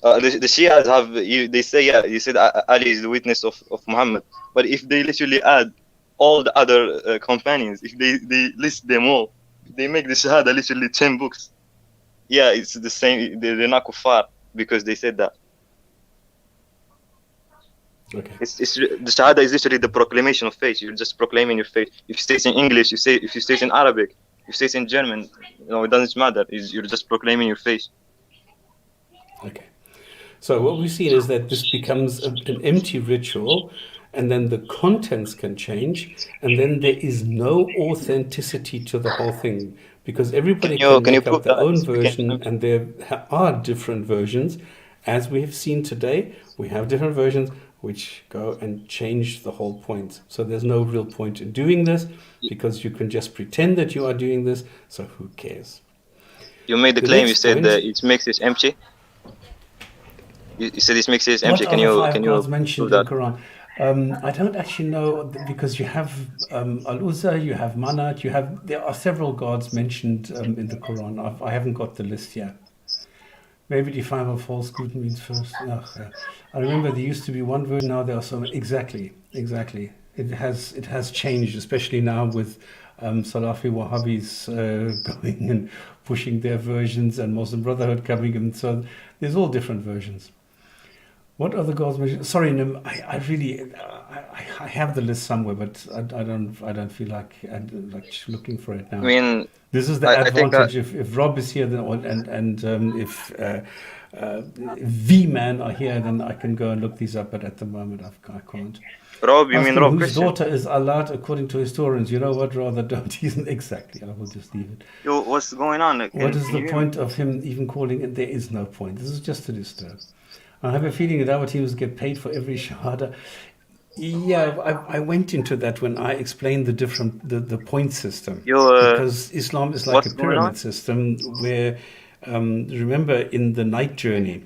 [SPEAKER 2] The Shias they say, yeah, you said Ali is the witness of Muhammad, but if they literally add all the other companions, if they list them all, they make the Shahada literally 10 books. Yeah, it's the same. They're not kuffar because they said that.
[SPEAKER 1] okay.
[SPEAKER 2] It's the Shahada is literally the proclamation of faith. You're just proclaiming your faith. If you say it in English, if you say it in Arabic, if you say it in German, it doesn't matter. You're just proclaiming your faith.
[SPEAKER 1] Okay. So what we've seen is that this becomes an empty ritual, and then the contents can change, and then there is no authenticity to the whole thing because everybody can
[SPEAKER 2] Can you
[SPEAKER 1] make up
[SPEAKER 2] prove
[SPEAKER 1] their
[SPEAKER 2] that
[SPEAKER 1] own
[SPEAKER 2] it's became
[SPEAKER 1] version,
[SPEAKER 2] empty?
[SPEAKER 1] and there are different versions. As we have seen today, we have different versions which go and change the whole point. So there's no real point in doing this because you can just pretend that you are doing this, so who cares?
[SPEAKER 2] You made the
[SPEAKER 1] The
[SPEAKER 2] claim. You
[SPEAKER 1] next
[SPEAKER 2] said
[SPEAKER 1] point.
[SPEAKER 2] that it makes it empty. You said it makes it empty.
[SPEAKER 1] What are the five
[SPEAKER 2] Can
[SPEAKER 1] gods
[SPEAKER 2] you
[SPEAKER 1] mentioned
[SPEAKER 2] prove
[SPEAKER 1] in
[SPEAKER 2] that?
[SPEAKER 1] Quran? I don't actually know because you have Al-Uzza, you have Manat, there are several gods mentioned in the Quran. I haven't got the list here. Maybe define what false good means first. I remember there used to be one version. Now there are so many. Exactly. It has changed, especially now with Salafi Wahhabis going and pushing their versions, and Muslim Brotherhood coming, and so there's all different versions. What other gods mentioned? Sorry, Nim, I really, I have the list somewhere, but I don't feel like looking for it
[SPEAKER 2] I
[SPEAKER 1] now.
[SPEAKER 2] mean,
[SPEAKER 1] This is the
[SPEAKER 2] I think that
[SPEAKER 1] advantage if Rob is here, then if V Man are here, then I can go and look these up. But at the moment, I can't.
[SPEAKER 2] Rob, you mean
[SPEAKER 1] Asking
[SPEAKER 2] Rob
[SPEAKER 1] whose
[SPEAKER 2] Christian?
[SPEAKER 1] daughter is Alat according to historians. You know what? Rather don't. He's exactly. I will just leave it.
[SPEAKER 2] Yo, what's going on?
[SPEAKER 1] What is
[SPEAKER 2] Can
[SPEAKER 1] the
[SPEAKER 2] you hear me?
[SPEAKER 1] point of him even calling it? There is no point. This is just to disturb. I have a feeling that our teams get paid for every shahada. Yeah, I went into that when I explained the point system,
[SPEAKER 2] Yo,
[SPEAKER 1] because Islam is like a
[SPEAKER 2] what's going on?
[SPEAKER 1] pyramid system where, remember in the night journey,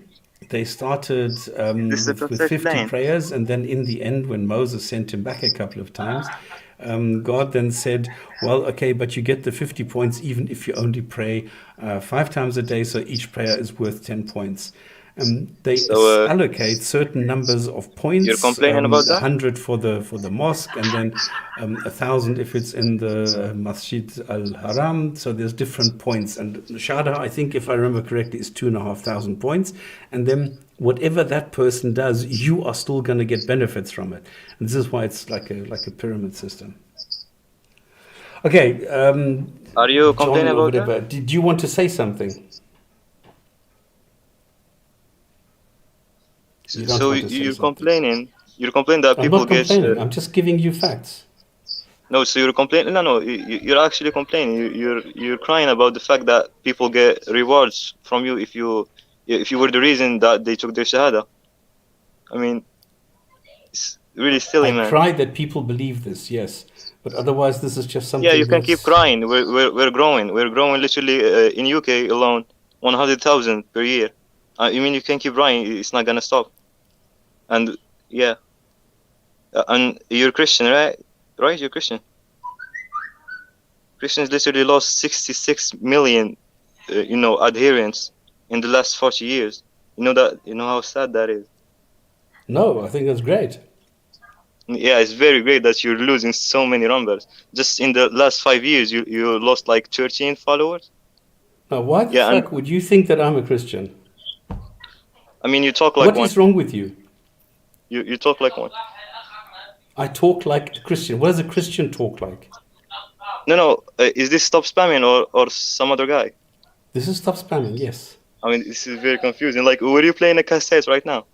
[SPEAKER 1] they started
[SPEAKER 2] Is this a
[SPEAKER 1] with
[SPEAKER 2] concert
[SPEAKER 1] 50
[SPEAKER 2] line?
[SPEAKER 1] prayers, and then in the end, when Moses sent him back a couple of times, God then said, well, okay, but you get the 50 points even if you only pray 5 times a day, so each prayer is worth 10 points. They
[SPEAKER 2] So,
[SPEAKER 1] allocate certain numbers of
[SPEAKER 2] you're
[SPEAKER 1] points,
[SPEAKER 2] complaining about that?
[SPEAKER 1] 100 for the mosque, and then 1,000 if it's in the Masjid al Haram. So there's different points. And Shahada, I think, if I remember correctly, is 2,500 points. And then whatever that person does, you are still going to get benefits from it. And this is why it's like a pyramid system. Okay,
[SPEAKER 2] Are you
[SPEAKER 1] John
[SPEAKER 2] complaining
[SPEAKER 1] or
[SPEAKER 2] about that?
[SPEAKER 1] whatever. Did you want to say something? You don't
[SPEAKER 2] So
[SPEAKER 1] want to say something.
[SPEAKER 2] you're complaining that
[SPEAKER 1] I'm
[SPEAKER 2] people
[SPEAKER 1] not
[SPEAKER 2] get
[SPEAKER 1] complaining. I'm just giving you facts.
[SPEAKER 2] no. So you're complaining. No. You're actually complaining. You're crying about the fact that people get rewards from you if you were the reason that they took their shahada. I mean, It's really silly,
[SPEAKER 1] I
[SPEAKER 2] man.
[SPEAKER 1] cry that people believe this, yes. But otherwise, this is just something
[SPEAKER 2] Yeah, you can keep
[SPEAKER 1] that's...
[SPEAKER 2] crying. We're growing. We're growing literally in UK alone, 100,000 per year. I mean, you can keep crying. It's not gonna stop. And yeah, and you're Christian, right? Right, you're Christian. Christians literally lost 66 million, adherents in the last 40 years. You know that? You know how sad that is.
[SPEAKER 1] No, I think that's great.
[SPEAKER 2] Yeah, it's very great that you're losing so many numbers. Just in the last 5 years, you lost like 13 followers.
[SPEAKER 1] Now, why the
[SPEAKER 2] Yeah, and
[SPEAKER 1] fuck would you think that I'm a Christian?
[SPEAKER 2] I mean, you talk like
[SPEAKER 1] What
[SPEAKER 2] one.
[SPEAKER 1] is wrong with you?
[SPEAKER 2] You talk like one.
[SPEAKER 1] I talk like a Christian. What does a Christian talk like?
[SPEAKER 2] No. Is this Stop Spamming or some other guy?
[SPEAKER 1] This is Stop Spamming, yes.
[SPEAKER 2] I mean, this is very confusing. Like, were you playing a cassette right now?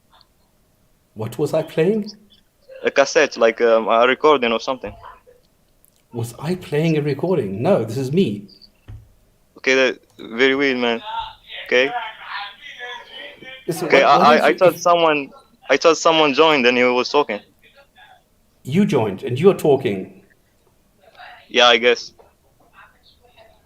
[SPEAKER 1] What was I playing?
[SPEAKER 2] A cassette, like a recording or something.
[SPEAKER 1] Was I playing a recording? No, this is me.
[SPEAKER 2] Okay, that very weird, man. Okay.
[SPEAKER 1] Listen,
[SPEAKER 2] Okay,
[SPEAKER 1] why don't
[SPEAKER 2] I
[SPEAKER 1] you,
[SPEAKER 2] thought someone joined and he was talking.
[SPEAKER 1] you joined and you're talking.
[SPEAKER 2] Yeah, I guess.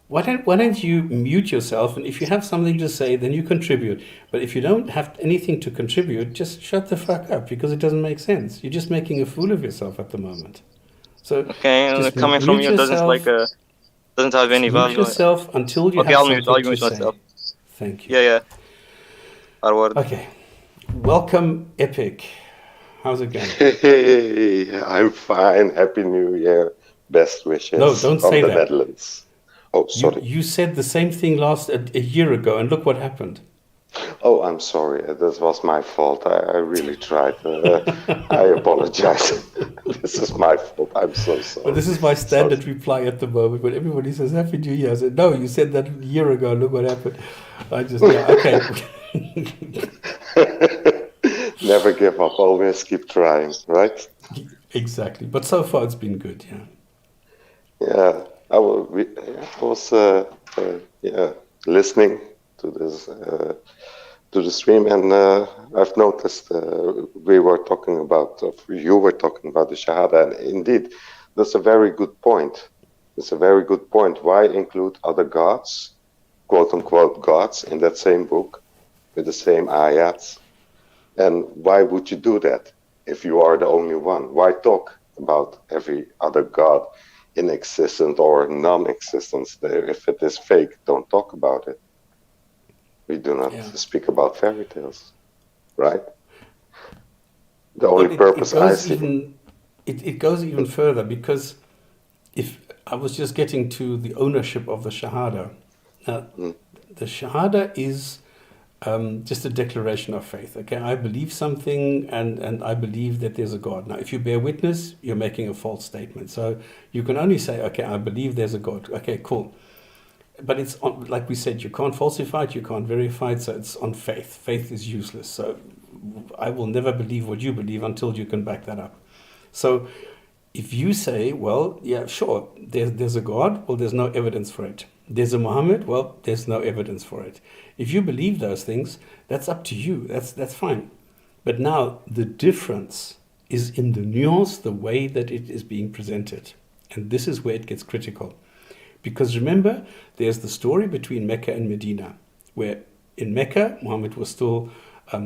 [SPEAKER 1] Why don't you mute yourself, and if you have something to say, then you contribute. But if you don't have anything to contribute, just shut the fuck up, because it doesn't make sense. You're just making a fool of yourself at the moment. So
[SPEAKER 2] Okay,
[SPEAKER 1] just
[SPEAKER 2] coming from
[SPEAKER 1] mute
[SPEAKER 2] you
[SPEAKER 1] yourself.
[SPEAKER 2] doesn't have any
[SPEAKER 1] Mute
[SPEAKER 2] value.
[SPEAKER 1] yourself until you
[SPEAKER 2] Okay,
[SPEAKER 1] have
[SPEAKER 2] I'll
[SPEAKER 1] something to
[SPEAKER 2] mute
[SPEAKER 1] say.
[SPEAKER 2] myself.
[SPEAKER 1] Thank you.
[SPEAKER 2] Yeah. Forward.
[SPEAKER 1] Okay. Welcome, Epic. How's it going?
[SPEAKER 3] Hey, I'm fine. Happy New Year. Best wishes
[SPEAKER 1] No, don't
[SPEAKER 3] from
[SPEAKER 1] say
[SPEAKER 3] the
[SPEAKER 1] that.
[SPEAKER 3] Netherlands. Oh, sorry.
[SPEAKER 1] You said the same thing a year ago, and look what happened.
[SPEAKER 3] Oh, I'm sorry. This was my fault. I really tried. I apologize. This is my fault. I'm so sorry.
[SPEAKER 1] But this is my standard reply at the moment. When everybody says Happy New Year, I said, no, you said that a year ago. Look what happened. Okay.
[SPEAKER 3] Never give up. Always keep trying, right?
[SPEAKER 1] Exactly. But so far it's been good, yeah.
[SPEAKER 3] Yeah. I was listening to this to the stream, and I've noticed you were talking about the Shahada, and indeed, that's a very good point. It's a very good point. Why include other gods, quote unquote gods, in that same book with the same ayats? And why would you do that if you are the only one? Why talk about every other god in existence or non-existence? If it is fake, don't talk about it. We do not speak about fairy tales, right? The only purpose I see.
[SPEAKER 1] It goes even further, because if I was just getting to the ownership of the Shahada. Now, the Shahada is just a declaration of faith. Okay, I believe something, and I believe that there's a God. Now, if you bear witness, you're making a false statement. So you can only say, okay, I believe there's a God. Okay, cool. But it's on, like we said, you can't falsify it, you can't verify it, so it's on faith. Faith is useless. So I will never believe what you believe until you can back that up. So if you say, well, yeah, sure, there's a God, well, there's no evidence for it. There's a Muhammad, well, there's no evidence for it. If you believe those things, that's up to you. That's fine. But now the difference is in the nuance, the way that it is being presented. And this is where it gets critical. Because remember, there's the story between Mecca and Medina, where in Mecca, Muhammad was still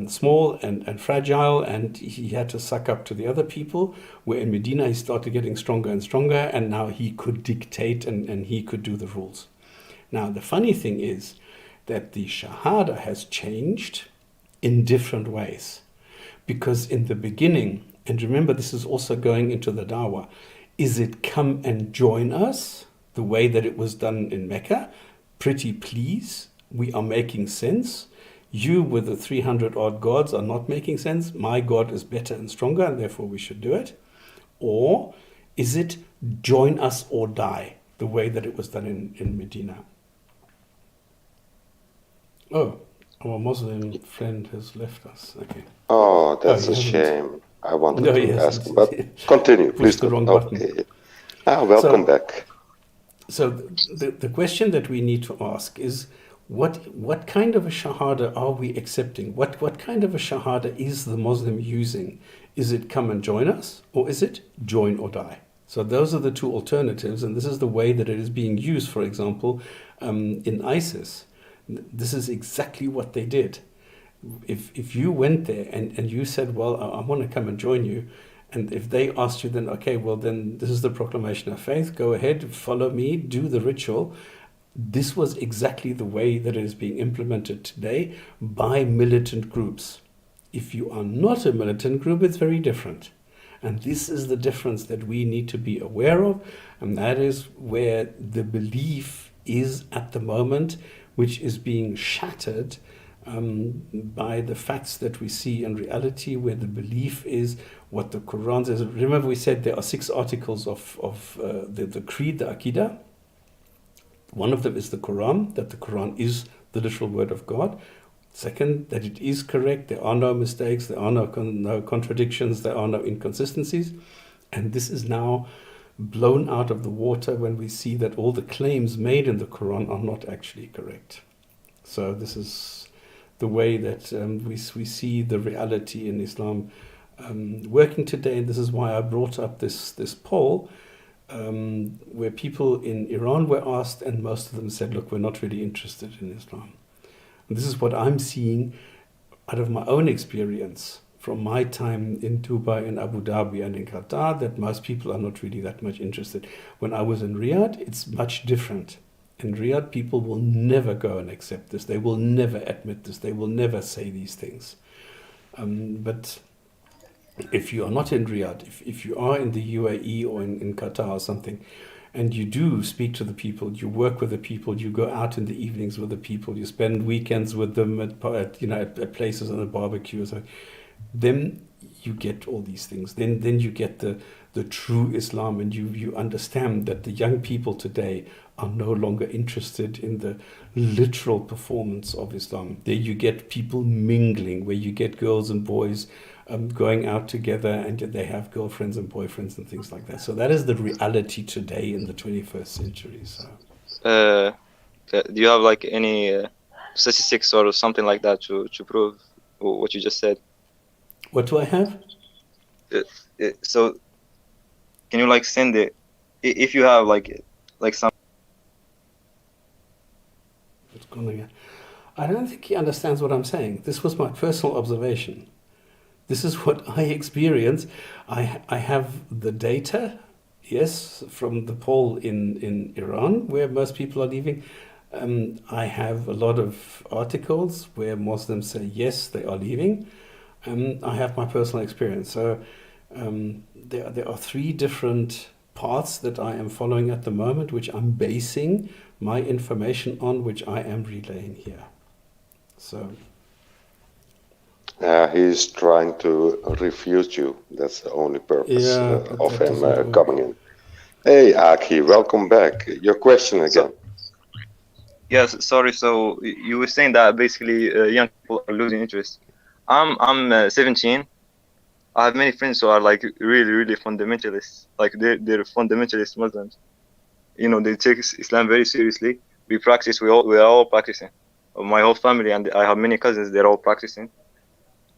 [SPEAKER 1] small and fragile, and he had to suck up to the other people, where in Medina he started getting stronger and stronger, and now he could dictate and he could do the rules. Now, the funny thing is that the Shahada has changed in different ways. Because in the beginning, and remember this is also going into the Dawah, is it come and join us? The way that it was done in Mecca, pretty please, we are making sense. You with the 300 odd gods are not making sense. My God is better and stronger, and therefore we should do it. Or is it join us or die, the way that it was done in Medina? Oh, our Muslim friend has left us. Okay.
[SPEAKER 3] Oh, that's a shame. I wanted to ask, but continue, please.
[SPEAKER 1] Pushed the wrong button.
[SPEAKER 3] Welcome back.
[SPEAKER 1] So the question that we need to ask is, what kind of a Shahada are we accepting? What kind of a Shahada is the Muslim using Is it come and join us, or is it join or die? So those are the two alternatives, and this is the way that it is being used, for example, in ISIS. This is exactly what they did. If you went there and you said, well, I want to come and join you, and if they asked you then, okay, well then this is the proclamation of faith, go ahead, follow me, do the ritual. This was exactly the way that it is being implemented today by militant groups. If you are not a militant group, it's very different. And this is the difference that we need to be aware of, and that is where the belief is at the moment, which is being shattered by the facts that we see in reality, where the belief is what the Quran says. Remember, we said there are 6 articles of the creed, the Aqidah. One of them is the Quran, that the Quran is the literal word of God. Second, that it is correct, there are no mistakes, there are no contradictions, there are no inconsistencies. And this is now blown out of the water when we see that all the claims made in the Quran are not actually correct. So this is the way that we see the reality in Islam working today. And this is why I brought up this poll where people in Iran were asked, and most of them said, look, we're not really interested in Islam. And this is what I'm seeing out of my own experience from my time in Dubai, in Abu Dhabi, and in Qatar, that most people are not really that much interested. When I was in Riyadh, it's much different. In Riyadh, people will never go and accept this. They will never admit this. They will never say these things. But if you are not in Riyadh, if you are in the UAE or in Qatar or something, and you do speak to the people, you work with the people, you go out in the evenings with the people, you spend weekends with them at places on a barbecue or so, then you get all these things. Then you get the true Islam, and you understand that the young people today are no longer interested in the literal performance of Islam. There you get people mingling, where you get girls and boys going out together, and they have girlfriends and boyfriends and things like that. So that is the reality today in the 21st century. So,
[SPEAKER 2] do you have like any statistics or something like that to prove what you just said?
[SPEAKER 1] What do I have?
[SPEAKER 2] So, can you like send it if you have like some?
[SPEAKER 1] It's gone again. I don't think he understands what I'm saying. This was my personal observation. This is what I experience. I have the data, yes, from the poll in Iran, where most people are leaving. I have a lot of articles where Muslims say, yes, they are leaving. I have my personal experience. So there are 3 different paths that I am following at the moment, which I'm basing my information on, which I am relaying here. So...
[SPEAKER 3] he's trying to refute you. That's the only purpose of him coming in. Hey, Aki, welcome back. Your question again.
[SPEAKER 2] Yes, sorry. So you were saying that basically young people are losing interest. I'm 17. I have many friends who are like really fundamentalists. Like they're fundamentalist Muslims. You know, they take Islam very seriously. We practice. We are all practicing. My whole family, and I have many cousins. They're all practicing.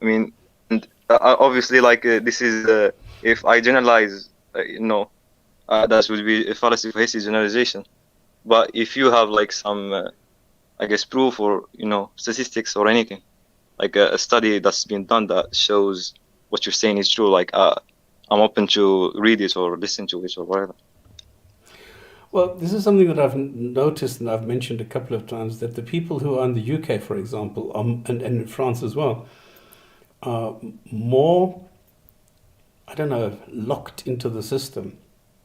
[SPEAKER 2] I mean, and obviously, like this is if I generalize, that would be a fallacy for hasty generalization. But if you have like some, I guess, proof or statistics or anything, like a study that's been done that shows what you're saying is true, like I'm open to read it or listen to it or whatever.
[SPEAKER 1] Well, this is something that I've noticed and I've mentioned a couple of times, that the people who are in the UK, for example, and in France as well, are more, locked into the system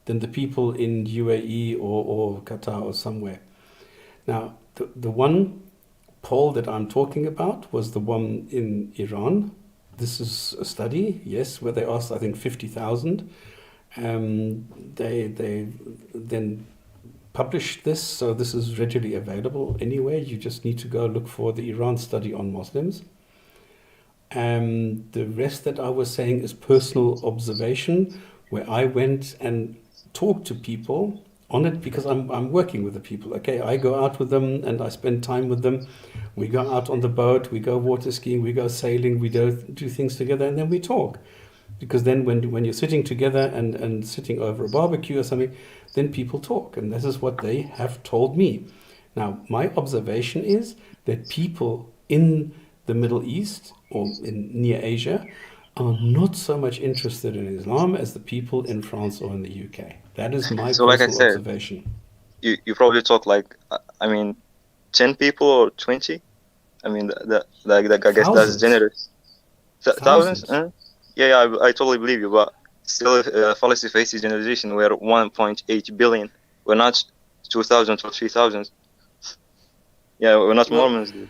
[SPEAKER 1] than the people in UAE or Qatar or somewhere. Now, the one poll that I'm talking about was the one in Iran. This is a study, yes, where they asked, I think, 50,000. They then published this, so this is readily available anywhere. You just need to go look for the Iran study on Muslims. The rest that I was saying is personal observation, where I went and talked to people on it, because I'm working with the people. Okay, I go out with them and I spend time with them. We go out on the boat, we go water skiing, we go sailing, we do things together, and then we talk. Because then when you're sitting together and sitting over a barbecue or something, then people talk. And this is what they have told me. Now, my observation is that people in the Middle East or in near Asia are not so much interested in Islam as the people in France or in the UK. That is my
[SPEAKER 2] So like I
[SPEAKER 1] personal
[SPEAKER 2] said,
[SPEAKER 1] observation.
[SPEAKER 2] you probably talk like, I mean, 10 people or 20. I mean, I guess that's
[SPEAKER 1] Thousands.
[SPEAKER 2] generous. Thousands?
[SPEAKER 1] Thousands.
[SPEAKER 2] Yeah, I totally believe you, but still, fallacy faces generalization. We're 1.8 billion. We're not 2,000 or 3,000. Yeah, we're not
[SPEAKER 1] Well,
[SPEAKER 2] Mormons, dude.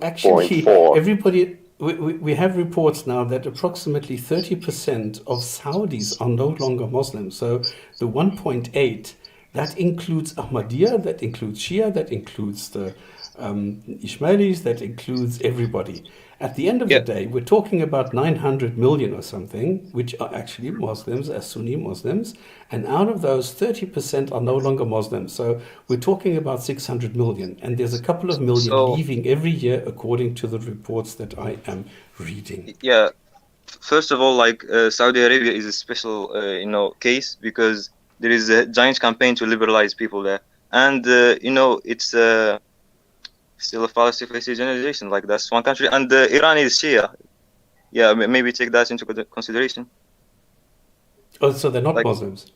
[SPEAKER 1] Actually,
[SPEAKER 3] 1.4.
[SPEAKER 1] everybody, we have reports now that approximately 30% of Saudis are no longer Muslims. So the 1.8, that includes Ahmadiyya, that includes Shia, that includes the Ismailis, that includes everybody. At the end of the
[SPEAKER 2] Yeah.
[SPEAKER 1] day, we're talking about 900 million or something, which are actually Muslims, as Sunni Muslims. And out of those, 30% are no longer Muslims. So we're talking about 600 million. And there's a couple of million
[SPEAKER 2] So
[SPEAKER 1] leaving every year, according to the reports that I am reading.
[SPEAKER 2] yeah, first of all, like Saudi Arabia is a special, case because there is a giant campaign to liberalize people there, and it's still a fallacy faces generalization. Like that's one country, and Iran is Shia. Yeah, maybe take that into consideration.
[SPEAKER 1] Oh, so they're not
[SPEAKER 2] Like
[SPEAKER 1] Muslims.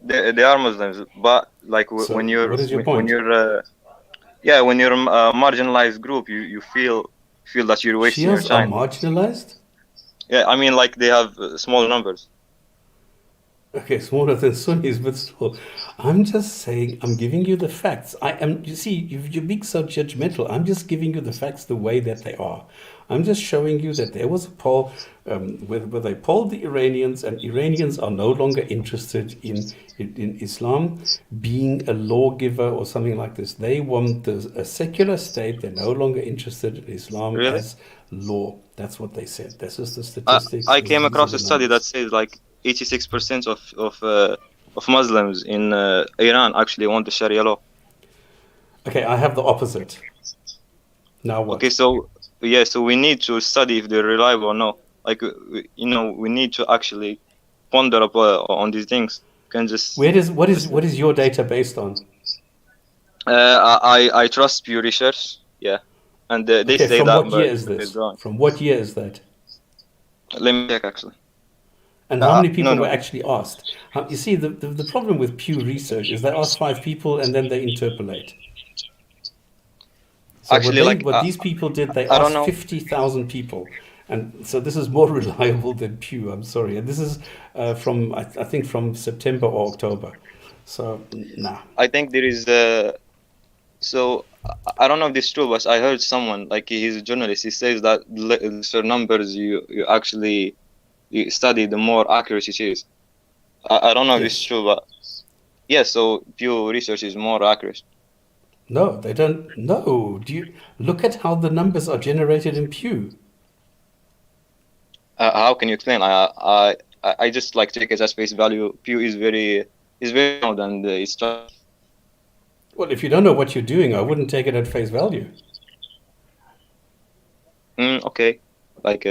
[SPEAKER 2] they are Muslims, but like
[SPEAKER 1] So
[SPEAKER 2] when you're
[SPEAKER 1] what is your
[SPEAKER 2] when
[SPEAKER 1] point?
[SPEAKER 2] you're when you're a marginalized group, you feel that you're wasting your
[SPEAKER 1] Shias are
[SPEAKER 2] time.
[SPEAKER 1] marginalized?
[SPEAKER 2] Yeah, I mean like they have small numbers.
[SPEAKER 1] Okay, smaller than Sunnis, but still. I'm just saying, I'm giving you the facts. You see, you're being so judgmental. I'm just giving you the facts the way that they are. I'm just showing you that there was a poll where they polled the Iranians, and Iranians are no longer interested in Islam being a lawgiver or something like this. They want a secular state. They're no longer interested in Islam
[SPEAKER 2] Really?
[SPEAKER 1] as law. That's what they said. This is the
[SPEAKER 2] I
[SPEAKER 1] statistics.
[SPEAKER 2] I came
[SPEAKER 1] These are
[SPEAKER 2] across
[SPEAKER 1] the
[SPEAKER 2] a study that
[SPEAKER 1] numbers.
[SPEAKER 2] says like 86% of Muslims in Iran actually want the Sharia law.
[SPEAKER 1] Okay, I have the opposite. Now
[SPEAKER 2] Okay,
[SPEAKER 1] what?
[SPEAKER 2] so we need to study if they're reliable or no. Like we need to actually ponder on these things. Can just
[SPEAKER 1] What is your data based on?
[SPEAKER 2] I trust Pew Research, yeah, and they
[SPEAKER 1] Okay,
[SPEAKER 2] say
[SPEAKER 1] from
[SPEAKER 2] that,
[SPEAKER 1] what year
[SPEAKER 2] but
[SPEAKER 1] is
[SPEAKER 2] they're
[SPEAKER 1] this?
[SPEAKER 2] wrong.
[SPEAKER 1] From what year is that?
[SPEAKER 2] Let me check actually.
[SPEAKER 1] And how many
[SPEAKER 2] No,
[SPEAKER 1] people
[SPEAKER 2] no,
[SPEAKER 1] were actually asked? You see, the problem with Pew Research is they ask 5 people and then they interpolate. So
[SPEAKER 2] actually, like
[SPEAKER 1] what these people did, they
[SPEAKER 2] I don't
[SPEAKER 1] asked
[SPEAKER 2] know.
[SPEAKER 1] 50,000 people. And so this is more reliable than Pew, I'm sorry. And this is from, I think, from September or October. So, nah.
[SPEAKER 2] I think there is so I don't know if this is true, but I heard someone like he's a journalist. He says that the certain numbers you actually you study, the more accurate it is. I don't know if this is
[SPEAKER 1] Yes.
[SPEAKER 2] true, but yeah. So Pew Research is more accurate.
[SPEAKER 1] No, they don't. No. Do you look at how the numbers are generated in Pew?
[SPEAKER 2] How can you explain? I just like take it as face value. Pew is very old and it's
[SPEAKER 1] Well, if you don't know what you're doing, I wouldn't take it at face value.
[SPEAKER 2] okay. Like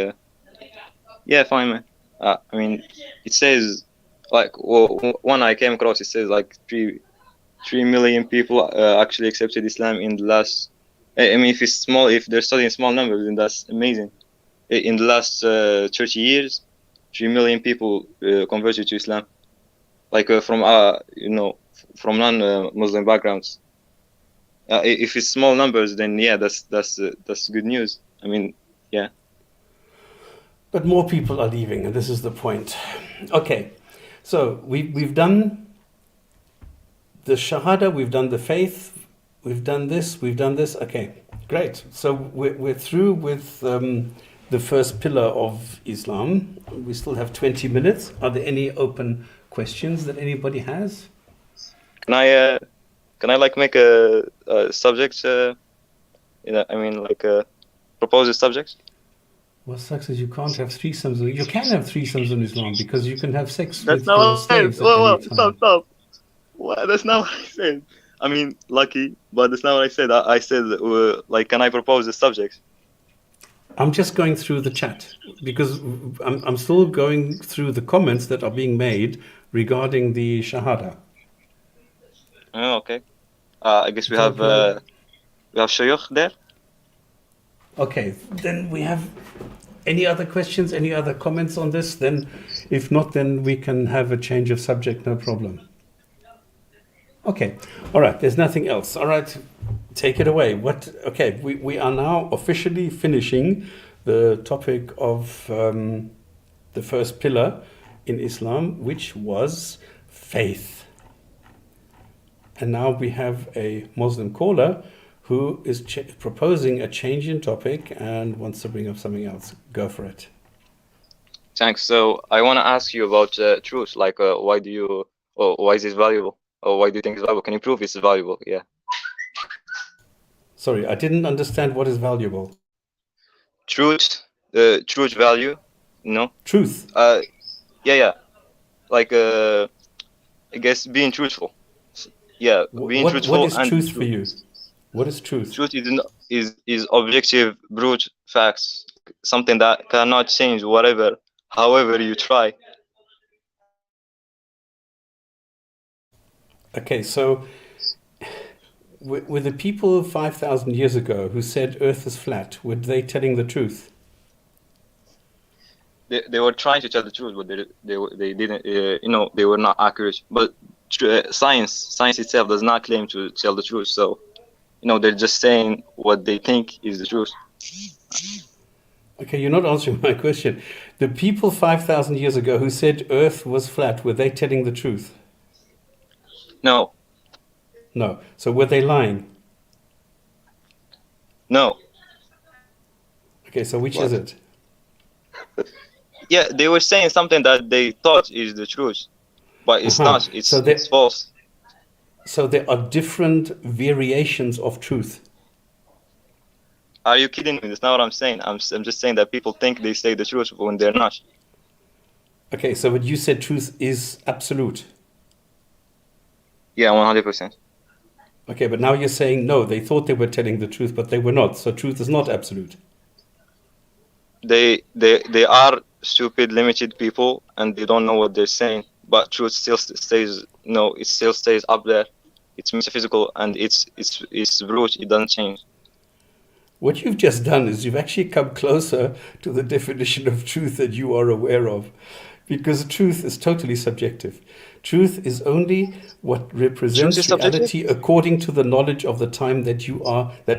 [SPEAKER 2] yeah, fine, man. I mean, it says like one I came across. It says like 3 million people actually accepted Islam in the last. I mean, if it's small, if they're studying small numbers, then that's amazing. In the last 30 years, 3 million people converted to Islam, like from from non-Muslim backgrounds. If it's small numbers, then yeah, that's good news. I mean, yeah.
[SPEAKER 1] But more people are leaving, and this is the point. Okay, so we've done the Shahada, we've done the faith, we've done this. Okay, great. So we're through with the first pillar of Islam. We still have 20 minutes. Are there any open questions that anybody has?
[SPEAKER 2] Can I like make a subject? I mean, like propose a subject.
[SPEAKER 1] What sucks is you can't have threesomes. You can have threesomes in Islam because you can have sex
[SPEAKER 2] That's
[SPEAKER 1] with
[SPEAKER 2] not
[SPEAKER 1] your
[SPEAKER 2] what I said.
[SPEAKER 1] slaves at any time.
[SPEAKER 2] Stop. What? That's not what I said. I mean, lucky, but that's not what I said. I said, like, can I propose a subject?
[SPEAKER 1] I'm just going through the chat because I'm still going through the comments that are being made regarding the Shahada.
[SPEAKER 2] Oh, okay. I guess we have Shayukh there.
[SPEAKER 1] Okay, then we have any other questions, any other comments on this? Then, if not, then we can have a change of subject, no problem. Okay, all right, there's nothing else. All right, take it away. Okay, we are now officially finishing the topic of the first pillar in Islam, which was faith. And now we have a Muslim caller who is proposing a change in topic and wants to bring up something else. Go for it.
[SPEAKER 2] Thanks. So I want to ask you about truth. Like, why is it valuable? Or why do you think it's valuable? Can you prove it's valuable? Yeah.
[SPEAKER 1] Sorry, I didn't understand what is valuable.
[SPEAKER 2] Truth, truth value, no?
[SPEAKER 1] Truth.
[SPEAKER 2] Yeah. Like, I guess being truthful. Yeah, being truthful.
[SPEAKER 1] What is truth for you? What is truth?
[SPEAKER 2] Truth is objective, brute facts. Something that cannot change however you try.
[SPEAKER 1] Okay, so were the people 5,000 years ago who said Earth is flat, were they telling the truth?
[SPEAKER 2] They were trying to tell the truth, but they didn't. They were not accurate. But science itself does not claim to tell the truth. So, they're just saying what they think is the truth.
[SPEAKER 1] Okay, you're not answering my question. The people 5,000 years ago who said Earth was flat, were they telling the truth?
[SPEAKER 2] No.
[SPEAKER 1] No. So were they lying?
[SPEAKER 2] No.
[SPEAKER 1] Okay, so which is it?
[SPEAKER 2] Yeah, they were saying something that they thought is the truth, but it's not. It's false.
[SPEAKER 1] So there are different variations of truth.
[SPEAKER 2] Are you kidding me? That's not what I'm saying. I'm just saying that people think they say the truth when they're not.
[SPEAKER 1] Okay, so what you said truth is absolute.
[SPEAKER 2] Yeah, 100%.
[SPEAKER 1] Okay, but now you're saying no, they thought they were telling the truth, but they were not. So truth is not absolute.
[SPEAKER 2] They are stupid, limited people, and they don't know what they're saying. But truth still stays. No, it still stays up there. It's metaphysical and it's brute. It doesn't change.
[SPEAKER 1] What you've just done is you've actually come closer to the definition of truth that you are aware of, because truth is totally subjective. Truth is only what represents reality according to the knowledge of the time that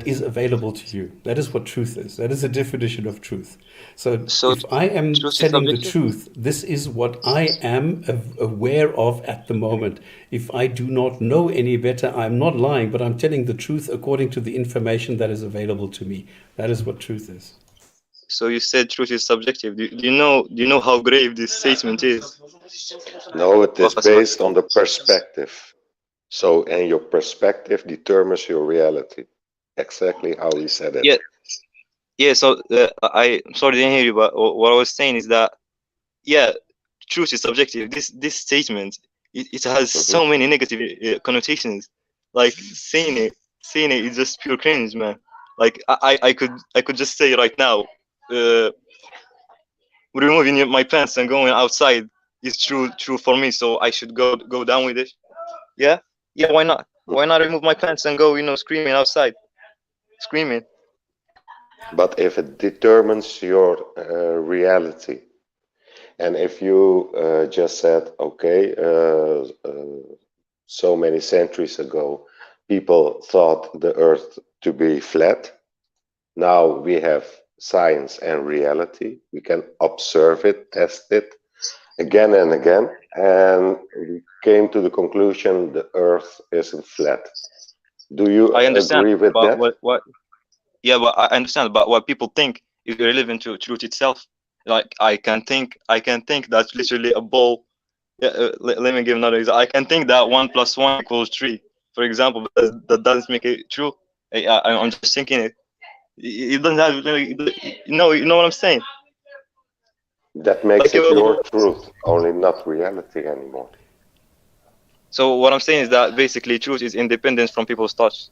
[SPEAKER 1] is available to you. That is what truth is. That is a definition of truth. So if I am telling the truth, this is what I am aware of at the moment. If I do not know any better, I'm not lying, but I'm telling the truth according to the information that is available to me. That is what truth is.
[SPEAKER 2] So you said truth is subjective. Do you know how grave this statement is?
[SPEAKER 3] No, it is based on the perspective. So, and your perspective determines your reality. Exactly how he said it.
[SPEAKER 2] Yeah. So I sorry, I didn't hear you, but what I was saying is that truth is subjective. This statement it has so many negative connotations. Like saying it is just pure cringe, man. Like I could just say right now, removing my pants and going outside is true for me, so I should go down with it. Yeah, why not remove my pants and go screaming outside, screaming.
[SPEAKER 3] But if it determines your reality, and if you just said, okay, so many centuries ago people thought the earth to be flat, now we have science and reality. We can observe it, test it again and again, and we came to the conclusion the Earth isn't flat. Do you agree with that?
[SPEAKER 2] Yeah, but I understand. But what people think is irrelevant to truth itself. Like I can think that's literally a ball. Yeah, let me give another example. I can think that 1 + 1 = 3, for example, but that doesn't make it true. I'm just thinking it. It doesn't have, you know what I'm saying?
[SPEAKER 3] That makes it your truth, only not reality anymore.
[SPEAKER 2] So what I'm saying is that basically truth is independent from people's thoughts.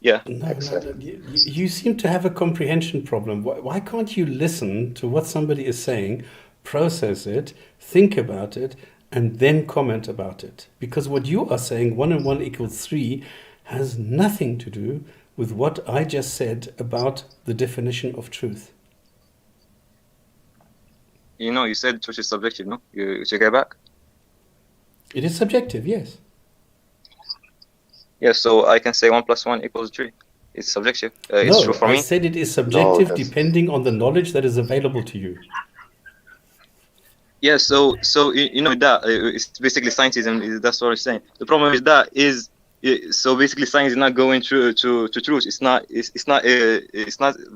[SPEAKER 2] Yeah.
[SPEAKER 1] No,
[SPEAKER 3] Exactly.
[SPEAKER 1] you seem to have a comprehension problem. Why can't you listen to what somebody is saying, process it, think about it, and then comment about it? Because what you are saying, 1 and 1 equals 3, has nothing to do with what I just said about the definition of truth.
[SPEAKER 2] You know, you said truth is subjective, no? You take it back?
[SPEAKER 1] It is subjective, yes.
[SPEAKER 2] Yeah, so I can say 1 + 1 = 3. It's subjective. It's true
[SPEAKER 1] No,
[SPEAKER 2] for
[SPEAKER 1] I
[SPEAKER 2] me.
[SPEAKER 1] said it is subjective
[SPEAKER 3] that's-
[SPEAKER 1] depending on the knowledge that is available to you.
[SPEAKER 2] Yeah, so you know that it's basically scientism. That's what I'm saying. The problem with that is, so basically science is not going to truth. It's not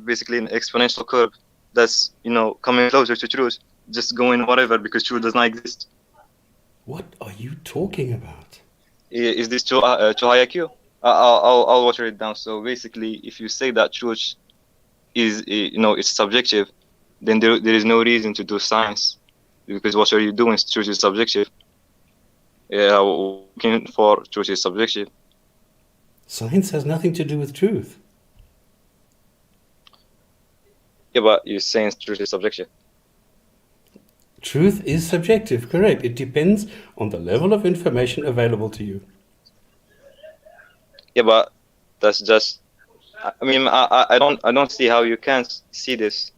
[SPEAKER 2] basically an exponential curve that's, you know, coming closer to truth, just going whatever, because truth does not exist.
[SPEAKER 1] What are you talking about?
[SPEAKER 2] Is this too high IQ? I'll water it down. So basically, if you say that truth is, you know, it's subjective, then there is no reason to do science, because what are you doing? Truth is subjective. Yeah, looking for truth is subjective.
[SPEAKER 1] Science has nothing to do with truth.
[SPEAKER 2] Yeah, but you're saying truth is subjective.
[SPEAKER 1] Truth is subjective, correct. It depends on the level of information available to you.
[SPEAKER 2] Yeah, but that's just. I mean, I don't see how you can't see this.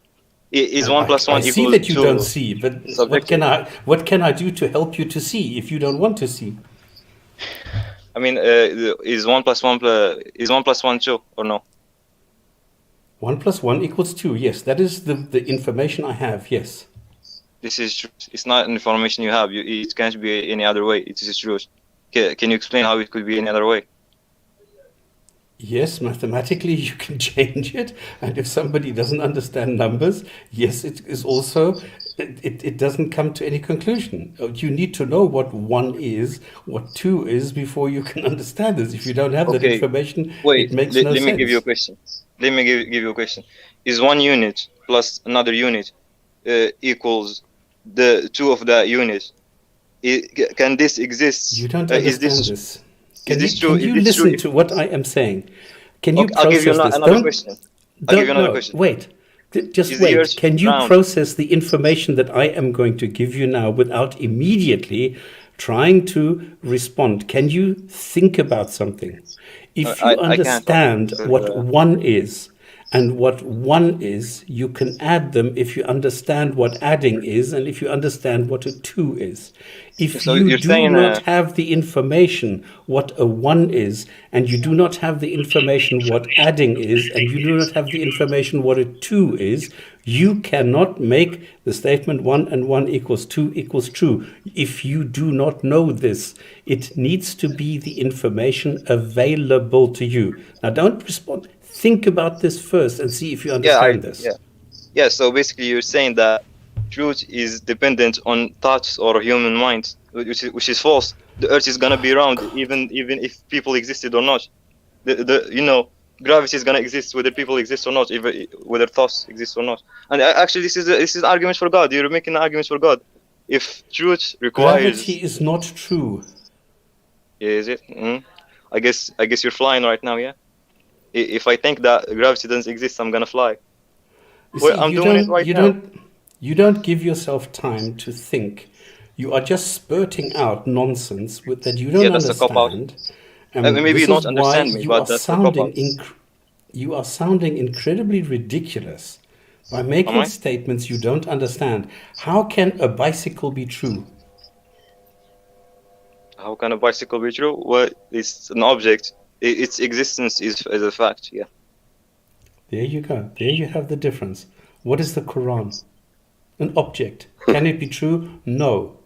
[SPEAKER 2] Is 1 + 1
[SPEAKER 1] I see
[SPEAKER 2] equals
[SPEAKER 1] that you
[SPEAKER 2] 2
[SPEAKER 1] don't see, but
[SPEAKER 2] subjective?
[SPEAKER 1] what can I do to help you to see if you don't want to see?
[SPEAKER 2] I mean, is 1 + 1 is 1 + 1 2 or no?
[SPEAKER 1] 1 + 1 equals 2. Yes, that is the information I have. Yes.
[SPEAKER 2] This is truth. It's not information you have. It can't be any other way. It is truth. Can you explain how it could be any other way?
[SPEAKER 1] Yes, mathematically you can change it, and if somebody doesn't understand numbers, yes, it is also, it doesn't come to any conclusion. You need to know what 1 is, what 2 is, before you can understand this. If you don't have that
[SPEAKER 2] Okay,
[SPEAKER 1] information,
[SPEAKER 2] wait.
[SPEAKER 1] it makes no
[SPEAKER 2] Let me
[SPEAKER 1] sense.
[SPEAKER 2] give you a question. Let me give you a question. Is 1 unit plus another unit equals the 2 of that unit? Can this exist?
[SPEAKER 1] You don't
[SPEAKER 2] Is
[SPEAKER 1] understand
[SPEAKER 2] this
[SPEAKER 1] this.
[SPEAKER 2] is this true?
[SPEAKER 1] Can
[SPEAKER 2] Is
[SPEAKER 1] you
[SPEAKER 2] this true?
[SPEAKER 1] listen to what I am saying? Can you
[SPEAKER 2] Okay, I'll give you
[SPEAKER 1] process this?
[SPEAKER 2] another question. I'll give you another
[SPEAKER 1] No,
[SPEAKER 2] question.
[SPEAKER 1] wait. Just
[SPEAKER 2] Is the
[SPEAKER 1] wait.
[SPEAKER 2] Earth
[SPEAKER 1] Can you
[SPEAKER 2] round?
[SPEAKER 1] process the information that I am going to give you now without immediately trying to respond? Can you think about something? If you
[SPEAKER 2] I can't.
[SPEAKER 1] understand what 1 is and what 1 is, you can add them if you understand what adding is and if you understand what a 2 is. If
[SPEAKER 2] So
[SPEAKER 1] you
[SPEAKER 2] you're
[SPEAKER 1] do
[SPEAKER 2] saying
[SPEAKER 1] not have the information what a 1 is, and you do not have the information what adding is, and you do not have the information what a 2 is, you cannot make the statement 1 and 1 equals 2 equals true. If you do not know this, it needs to be the information available to you. Now don't respond. Think about this first and see if you understand this.
[SPEAKER 2] Yeah. So basically, you're saying that truth is dependent on thoughts or human minds, which is false. The Earth is gonna be round, even if people existed or not. You know, gravity is gonna exist whether people exist or not, even whether thoughts exist or not. And actually, this is an argument for God. You're making an argument for God. If truth requires,
[SPEAKER 1] Gravity is not true.
[SPEAKER 2] is it? I guess you're flying right now. Yeah. If I think that gravity doesn't exist, I'm gonna fly. Well, I'm doing it right now.
[SPEAKER 1] You don't give yourself time to think. You are just spurting out nonsense that you don't
[SPEAKER 2] That's a cop out.
[SPEAKER 1] understand.
[SPEAKER 2] Maybe you
[SPEAKER 1] This is
[SPEAKER 2] don't
[SPEAKER 1] why
[SPEAKER 2] understand me, but that's a cop out.
[SPEAKER 1] you are sounding incredibly ridiculous by making statements you don't understand. How can a bicycle be true?
[SPEAKER 2] How can a bicycle be true? Well, it's an object. Its existence is a fact. Yeah.
[SPEAKER 1] There you go. There you have the difference. What is the Quran? An object. Can it be true? No.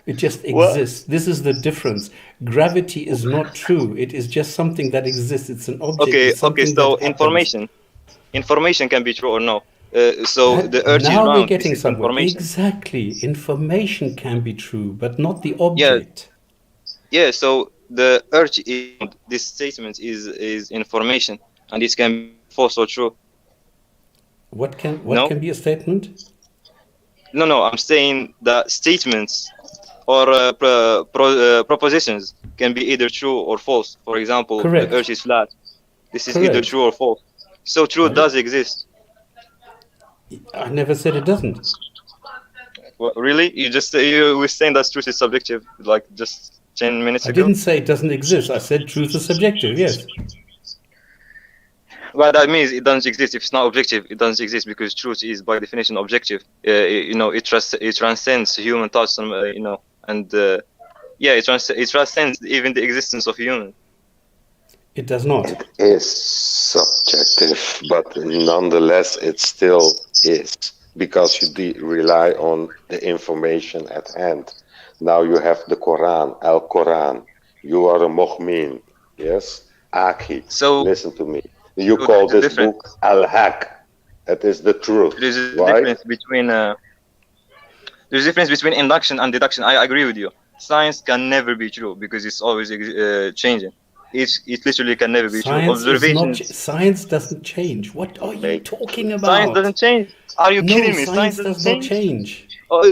[SPEAKER 1] It just exists. This is the difference. Gravity is not true. It is just something that exists. It's an object.
[SPEAKER 2] Okay. So
[SPEAKER 1] that
[SPEAKER 2] information can be true or no. So the Earth is
[SPEAKER 1] now
[SPEAKER 2] round.
[SPEAKER 1] We're getting somewhere.
[SPEAKER 2] Information.
[SPEAKER 1] Exactly. Information can be true, but not the object.
[SPEAKER 2] Yeah. So the Earth is, this statement is information, and it can be false or true.
[SPEAKER 1] What can be a statement?
[SPEAKER 2] No. I'm saying that statements or propositions can be either true or false. For example,
[SPEAKER 1] Correct.
[SPEAKER 2] the Earth is flat. This is either true or false. So truth does exist.
[SPEAKER 1] I never said it doesn't.
[SPEAKER 2] Well, really? You were saying that truth is subjective, like just 10 minutes ago?
[SPEAKER 1] I didn't say it doesn't exist. I said truth is subjective, yes.
[SPEAKER 2] Well, that means it doesn't exist. If it's not objective, it doesn't exist because truth is by definition objective. It transcends human thoughts, and it transcends even the existence of human.
[SPEAKER 1] It does not.
[SPEAKER 3] It is subjective, but nonetheless, it still is, because you rely on the information at hand. Now you have the Quran, Al-Quran. You are a mu'min, yes? Aki,
[SPEAKER 2] so
[SPEAKER 3] listen to me. You call this book Al-Haq. That is the truth.
[SPEAKER 2] There's a
[SPEAKER 3] right?
[SPEAKER 2] difference between there's a difference between induction and deduction. I agree with you. Science can never be true because it's always changing. It literally can never be true. Observations.
[SPEAKER 1] Science doesn't change. What are you talking about?
[SPEAKER 2] Science doesn't change. Are you kidding me?
[SPEAKER 1] Science does not change.
[SPEAKER 2] Oh,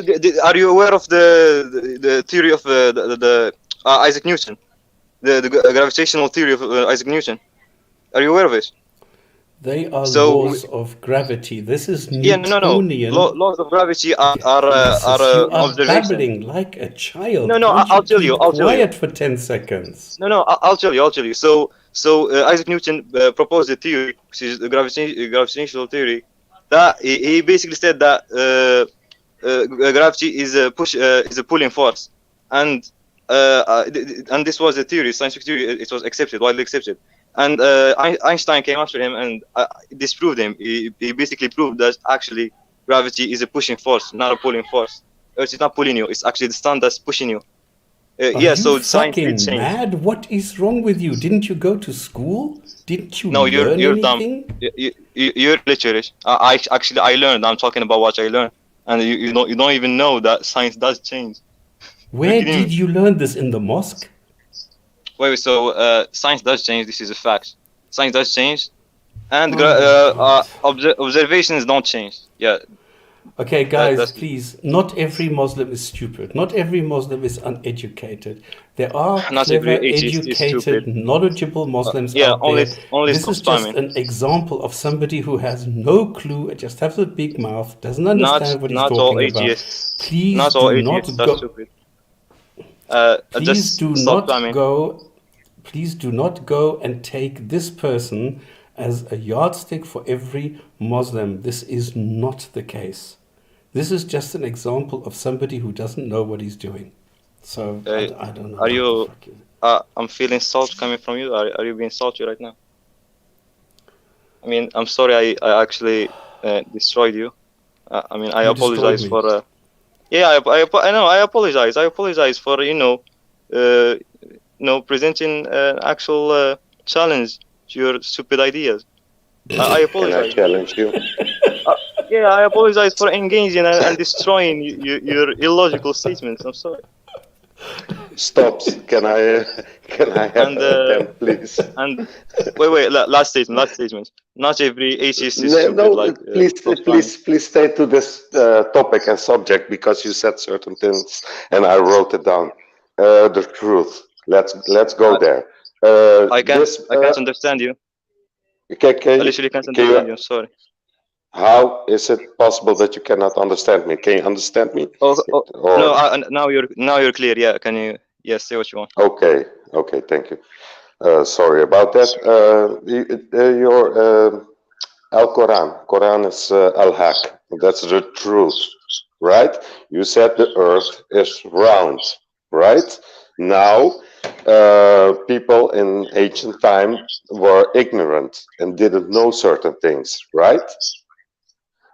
[SPEAKER 2] are you aware of the theory of Isaac Newton, the gravitational theory of Isaac Newton? Are you aware of it?
[SPEAKER 1] They are laws of gravity. This is Newtonian.
[SPEAKER 2] No. Laws of gravity are
[SPEAKER 1] you are
[SPEAKER 2] observation.
[SPEAKER 1] babbling like a child.
[SPEAKER 2] No, I'll tell you.
[SPEAKER 1] Quiet for 10 seconds.
[SPEAKER 2] No, I'll tell you. So Isaac Newton proposed a theory, which is the gravitational theory, that he basically said that gravity is a pulling force, and this was a theory, scientific theory. It was widely accepted. And Einstein came after him and disproved him. He basically proved that actually gravity is a pushing force, not a pulling force. Earth is not pulling you; it's actually the sun that's pushing you. So science did change.
[SPEAKER 1] Mad? What is wrong with you? Didn't you go to school? Didn't you learn
[SPEAKER 2] you're
[SPEAKER 1] anything?
[SPEAKER 2] dumb. You're literate. I learned. I'm talking about what I learned, and you don't even know that science does change.
[SPEAKER 1] Where did you learn this? In the mosque?
[SPEAKER 2] Wait, so science does change. This is a fact. Science does change, and observations don't change. Yeah.
[SPEAKER 1] Okay, guys, please. Not every Muslim is stupid. Not every Muslim is uneducated. There are clever, educated, knowledgeable Muslims out there. This is just an example of somebody who has no clue, just has a big mouth, doesn't understand what he's talking about. Please do not go. Please do not go and take this person as a yardstick for every Muslim. This is not the case. This is just an example of somebody who doesn't know what he's doing. So I don't know.
[SPEAKER 2] Are you? I'm feeling salt coming from you. Are you being salty right now? I mean, I'm sorry. I actually destroyed you. I mean, I apologize for. Yeah, I know. I apologize. I apologize for presenting an actual challenge to your stupid ideas. I apologize.
[SPEAKER 3] Can I challenge you?
[SPEAKER 2] Yeah, I apologize for engaging and destroying your illogical statements. I'm sorry.
[SPEAKER 3] Stop. Can I have them, please?
[SPEAKER 2] And wait. Last statement. Not every atheist is stupid.
[SPEAKER 3] Please stay to this topic and subject, because you said certain things and I wrote it down. The truth. Let's go there.
[SPEAKER 2] I can't understand you. I literally can't understand you. I'm sorry.
[SPEAKER 3] How is it possible that you cannot understand me? Can you understand me?
[SPEAKER 2] No. Now you're clear. Yeah. Can you? Yes. Say what you want.
[SPEAKER 3] Okay. Thank you. Sorry about that. Your Quran is Al-Haq. That's the truth, right? You said the earth is round, right? Now, people in ancient time were ignorant and didn't know certain things, right?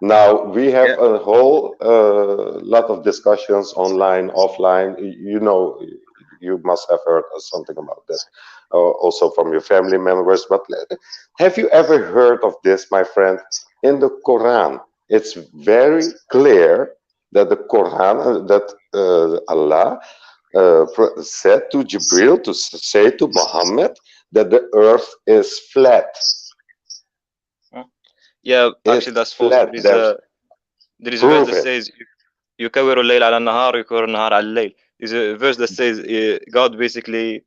[SPEAKER 3] Now we have a whole lot of discussions online, offline. You must have heard something about that, also from your family members. But have you ever heard of this, my friend? In the Quran, it's very clear that the Quran, that Allah said to Jibril to say to Muhammad that the earth is flat.
[SPEAKER 2] Yeah, actually that's false. There is a verse that says يكور الليل على النهار ويكور النهار على الليل. There's a verse that says God basically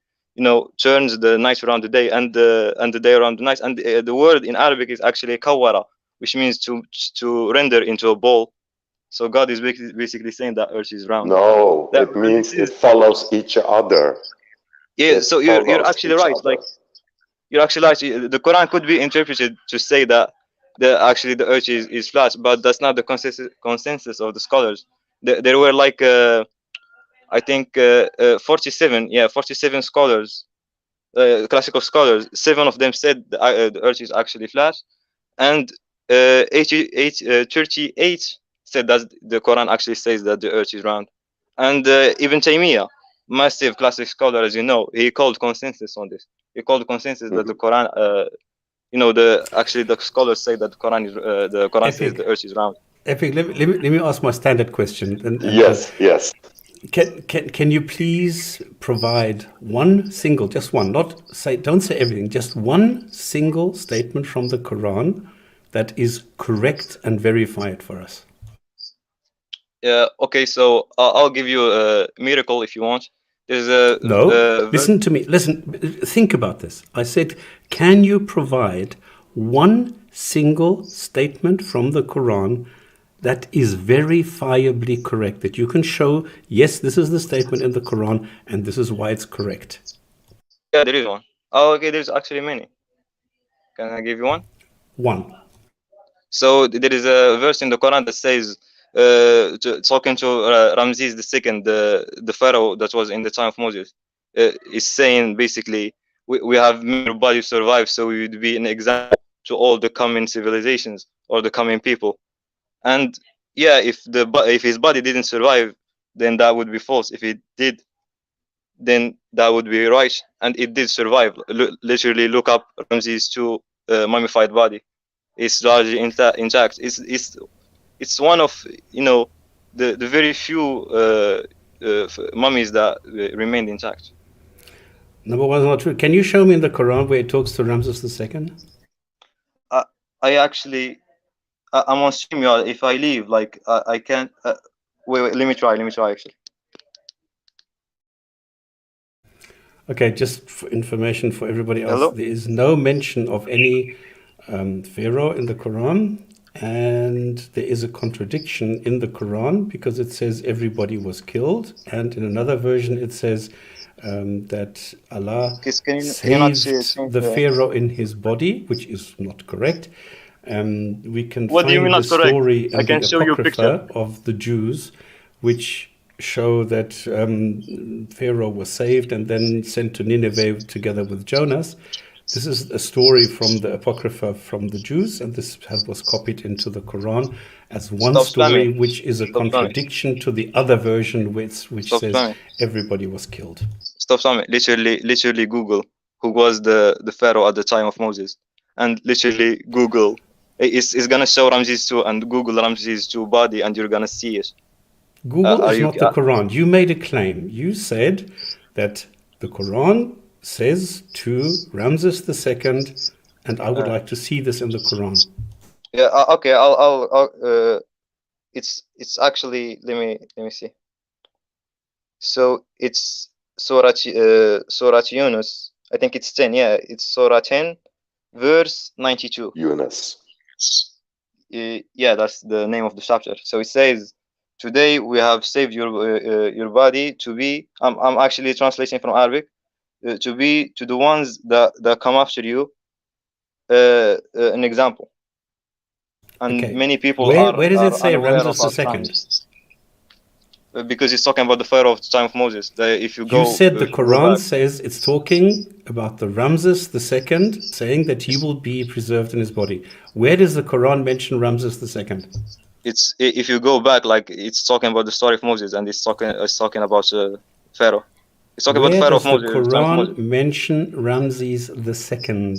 [SPEAKER 2] turns the night around the day and the day around the night. And the word in Arabic is actually kawara, which means to render into a ball. So God is basically saying that Earth is round.
[SPEAKER 3] No,
[SPEAKER 2] That,
[SPEAKER 3] it means it follows each other.
[SPEAKER 2] yeah.
[SPEAKER 3] It
[SPEAKER 2] So you're actually right.
[SPEAKER 3] other.
[SPEAKER 2] Like you're actually right. The Quran could be interpreted to say that the Earth is flat, but that's not the consensus of the scholars. There were like I think 47 scholars, classical scholars. 7 of them said the Earth is actually flat, and 38 said that the Quran actually says that the Earth is round. And Ibn Taymiyyah, massive classic scholar, as you know, he called consensus on this. He called consensus that the Quran, the scholars say that the Quran says the Earth is round.
[SPEAKER 1] Epic, let me ask my standard question.
[SPEAKER 3] Yes.
[SPEAKER 1] Can you please provide one single, just one, don't say everything, just one single statement from the Quran that is correct and verified for us?
[SPEAKER 2] Okay, so I'll give you a miracle if you want. There's
[SPEAKER 1] listen to me. Listen, think about this. I said, can you provide one single statement from the Quran that is verifiably correct, that you can show, yes, this is the statement in the Quran and this is why it's correct?
[SPEAKER 2] Yeah, there is one. Oh, okay, there's actually many. Can I give you one?
[SPEAKER 1] One.
[SPEAKER 2] So there is a verse in the Quran that says, talking to Ramses II, the pharaoh that was in the time of Moses, is saying basically, we have made your body survive, so we would be an example to all the coming civilizations or the coming people. And yeah, if his body didn't survive, then that would be false. If it did, then that would be right, and it did survive. Literally, look up Ramses II mummified body. It's largely intact. It's one of the very few mummies that remained intact.
[SPEAKER 1] Number one is not true. Can you show me in the Quran where it talks to Ramses II?
[SPEAKER 2] I actually, I'm on stream, y'all. If I leave, like I can't. Wait, let me try actually.
[SPEAKER 1] Okay, just for information for everybody else,
[SPEAKER 2] Hello?
[SPEAKER 1] There is no mention of any pharaoh in the Quran, and there is a contradiction in the Quran because it says everybody was killed, and in another version it says that Allah saved the pharaoh in his body, which is not correct. We can
[SPEAKER 2] What do you mean
[SPEAKER 1] find the
[SPEAKER 2] not correct?
[SPEAKER 1] story in
[SPEAKER 2] I can
[SPEAKER 1] the
[SPEAKER 2] show you a picture.
[SPEAKER 1] Apocrypha of the Jews, which show that Pharaoh was saved and then sent to Nineveh together with Jonas. This is a story from the Apocrypha from the Jews, and this was copied into the Quran as one story, which is a contradiction to the other version, which says everybody was killed.
[SPEAKER 2] Stop spamming. Literally Google who was the Pharaoh at the time of Moses, and literally Google. It's gonna show Ramses II, and Google Ramses II body, and you're gonna see it.
[SPEAKER 1] Google is not the Quran. You made a claim. You said that the Quran says to Ramses II, and I would like to see this in the Quran.
[SPEAKER 2] Yeah. Okay. I'll it's actually, let me see. So it's Surah Yunus. I think it's 10. Yeah, it's Surah 10, verse 92.
[SPEAKER 3] Yunus.
[SPEAKER 2] Yeah, that's the name of the chapter. So it says, "Today we have saved your body to be." I'm actually translating from Arabic. To be to the ones that come after you, an example. And many people
[SPEAKER 1] where does it say Ramses II?
[SPEAKER 2] Because it's talking about the Pharaoh of the time of Moses. If you go,
[SPEAKER 1] you said the Quran says it's talking about the Ramses II, saying that he will be preserved in his body. Where does the Quran mention Ramses II?
[SPEAKER 2] It's, if you go back, like it's talking about the story of Moses, and it's talking about Pharaoh. It's talking about the Pharaoh of Moses.
[SPEAKER 1] Where does the Quran mention Ramses II?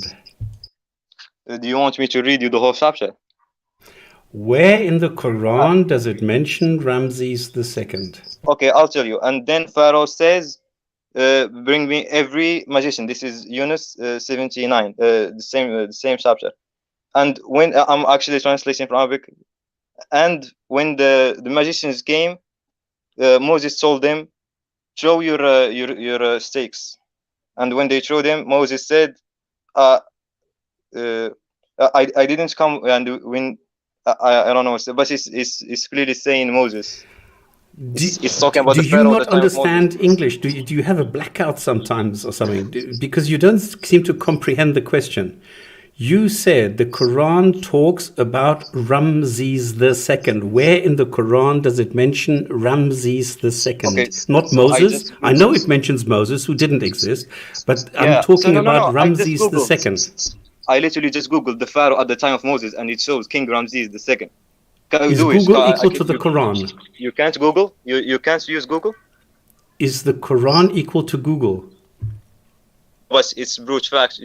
[SPEAKER 2] Do you want me to read you the whole chapter?
[SPEAKER 1] Where in the Quran does it mention Ramses II?
[SPEAKER 2] Okay, I'll tell you. And then Pharaoh says, "Bring me every magician." This is Yunus 79, the same chapter. And when I'm actually translating from Arabic, and when the magicians came, Moses told them, "Throw your stakes." And when they showed him, Moses said, I didn't come, and when I don't know, but it's clearly saying Moses. It's talking about
[SPEAKER 1] Do
[SPEAKER 2] the
[SPEAKER 1] you
[SPEAKER 2] Pharaoh at
[SPEAKER 1] not
[SPEAKER 2] the time of
[SPEAKER 1] understand
[SPEAKER 2] Moses.
[SPEAKER 1] English? Do you have a blackout sometimes or something? Because you don't seem to comprehend the question. You said the Quran talks about Ramses II. Where in the Quran does it mention Ramses II?
[SPEAKER 2] Okay,
[SPEAKER 1] Not
[SPEAKER 2] so I
[SPEAKER 1] Moses.
[SPEAKER 2] just
[SPEAKER 1] I know it mentions Moses, who didn't exist, but I'm
[SPEAKER 2] yeah. So
[SPEAKER 1] talking
[SPEAKER 2] no,
[SPEAKER 1] about
[SPEAKER 2] I just
[SPEAKER 1] Ramses
[SPEAKER 2] googled.
[SPEAKER 1] II.
[SPEAKER 2] I literally just googled the Pharaoh at the time of Moses, and it shows King Ramses II. Can you
[SPEAKER 1] Is
[SPEAKER 2] do it?
[SPEAKER 1] Google equal to the Quran?
[SPEAKER 2] You can't Google. You can't use Google.
[SPEAKER 1] Is the Quran equal to Google?
[SPEAKER 2] But it's brute fact.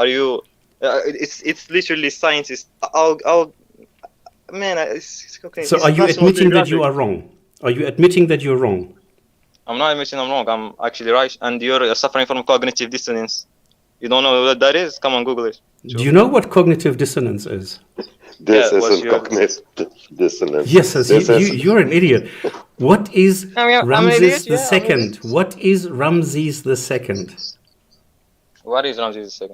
[SPEAKER 2] Are you? It's literally science. I'll man. It's okay.
[SPEAKER 1] So are
[SPEAKER 2] It's
[SPEAKER 1] you
[SPEAKER 2] absolutely
[SPEAKER 1] admitting that you
[SPEAKER 2] graphic.
[SPEAKER 1] are wrong? Are you admitting that you're wrong?
[SPEAKER 2] I'm not admitting I'm wrong. I'm actually right, and you're suffering from cognitive dissonance. You don't know what that is? Come on, Google it.
[SPEAKER 1] Do you know what cognitive dissonance is?
[SPEAKER 3] This
[SPEAKER 2] What's
[SPEAKER 3] isn't
[SPEAKER 2] your?
[SPEAKER 3] cognitive dissonance.
[SPEAKER 1] Yes, as
[SPEAKER 3] This is
[SPEAKER 1] you're an idiot. What is
[SPEAKER 2] I'm an idiot.
[SPEAKER 1] Ramses
[SPEAKER 2] Yeah, I'm an
[SPEAKER 1] II?
[SPEAKER 2] idiot.
[SPEAKER 1] What is Ramses II?
[SPEAKER 2] What is Ramses II?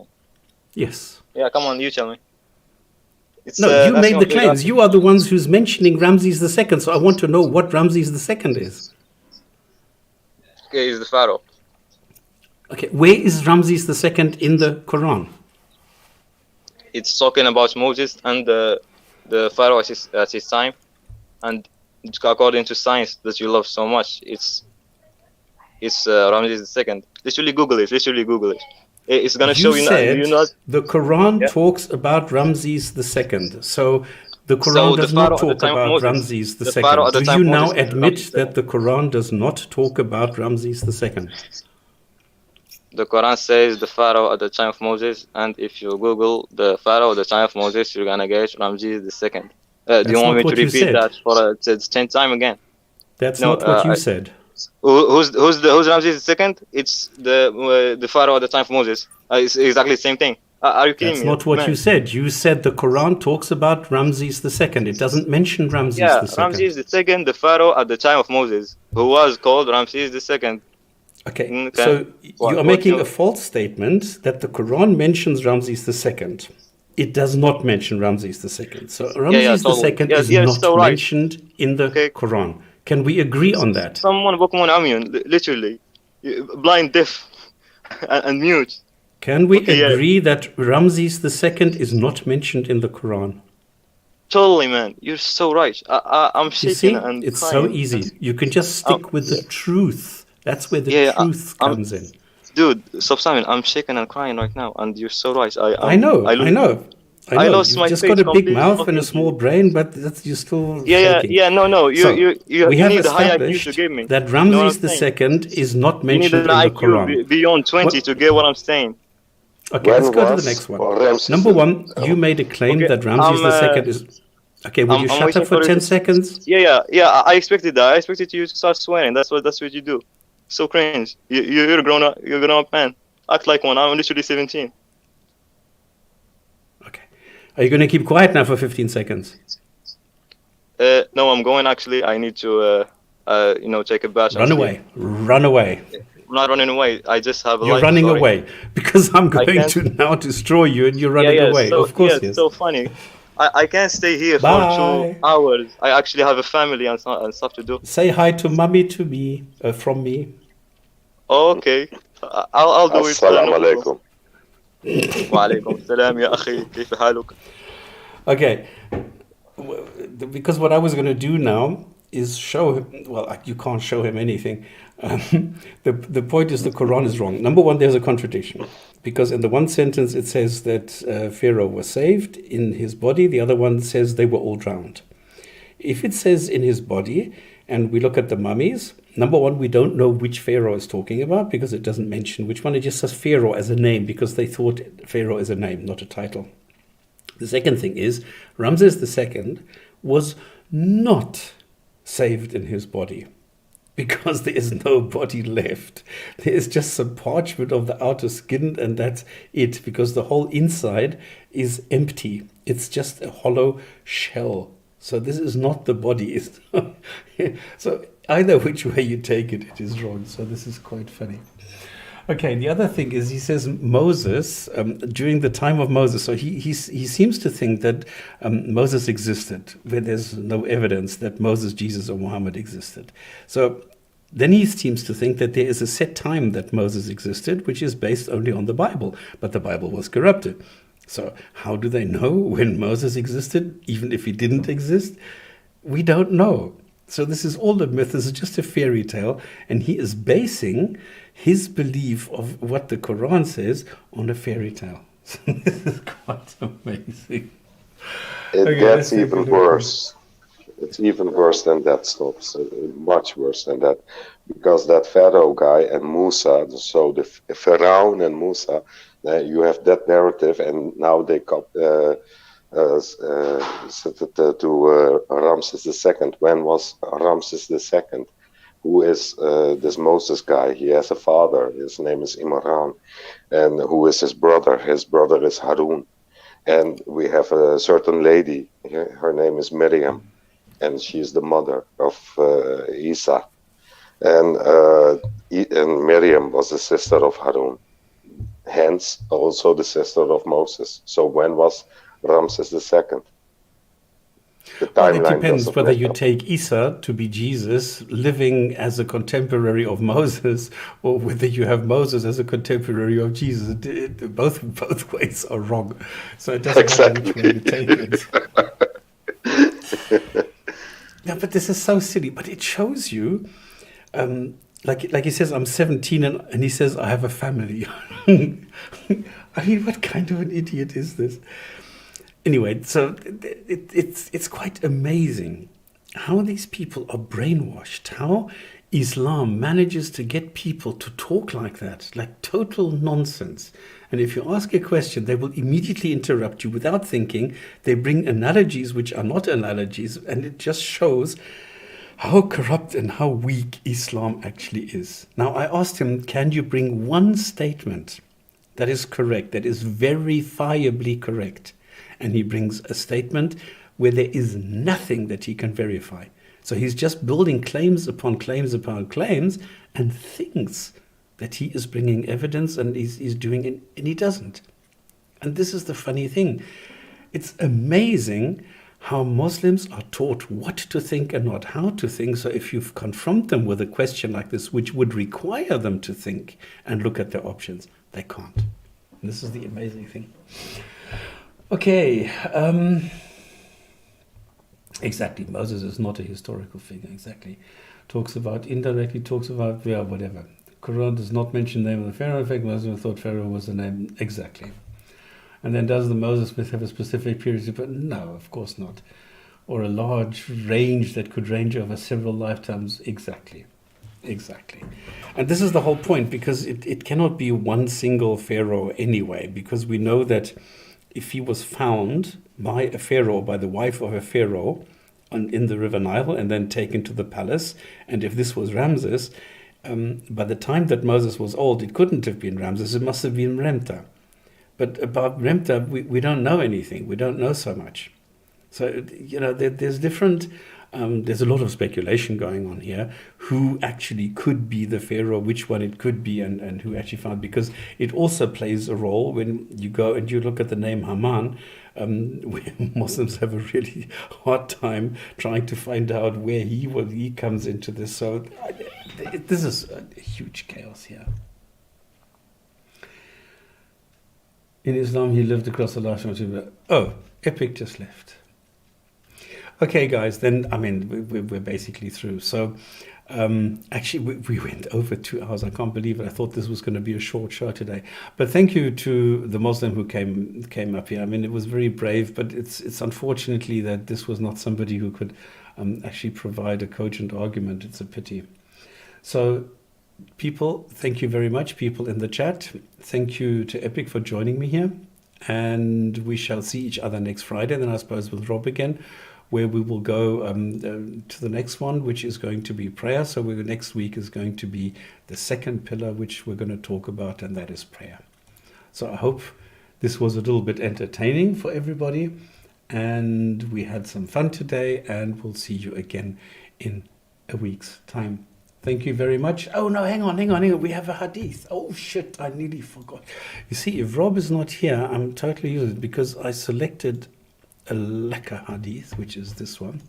[SPEAKER 1] Yes.
[SPEAKER 2] Yeah, come on, you tell me. It's
[SPEAKER 1] No, you
[SPEAKER 2] National
[SPEAKER 1] made the claims.
[SPEAKER 2] Geographic.
[SPEAKER 1] You are the ones who's mentioning Ramses II. So I want to know what Ramses II is.
[SPEAKER 2] Okay, is the Pharaoh.
[SPEAKER 1] Okay, where is Ramses II in the Quran?
[SPEAKER 2] It's talking about Moses and the Pharaoh at his time, and according to science that you love so much, it's Ramses II. Literally Google it. Literally Google it. It's gonna show
[SPEAKER 1] You
[SPEAKER 2] you.
[SPEAKER 1] said
[SPEAKER 2] You not.
[SPEAKER 1] the Quran
[SPEAKER 2] Yeah.
[SPEAKER 1] talks about Ramses II. So the Quran
[SPEAKER 2] So the
[SPEAKER 1] does not
[SPEAKER 2] Pharaoh at the
[SPEAKER 1] talk
[SPEAKER 2] time of
[SPEAKER 1] about
[SPEAKER 2] Moses.
[SPEAKER 1] Ramses
[SPEAKER 2] The Pharaoh
[SPEAKER 1] II.
[SPEAKER 2] at the
[SPEAKER 1] Do
[SPEAKER 2] time
[SPEAKER 1] you
[SPEAKER 2] of
[SPEAKER 1] now
[SPEAKER 2] Moses is
[SPEAKER 1] admit
[SPEAKER 2] Ramses
[SPEAKER 1] that
[SPEAKER 2] II.
[SPEAKER 1] the Quran does not talk about Ramses II?
[SPEAKER 2] The Quran says the Pharaoh at the time of Moses, and if you Google the Pharaoh at the time of Moses, you're gonna get Ramses II. Do you
[SPEAKER 1] That's
[SPEAKER 2] want
[SPEAKER 1] not
[SPEAKER 2] me to
[SPEAKER 1] what you
[SPEAKER 2] repeat
[SPEAKER 1] said.
[SPEAKER 2] that for a 10th time again?
[SPEAKER 1] That's
[SPEAKER 2] No.
[SPEAKER 1] not what you said.
[SPEAKER 2] Who's Ramses II? It's the Pharaoh at the time of Moses. It's exactly the same thing. Are you kidding
[SPEAKER 1] That's
[SPEAKER 2] me,
[SPEAKER 1] not what you
[SPEAKER 2] man?
[SPEAKER 1] said. You said the Quran talks about Ramses II. It doesn't mention Ramses
[SPEAKER 2] Yeah,
[SPEAKER 1] II.
[SPEAKER 2] Ramses II, the Pharaoh at the time of Moses, who was called Ramses II.
[SPEAKER 1] Okay, so you are
[SPEAKER 2] What
[SPEAKER 1] making a
[SPEAKER 2] you?
[SPEAKER 1] false statement that the Quran mentions Ramses II. It does not mention Ramses II. So
[SPEAKER 2] Yeah,
[SPEAKER 1] Ramses
[SPEAKER 2] totally.
[SPEAKER 1] II
[SPEAKER 2] Yeah,
[SPEAKER 1] is
[SPEAKER 2] yeah,
[SPEAKER 1] not
[SPEAKER 2] so right.
[SPEAKER 1] mentioned in the
[SPEAKER 2] Okay.
[SPEAKER 1] Quran. Can we agree on that?
[SPEAKER 2] Someone Pokemon Amion, literally, blind, deaf, and mute.
[SPEAKER 1] Can we
[SPEAKER 2] Okay, yeah.
[SPEAKER 1] agree that Ramses II is not mentioned in the Quran?
[SPEAKER 2] Totally, man. You're so right. I'm
[SPEAKER 1] You
[SPEAKER 2] shaking
[SPEAKER 1] see,
[SPEAKER 2] and
[SPEAKER 1] it's so
[SPEAKER 2] crying.
[SPEAKER 1] easy. You can just stick with the truth. That's where the
[SPEAKER 2] Yeah,
[SPEAKER 1] truth
[SPEAKER 2] I'm,
[SPEAKER 1] comes in.
[SPEAKER 2] dude. Stop, Simon. I'm shaking and crying right now, and you're so right.
[SPEAKER 1] I know.
[SPEAKER 2] I lost
[SPEAKER 1] You've
[SPEAKER 2] my
[SPEAKER 1] just got
[SPEAKER 2] faith
[SPEAKER 1] a big
[SPEAKER 2] completely
[SPEAKER 1] mouth and a
[SPEAKER 2] talking to
[SPEAKER 1] small
[SPEAKER 2] you.
[SPEAKER 1] brain, but you're still
[SPEAKER 2] Yeah.
[SPEAKER 1] shaking.
[SPEAKER 2] No.
[SPEAKER 1] So,
[SPEAKER 2] You
[SPEAKER 1] we have
[SPEAKER 2] need the high IQ to
[SPEAKER 1] established
[SPEAKER 2] give me.
[SPEAKER 1] that
[SPEAKER 2] You know what I'm
[SPEAKER 1] Ramses
[SPEAKER 2] saying?
[SPEAKER 1] II is not
[SPEAKER 2] You need
[SPEAKER 1] mentioned
[SPEAKER 2] an
[SPEAKER 1] in the
[SPEAKER 2] IQ
[SPEAKER 1] Quran.
[SPEAKER 2] beyond 20 to get what I'm saying.
[SPEAKER 1] Okay, let's
[SPEAKER 3] when
[SPEAKER 1] go to the
[SPEAKER 3] was
[SPEAKER 1] next one.
[SPEAKER 3] Ramses
[SPEAKER 1] Number one, you made a claim
[SPEAKER 2] Okay,
[SPEAKER 1] that Ramses II is... Okay, will you
[SPEAKER 2] I'm
[SPEAKER 1] shut
[SPEAKER 2] waiting
[SPEAKER 1] up for
[SPEAKER 2] for
[SPEAKER 1] 10
[SPEAKER 2] you.
[SPEAKER 1] seconds?
[SPEAKER 2] Yeah. I expected that. I expected you to start swearing. That's what you do. So cringe. You're a grown up. You're a grown up man. Act like one. I'm literally 17.
[SPEAKER 1] Okay. Are you going to keep quiet now for 15 seconds?
[SPEAKER 2] No, I'm going. Actually, I need to take a bath.
[SPEAKER 1] Run away. Run away.
[SPEAKER 2] I'm not running away. I just have a
[SPEAKER 1] You're
[SPEAKER 2] life.
[SPEAKER 1] running
[SPEAKER 2] Sorry.
[SPEAKER 1] away because I'm going
[SPEAKER 2] can't-
[SPEAKER 1] to now destroy you and you're running away.
[SPEAKER 2] So,
[SPEAKER 1] of course,
[SPEAKER 2] yeah,
[SPEAKER 1] yes.
[SPEAKER 2] so funny. I can't stay here for
[SPEAKER 1] Bye.
[SPEAKER 2] 2 hours. I actually have a family and stuff to do.
[SPEAKER 1] Say hi to mummy to me, from me.
[SPEAKER 2] Okay, I'll do it.
[SPEAKER 3] Assalamu
[SPEAKER 2] No
[SPEAKER 3] alaikum.
[SPEAKER 2] وعليكم السلام يا أخي كيف حالك?
[SPEAKER 1] Okay, because what I was going to do now is show him, well, you can't show him anything. The point is the Quran is wrong. Number one, there's a contradiction. Because in the one sentence it says that Pharaoh was saved in his body. The other one says they were all drowned. If it says in his body, and we look at the mummies, number one, we don't know which Pharaoh is talking about because it doesn't mention which one. It just says Pharaoh as a name because they thought Pharaoh is a name, not a title. The second thing is Ramses II was not saved in his body because there is no body left. There is just some parchment of the outer skin and that's it, because the whole inside is empty. It's just a hollow shell. So this is not the body. So either which way you take it, it is wrong. So this is quite funny. Okay, the other thing is he says Moses, during the time of Moses, so he seems to think that Moses existed, where there's no evidence that Moses, Jesus, or Muhammad existed. So then he seems to think that there is a set time that Moses existed, which is based only on the Bible, but the Bible was corrupted. So how do they know when Moses existed, even if he didn't exist? We don't know. So this is all a myth. This is just a fairy tale, and he is basing his belief of what the Quran says on a fairy tale. So this is quite amazing.
[SPEAKER 3] It
[SPEAKER 1] Okay,
[SPEAKER 3] gets even worse. It's even worse than that, Stops. Much worse than that. Because that Pharaoh guy and Musa, so the Pharaoh and Musa, you have that narrative, and now they set it to Ramses II. When was Ramses II? Who is this Moses guy? He has a father. His name is Imran. And who is his brother? His brother is Harun. And we have a certain lady. Her name is Miriam. And she is the mother of Isa. And Miriam was the sister of Harun. Hence, also the sister of Moses. So when was Ramses II? The
[SPEAKER 1] Well, it
[SPEAKER 3] timeline
[SPEAKER 1] depends
[SPEAKER 3] doesn't
[SPEAKER 1] whether
[SPEAKER 3] match
[SPEAKER 1] you
[SPEAKER 3] up.
[SPEAKER 1] take Isa to be Jesus, living as a contemporary of Moses, or whether you have Moses as a contemporary of Jesus. Both ways are wrong. So it doesn't matter which way you take it. Yeah, but this is so silly. But it shows you, like he says, I'm 17, and he says, I have a family. I mean, what kind of an idiot is this? Anyway, so it's quite amazing how these people are brainwashed, how Islam manages to get people to talk like that, like total nonsense. And if you ask a question, they will immediately interrupt you without thinking. They bring analogies which are not analogies, and it just shows how corrupt and how weak Islam actually is. Now, I asked him, can you bring one statement that is correct, that is verifiably correct? And he brings a statement where there is nothing that he can verify. So he's just building claims upon claims upon claims and thinks that he is bringing evidence and he's doing it, and he doesn't. And this is the funny thing. It's amazing how Muslims are taught what to think and not how to think. So if you confront them with a question like this, which would require them to think and look at their options, they can't. And this is the amazing thing. Okay, exactly. Moses is not a historical figure. Exactly, indirectly talks about whatever. The Quran does not mention the name of the Pharaoh. In fact, Moses thought Pharaoh was the name. Exactly. And then does the Moses myth have a specific period? But no, of course not. Or a large range that could range over several lifetimes. Exactly. And this is the whole point, because it cannot be one single Pharaoh anyway, because we know that if he was found by a pharaoh, by the wife of a pharaoh in the River Nile, and then taken to the palace, and if this was Ramses, by the time that Moses was old, it couldn't have been Ramses, it must have been Remta. But about Remta, we don't know anything. We don't know so much. So, there's different... there's a lot of speculation going on here, who actually could be the pharaoh, which one it could be, and who actually found, because it also plays a role when you go and you look at the name Haman, where Muslims have a really hard time trying to find out where he comes into this. So this is a huge chaos here. In Islam, he lived across the last... Oh, Epic just left. Okay, guys, then, we're basically through. So, actually, we went over 2 hours. I can't believe it. I thought this was going to be a short show today. But thank you to the Muslim who came up here. It was very brave, but it's unfortunately that this was not somebody who could actually provide a cogent argument. It's a pity. So, people, thank you very much. People in the chat, thank you to Epic for joining me here. And we shall see each other next Friday, then I suppose with Rob again, where we will go to the next one, which is going to be prayer. So next week is going to be the second pillar, which we're going to talk about, and that is prayer. So I hope this was a little bit entertaining for everybody, and we had some fun today, and we'll see you again in a week's time. Thank you very much. Oh no, hang on. We have a hadith. Oh shit, I nearly forgot. You see, if Rob is not here, I'm totally used because I selected a lacquer hadith, which is this one.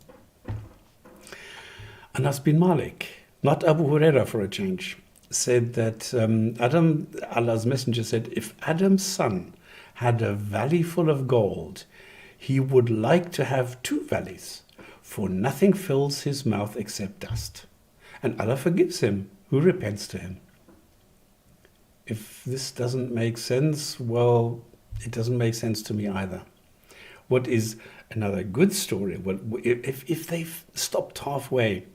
[SPEAKER 1] Anas bin Malik, not Abu Huraira for a change, said that Adam, Allah's messenger said, if Adam's son had a valley full of gold, he would like to have 2 valleys, for nothing fills his mouth except dust. And Allah forgives him who repents to him. If this doesn't make sense, well, it doesn't make sense to me either. What is another good story? Well, if they've stopped halfway,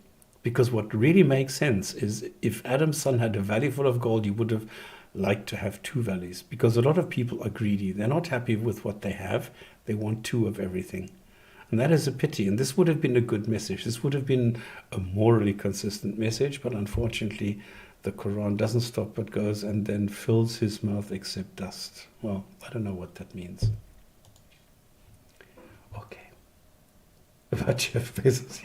[SPEAKER 1] because what really makes sense is if Adam's son had a valley full of gold, he would have liked to have 2 valleys, because a lot of people are greedy. They're not happy with what they have. They want 2 of everything. And that is a pity. And this would have been a good message. This would have been a morally consistent message. But unfortunately, the Quran doesn't stop but goes and then fills his mouth except dust. Well, I don't know what that means. Okay. About Jeff Bezos.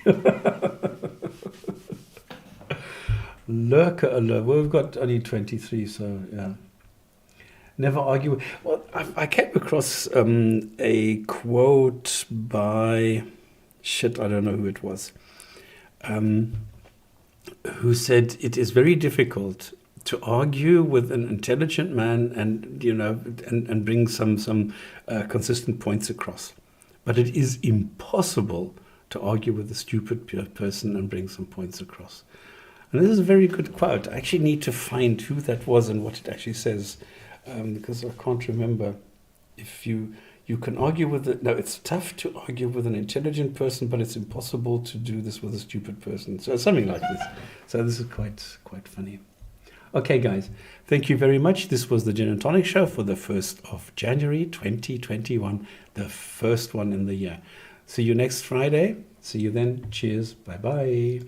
[SPEAKER 1] Lurker alert. Well, we've got only 23, so yeah. Never argue. Well, I came across a quote by, I don't know who it was, who said it is very difficult to argue with an intelligent man and bring some consistent points across, but it is impossible to argue with a stupid person and bring some points across. And this is a very good quote. I actually need to find who that was and what it actually says. Because I can't remember. If you can argue with it. No, it's tough to argue with an intelligent person, but it's impossible to do this with a stupid person. So something like this. So this is quite funny. Okay, guys, thank you very much. This was the Gin and Tonic Show for the 1st of January 2021, the first one in the year. See you next Friday. See you then. Cheers. Bye-bye.